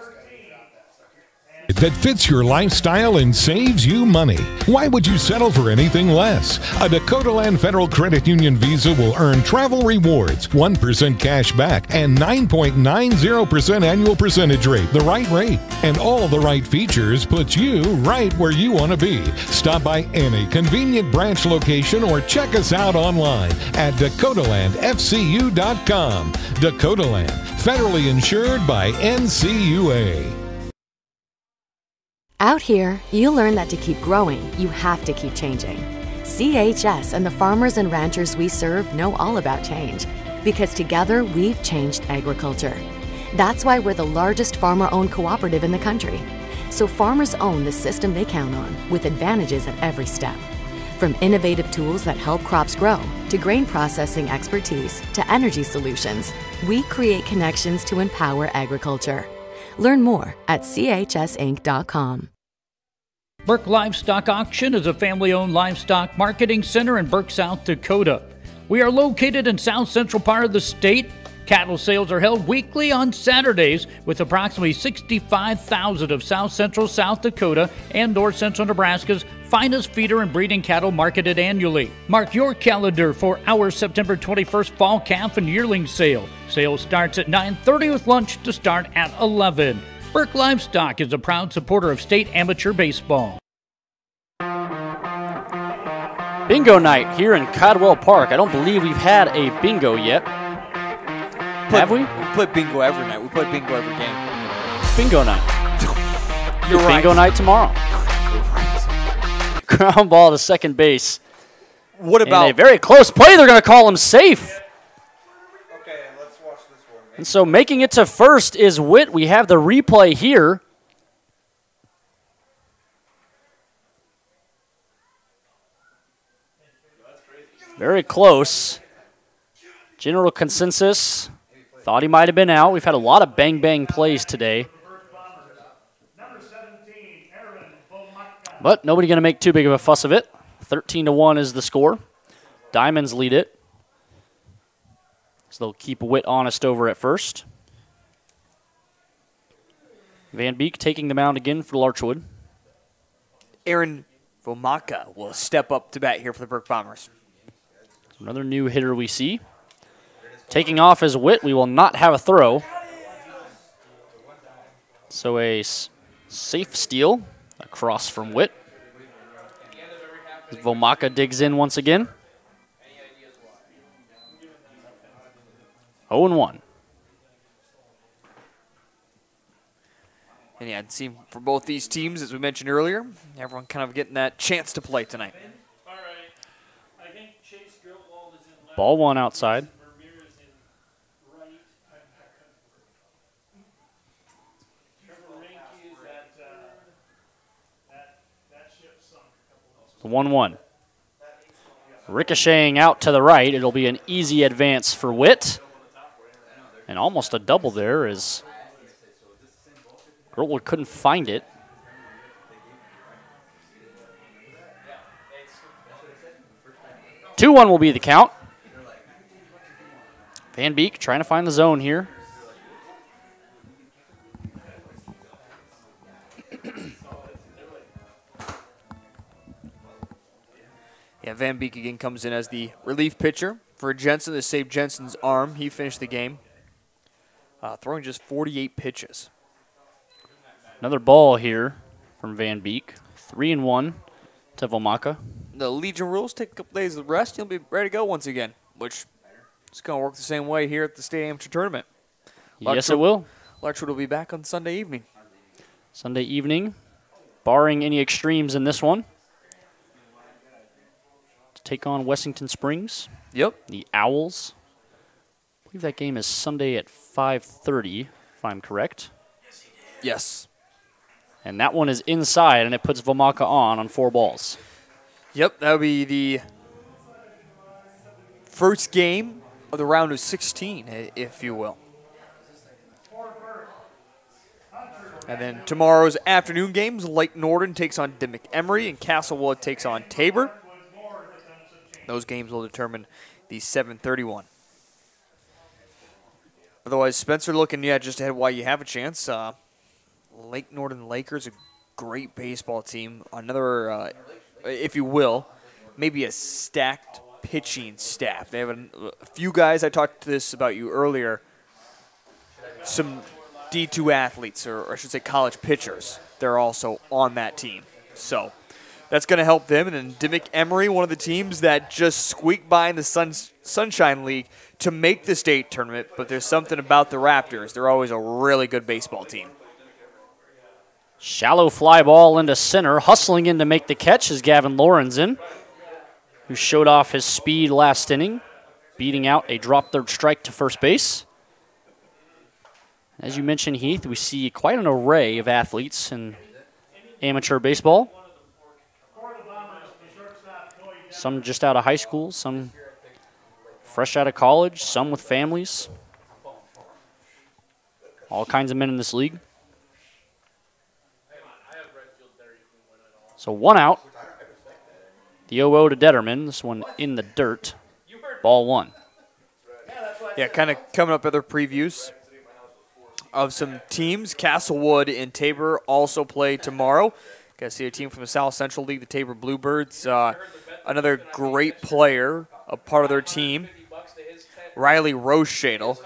That fits your lifestyle and saves you money. Why would you settle for anything less? A Dakota Land Federal Credit Union Visa will earn travel rewards, 1% cash back, and 9.90% annual percentage rate, the right rate. And all the right features puts you right where you want to be. Stop by any convenient branch location or check us out online at DakotaLandFCU.com. Dakota Land, federally insured by NCUA. Out here, you learn that to keep growing, you have to keep changing. CHS and the farmers and ranchers we serve know all about change, because together we've changed agriculture. That's why we're the largest farmer-owned cooperative in the country. So farmers own the system they count on, with advantages at every step. From innovative tools that help crops grow, to grain processing expertise, to energy solutions, we create connections to empower agriculture. Learn more at chsinc.com. Burke Livestock Auction is a family-owned livestock marketing center in Burke, South Dakota. We are located in south central part of the state. Cattle sales are held weekly on Saturdays, with approximately 65,000 of south central South Dakota and north central Nebraska's finest feeder and breeding cattle marketed annually. Mark your calendar for our September 21st fall calf and yearling sale. Sale starts at 9:30 with lunch to start at 11. Burke Livestock is a proud supporter of state amateur baseball. Bingo night here in Caldwell Park. I don't believe we've had a bingo yet. Have we? We play bingo every night. We play bingo every game. Bingo night. You're right. Bingo night tomorrow. Ground ball to second base. What about a very close play? They're going to call him safe. Okay, let's watch this one. And so making it to first is Witt. We have the replay here. Very close. General consensus. Thought he might have been out. We've had a lot of bang-bang plays today. But nobody going to make too big of a fuss of it. 13-1 is the score. Diamonds lead it. So they'll keep Witt honest over at first. Van Beek taking the mound again for Larchwood. Aaron Vomaka will step up to bat here for the Burke Bombers. Another new hitter we see. Taking off is Witt. We will not have a throw. So a safe steal across from Witt. Vomaka digs in once again. 0-1. And yeah, it seemed for both these teams, as we mentioned earlier, everyone kind of getting that chance to play tonight. Ball one outside. The 1-1. Ricocheting out to the right. It'll be an easy advance for Witt. And almost a double there as Girtwood couldn't find it. Two-1 will be the count. Van Beek trying to find the zone here. Yeah, Van Beek again comes in as the relief pitcher for Jensen to save Jensen's arm. He finished the game throwing just 48 pitches. Another ball here from Van Beek. 3-1 to Vomaka. The Legion rules take a couple days of rest. He'll be ready to go once again, which is going to work the same way here at the State Amateur Tournament. Yes, it will. Larchwood will be back on Sunday evening. Sunday evening, barring any extremes in this one. To take on Wessington Springs. Yep. The Owls. I believe that game is Sunday at 5:30, if I'm correct. Yes. And that one is inside, and it puts Vomaka on 4 balls. Yep, that'll be the first game of the round of 16, if you will. And then tomorrow's afternoon games, Lake Norden takes on Dimmick Emery, and Castlewood takes on Tabor. Those games will determine the 7:31. Otherwise, Spencer looking, just ahead why you have a chance. Lake Norden Lakers, a great baseball team. Another, if you will, maybe a stacked pitching staff. They have a few guys, I talked to this about you earlier, some D2 athletes, or I should say college pitchers. They're also on that team. So that's going to help them. And then Dimmick Emery, one of the teams that just squeaked by in the Sunshine League to make the state tournament, but there's something about the Raptors. They're always a really good baseball team. Shallow fly ball into center. Hustling in to make the catch is Gavin Lorenzen, who showed off his speed last inning, beating out a drop third strike to first base. As you mentioned, Heath, we see quite an array of athletes in amateur baseball. Some just out of high school, some fresh out of college, some with families. All kinds of men in this league. So 1 out. The 0-0 to Detterman. This one in the dirt. Ball 1. Yeah, kind of coming up other previews of some teams. Castlewood and Tabor also play tomorrow. Got to see a team from the South Central League, the Tabor Bluebirds. Another great player, a part of their team, Riley Rochadel.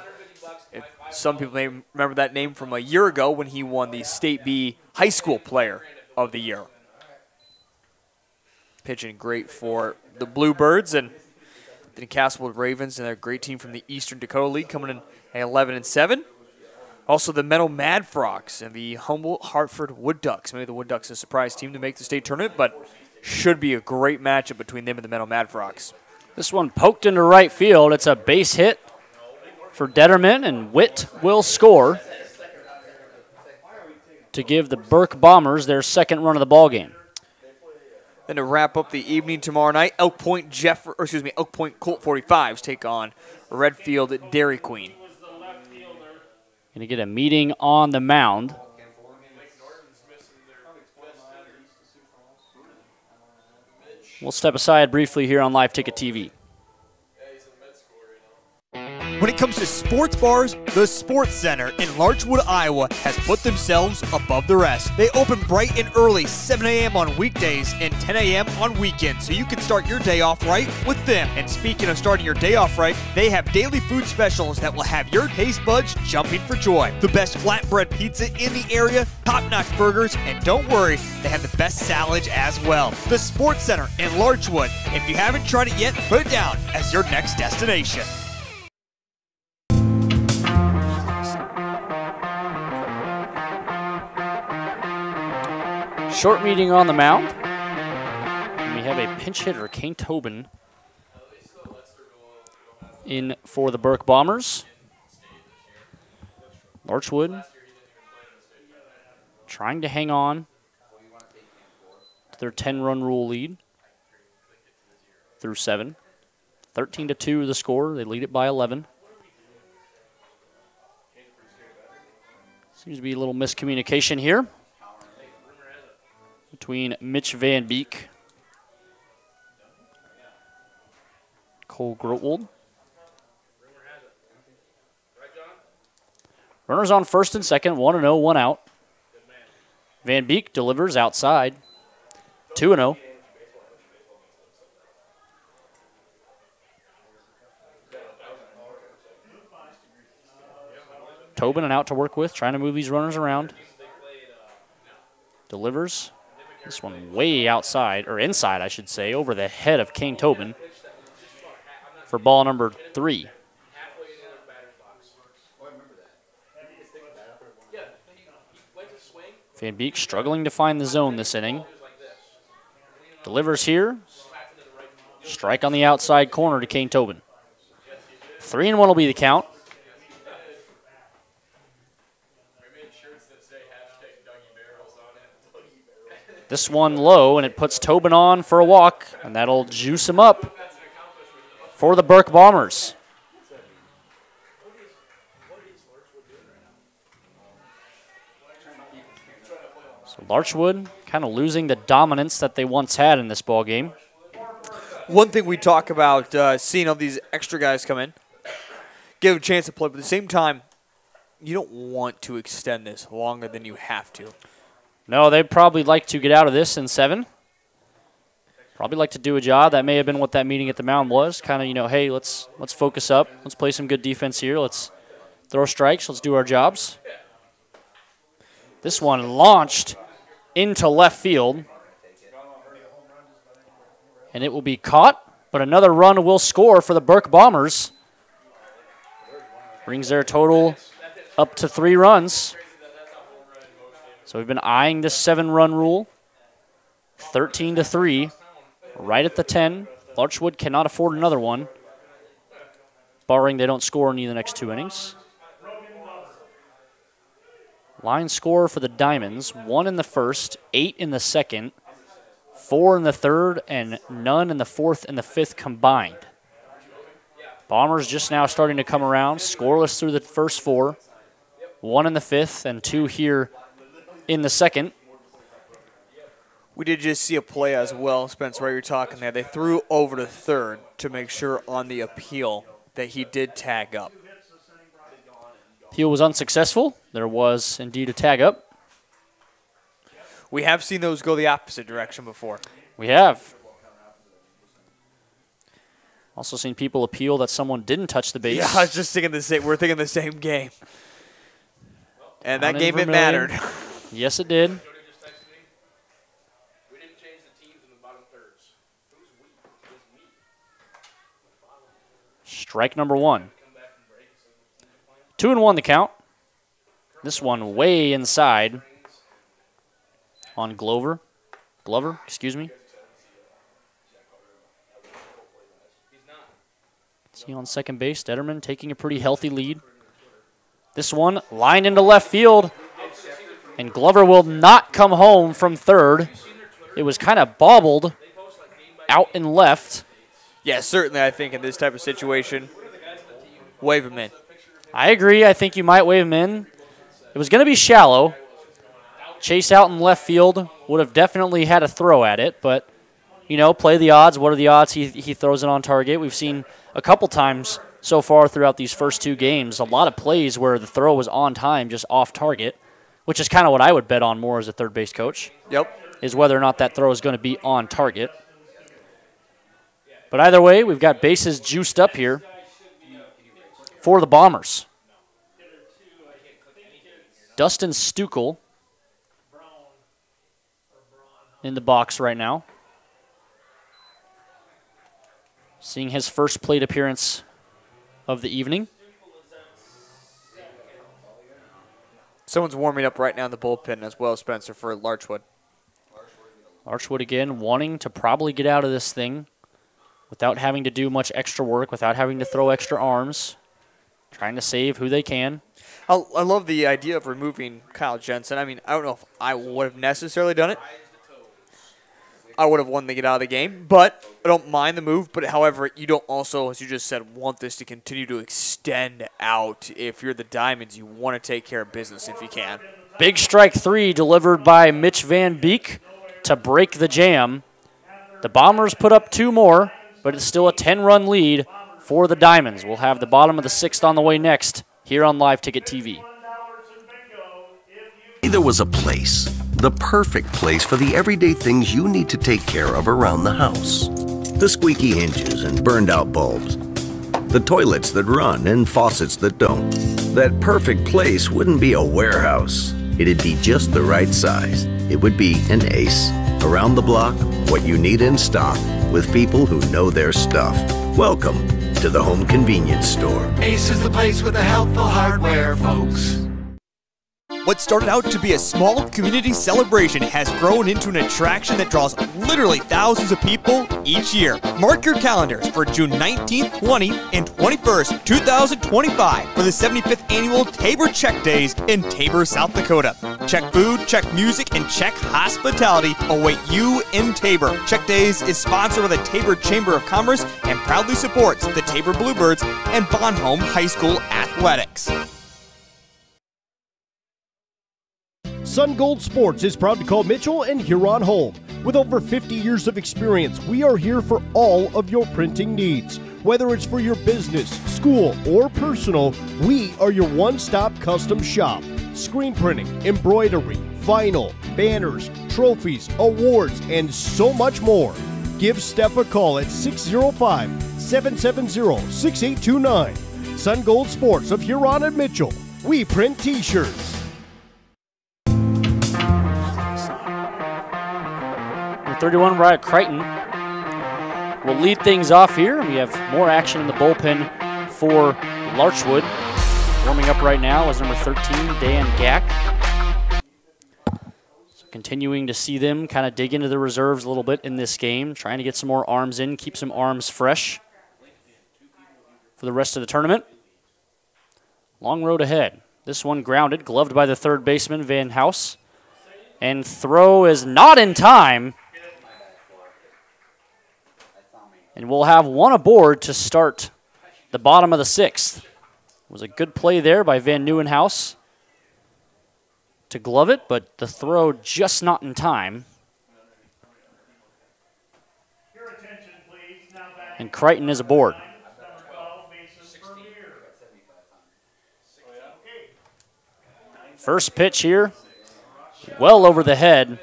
Some people may remember that name from a year ago when he won the State B High School Player of the Year. Pitching great for the Bluebirds, and the Castlewood Ravens, and they're a great team from the Eastern Dakota League, coming in at 11-7. Also the Meadow Mad Frogs and the Humboldt Hartford Wood Ducks. Maybe the Wood Ducks are a surprise team to make the state tournament, but should be a great matchup between them and the Meadow Mad Frogs. This one poked into right field. It's a base hit for Detterman, and Witt will score to give the Burke Bombers their second run of the ball game. Then to wrap up the evening tomorrow night, Elk Point Colt 45s take on Redfield Dairy Queen. Going to get a meeting on the mound. We'll step aside briefly here on LiveTicket.Tv. When it comes to sports bars, the Sports Center in Larchwood, Iowa has put themselves above the rest. They open bright and early, 7 a.m. on weekdays and 10 a.m. on weekends, so you can start your day off right with them. And speaking of starting your day off right, they have daily food specials that will have your taste buds jumping for joy. The best flatbread pizza in the area, top-notch burgers, and don't worry, they have the best salads as well. The Sports Center in Larchwood. If you haven't tried it yet, put it down as your next destination. Short meeting on the mound. And we have a pinch hitter, Kane Tobin, in for the Burke Bombers. Larchwood trying to hang on to their 10-run rule lead through 7. 13-2 the score. They lead it by 11. Seems to be a little miscommunication here between Mitch Van Beek, Cole Grotwold. Runners on first and second, 1-0, 1 out. Van Beek delivers outside, 2-0. Tobin an out to work with, trying to move these runners around. Delivers. This one way outside, or inside, I should say, over the head of Kane Tobin for ball number 3. Van Beek struggling to find the zone this inning. Delivers here. Strike on the outside corner to Kane Tobin. 3-1 will be the count. This one low, and it puts Tobin on for a walk, and that'll juice him up for the Burke Bombers. So Larchwood kind of losing the dominance that they once had in this ball game. One thing we talk about, seeing all these extra guys come in, give them a chance to play, but at the same time, you don't want to extend this longer than you have to. No, they'd probably like to get out of this in 7. Probably like to do a job. That may have been what that meeting at the mound was. Kind of, hey, let's focus up. Let's play some good defense here. Let's throw strikes. Let's do our jobs. This one launched into left field. And it will be caught, but another run will score for the Burke Bombers. Brings their total up to 3 runs. So we've been eyeing this 7-run rule. 13-3, right at the 10. Larchwood cannot afford another one, barring they don't score any of the next 2 innings. Line score for the Diamonds, 1 in the first, 8 in the second, 4 in the third, and none in the fourth and the fifth combined. Bombers just now starting to come around, scoreless through the first 4, 1 in the fifth, and 2 here in the second. We did just see a play as well, Spencer, while you're talking there. They threw over to third to make sure on the appeal that he did tag up. Appeal was unsuccessful. There was indeed a tag up. We have seen those go the opposite direction before. We have. Also seen people appeal that someone didn't touch the base. Yeah, I was just thinking the same. We're thinking the same game. And that game, it mattered. Yes, it did. Strike number 1. 2-1 the count. This one way inside on Glover, excuse me. See on second base, Detterman taking a pretty healthy lead. This one lined into left field, and Glover will not come home from third. It was kind of bobbled out and left. Yeah, certainly I think in this type of situation, wave him in. I agree. I think you might wave him in. It was going to be shallow. Chase out in left field would have definitely had a throw at it, but, you know, play the odds. What are the odds he throws it on target? We've seen a couple times so far throughout these first 2 games, a lot of plays where the throw was on time, just off target, which is kind of what I would bet on more as a third base coach. Yep. Is whether or not that throw is going to be on target. But either way, we've got bases juiced up here for the Bombers. Dustin Stukel in the box right now. Seeing his first plate appearance of the evening. Someone's warming up right now in the bullpen as well, Spencer, for Larchwood. Larchwood again wanting to probably get out of this thing without having to do much extra work, without having to throw extra arms, trying to save who they can. I love the idea of removing Kyle Jensen. I mean, I don't know if I would have necessarily done it. I would have wanted to get out of the game, but I don't mind the move. But however, you don't also, as you just said, want this to continue to extend out. If you're the Diamonds, you want to take care of business if you can. Big strike 3 delivered by Mitch Van Beek to break the jam. The Bombers put up 2 more, but it's still a 10-run lead for the Diamonds. We'll have the bottom of the 6th on the way next here on LiveTicket.Tv. There was a place, the perfect place for the everyday things you need to take care of around the house. The squeaky hinges and burned out bulbs. The toilets that run and faucets that don't. That perfect place wouldn't be a warehouse. It'd be just the right size. It would be an Ace. Around the block, what you need in stock, with people who know their stuff. Welcome to the home convenience store. Ace is the place with the helpful hardware, folks. What started out to be a small community celebration has grown into an attraction that draws literally thousands of people each year. Mark your calendars for June 19th, 20th, and 21st, 2025 for the 75th Annual Tabor Check Days in Tabor, South Dakota. Check food, check music, and check hospitality await you in Tabor. Check Days is sponsored by the Tabor Chamber of Commerce and proudly supports the Tabor Bluebirds and Bonhomme High School athletics. Sun Gold Sports is proud to call Mitchell and Huron home. With over 50 years of experience, we are here for all of your printing needs. Whether it's for your business, school, or personal, we are your one-stop custom shop. Screen printing, embroidery, vinyl, banners, trophies, awards, and so much more. Give Steph a call at 605-770-6829. Sun Gold Sports of Huron and Mitchell. We print t-shirts. 31, Riot Crichton will lead things off here. We have more action in the bullpen for Larchwood. Warming up right now is number 13, Dan Gack. So continuing to see them kind of dig into the reserves a little bit in this game, trying to get some more arms in, keep some arms fresh for the rest of the tournament. Long road ahead. This one grounded, gloved by the third baseman, Van House. And throw is not in time. And we'll have one aboard to start the bottom of the 6th. It was a good play there by Van Nieuwenhuis to glove it, but the throw just not in time. And Crichton is aboard. First pitch here, well over the head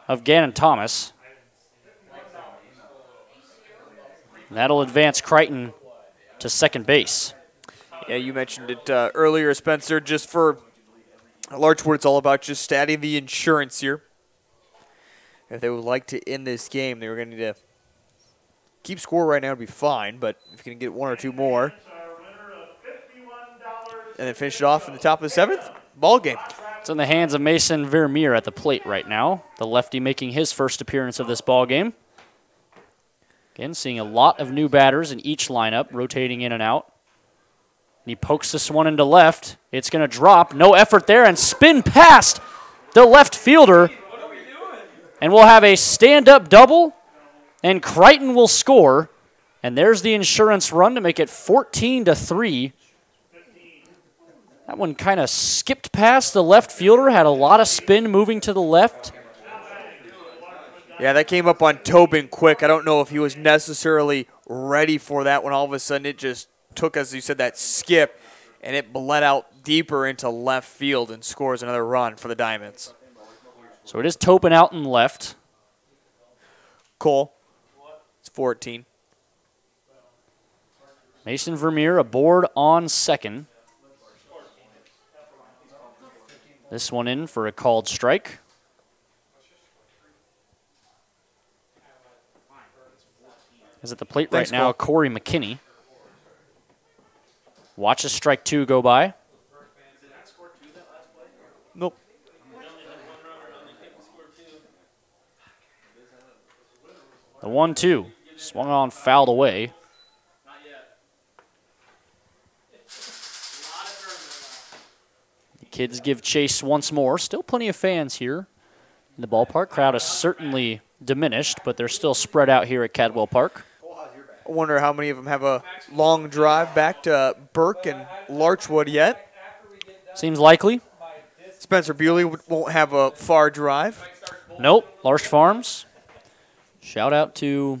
of Gannon Thomas. And that'll advance Crichton to second base. Yeah, you mentioned it earlier, Spencer. Just for Larchwood, it's all about just adding the insurance here. If they would like to end this game, they were going to need to keep score right now to be fine, but if you can get one or two more and then finish it off in the top of the 7th, ball game. It's in the hands of Mason Vermeer at the plate right now, the lefty making his first appearance of this ball game. Again, seeing a lot of new batters in each lineup, rotating in and out. And he pokes this one into left. It's going to drop. No effort there, and spin past the left fielder. And we'll have a stand-up double, and Crichton will score. And there's the insurance run to make it 14-3. That one kind of skipped past the left fielder, had a lot of spin moving to the left. Yeah, that came up on Tobin quick. I don't know if he was necessarily ready for that when all of a sudden it just took, as you said, that skip, and it bled out deeper into left field and scores another run for the Diamonds. So it is Tobin out and left. Cole, it's 14. Mason Vermeer aboard on second. This one in for a called strike. Is at the plate right now, Corey McKinney. Watches strike 2 go by. Nope. The 1-2. Swung on, fouled away. The kids give chase once more. Still plenty of fans here in the ballpark. Crowd is certainly diminished, but they're still spread out here at Cadwell Park. I wonder how many of them have a long drive back to Burke and Larchwood yet. Seems likely. Spencer Bewley won't have a far drive. Nope. Larch Farms. Shout out to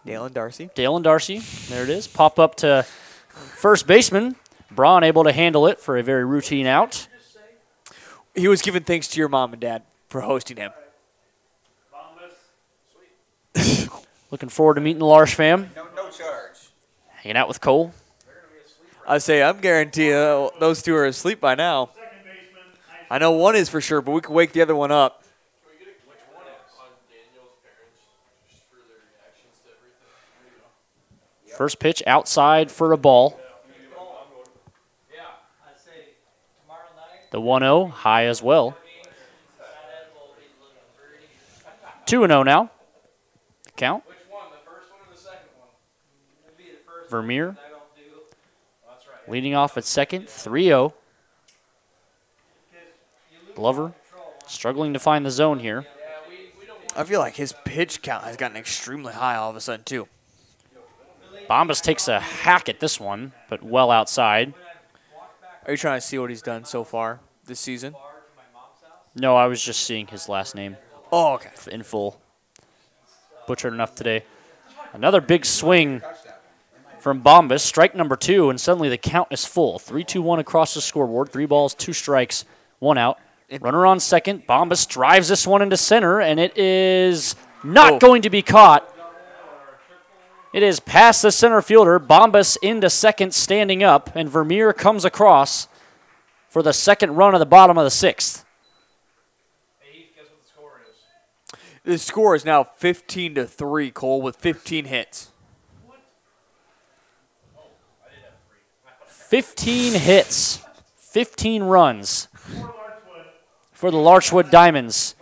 Dale and Darcy. Dale and Darcy. There it is. Pop up to first baseman. Braun able to handle it for a very routine out. He was giving thanks to your mom and dad for hosting him. Looking forward to meeting the Larch fam. No charge. Hanging out with Cole. I say I'm guaranteeing those two are asleep by now. I know one is for sure, but we can wake the other one up. First pitch outside for a ball. The 1-0 high as well. 2-0 now. Count. Vermeer leading off at second, 3-0. Glover struggling to find the zone here. I feel like his pitch count has gotten extremely high all of a sudden, too. Bombas takes a hack at this one, but well outside. Are you trying to see what he's done so far this season? No, I was just seeing his last name. Oh, okay. In full. Butchered enough today. Another big swing from Bombas. Strike number 2, and suddenly the count is full. 3-2-1 across the scoreboard. 3 balls, 2 strikes, 1 out. Runner on second. Bombas drives this one into center, and it is not going to be caught. It is past the center fielder. Bombas into second, standing up, and Vermeer comes across for the second run of the bottom of the 6th. The score is now 15-3, Cole, with 15 hits. 15 hits, 15 runs for the Larchwood Diamonds.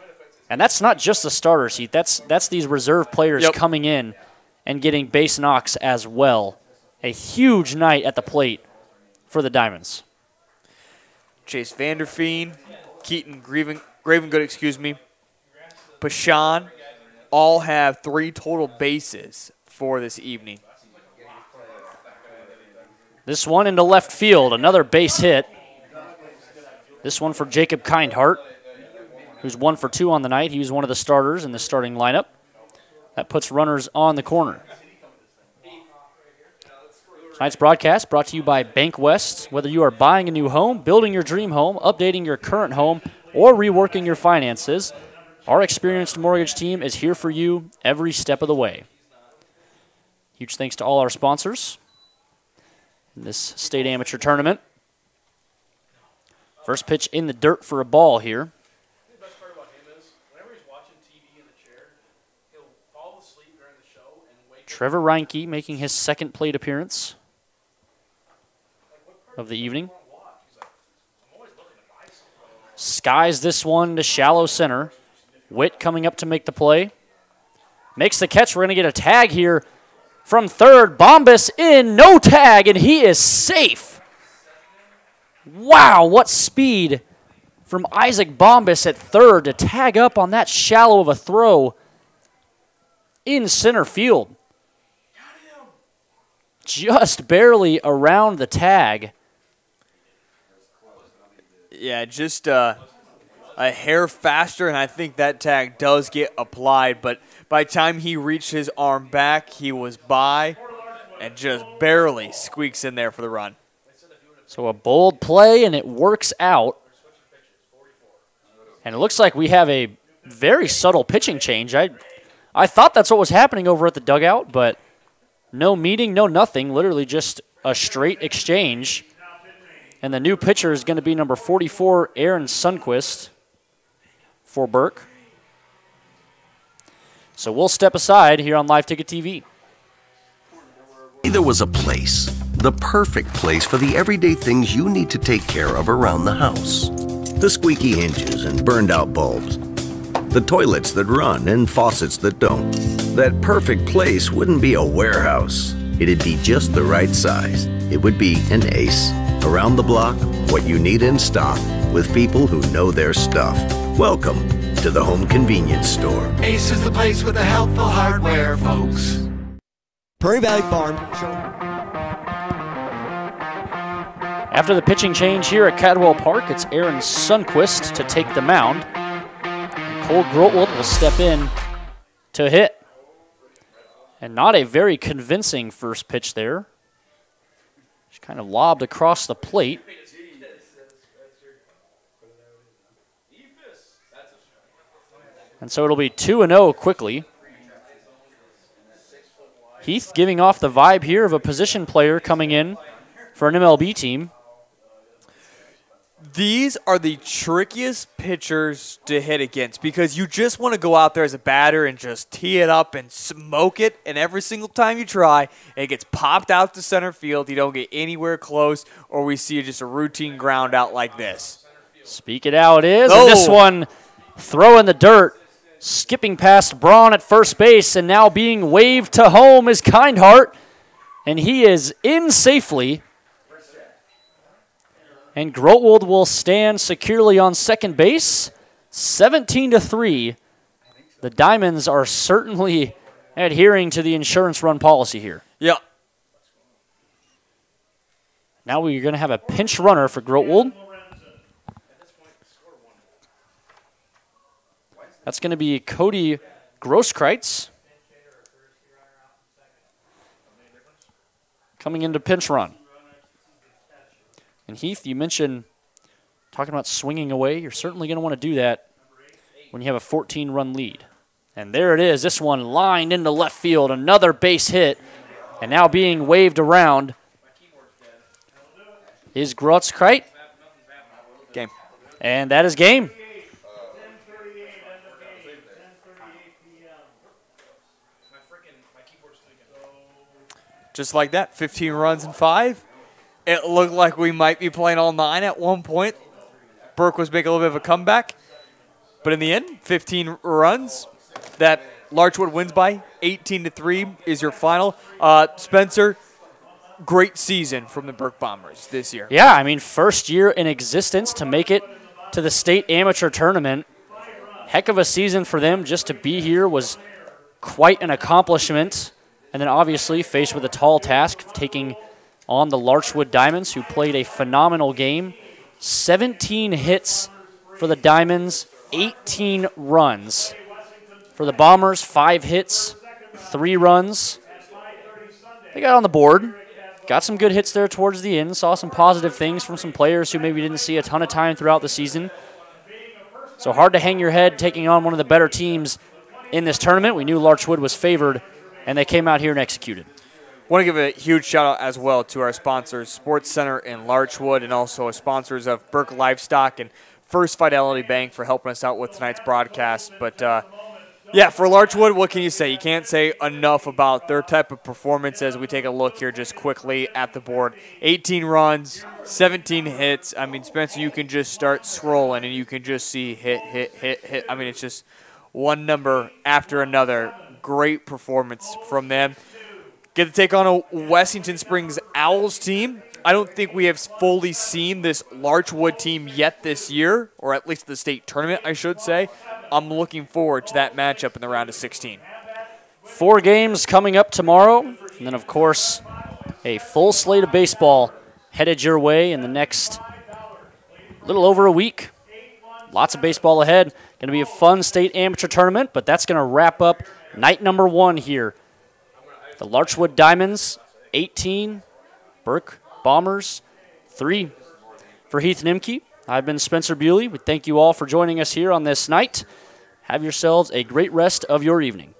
And that's not just the starters, Heath. That's these reserve players coming in and getting base knocks as well. A huge night at the plate for the Diamonds. Chase Vanderfeen, Keaton Gravengood, Pashan, all have 3 total bases for this evening. This one into left field, another base hit. This one for Jacob Kindhart, who's 1 for 2 on the night. He was one of the starters in the starting lineup. That puts runners on the corner. Tonight's broadcast brought to you by Bank West. Whether you are buying a new home, building your dream home, updating your current home, or reworking your finances, our experienced mortgage team is here for you every step of the way. Huge thanks to all our sponsors in this state amateur tournament. First pitch in the dirt for a ball here. The best part about him is whenever he's watching TV in the chair, he'll fall asleep during the show and wake Trevor Reinke making his second plate appearance of the evening. Skies this one to shallow center. Witt coming up to make the play. Makes the catch. We're going to get a tag here from third. Bombas in, no tag, and he is safe. Wow, what speed from Isaac Bombas at third to tag up on that shallow of a throw in center field. Just barely around the tag. Yeah, just a hair faster, and I think that tag does get applied. But by the time he reached his arm back, he was by and just barely squeaks in there for the run. So a bold play, and it works out. And it looks like we have a very subtle pitching change. I thought that's what was happening over at the dugout, but no meeting, no nothing, literally just a straight exchange. And the new pitcher is going to be number 44, Aaron Sundquist, for Burke. So we'll step aside here on LiveTicket.Tv. There was a place, the perfect place for the everyday things you need to take care of around the house. The squeaky hinges and burned out bulbs. The toilets that run and faucets that don't. That perfect place wouldn't be a warehouse. It'd be just the right size. It would be an Ace. Around the block, what you need in stock, with people who know their stuff. Welcome to the Home Convenience Store. Ace is the place with the helpful hardware, folks. Prairie Valley Farm. After the pitching change here at Cadwell Park, it's Aaron Sundquist to take the mound. Cole Grotwold will step in to hit. And not a very convincing first pitch there. Just kind of lobbed across the plate. And so it'll be 2-0 quickly. Heath giving off the vibe here of a position player coming in for an MLB team. These are the trickiest pitchers to hit against because you just want to go out there as a batter and just tee it up and smoke it. And every single time you try, it gets popped out to center field. You don't get anywhere close, or we see just a routine ground out like this. Speak it out is. And this one throwing the dirt, skipping past Braun at first base, and now being waved to home is Kindheart. And he is in safely. And Grotwold will stand securely on second base. 17-3. The Diamonds are certainly adhering to the insurance run policy here. Yeah. Now we're going to have a pinch runner for Grotwold. That's going to be Cody Grosskreitz coming into pinch run. And Heath, you mentioned talking about swinging away. You're certainly going to want to do that when you have a 14-run lead. And there it is. This one lined into left field. Another base hit. And now being waved around is Grosskreitz. Game. And that is game. Just like that, 15 runs in 5. It looked like we might be playing all 9 at one point. Burke was making a little bit of a comeback. But in the end, 15 runs. That Larchwood wins by 18-3 is your final. Spencer, great season from the Burke Bombers this year. Yeah, I mean, first year in existence to make it to the state amateur tournament. Heck of a season for them. Just to be here was quite an accomplishment. And then obviously faced with a tall task of taking on the Larchwood Diamonds, who played a phenomenal game. 17 hits for the Diamonds, 18 runs. For the Bombers, 5 hits, 3 runs. They got on the board. got some good hits there towards the end. Saw some positive things from some players who maybe didn't see a ton of time throughout the season. So hard to hang your head taking on one of the better teams in this tournament. We knew Larchwood was favored, and they came out here and executed. Want to give a huge shout out as well to our sponsors, Sports Center in Larchwood, and also our sponsors of Burke Livestock and First Fidelity Bank for helping us out with tonight's broadcast. But yeah, for Larchwood, what can you say? You can't say enough about their type of performance as we take a look here just quickly at the board. 18 runs, 17 hits. I mean, Spencer, you can just start scrolling and you can just see hit, hit, hit, hit. I mean, it's just one number after another. Great performance from them. Get to take on a Wessington Springs Owls team. I don't think we have fully seen this Larchwood team yet this year, or at least the state tournament, I should say. I'm looking forward to that matchup in the round of 16. 4 games coming up tomorrow, and then, of course, a full slate of baseball headed your way in the next little over a week. Lots of baseball ahead. Going to be a fun state amateur tournament, but that's going to wrap up night number 1 here. The Larchwood Diamonds, 18. Burke Bombers, 3. For Heath Nimke, I've been Spencer Bewley. We thank you all for joining us here on this night. Have yourselves a great rest of your evening.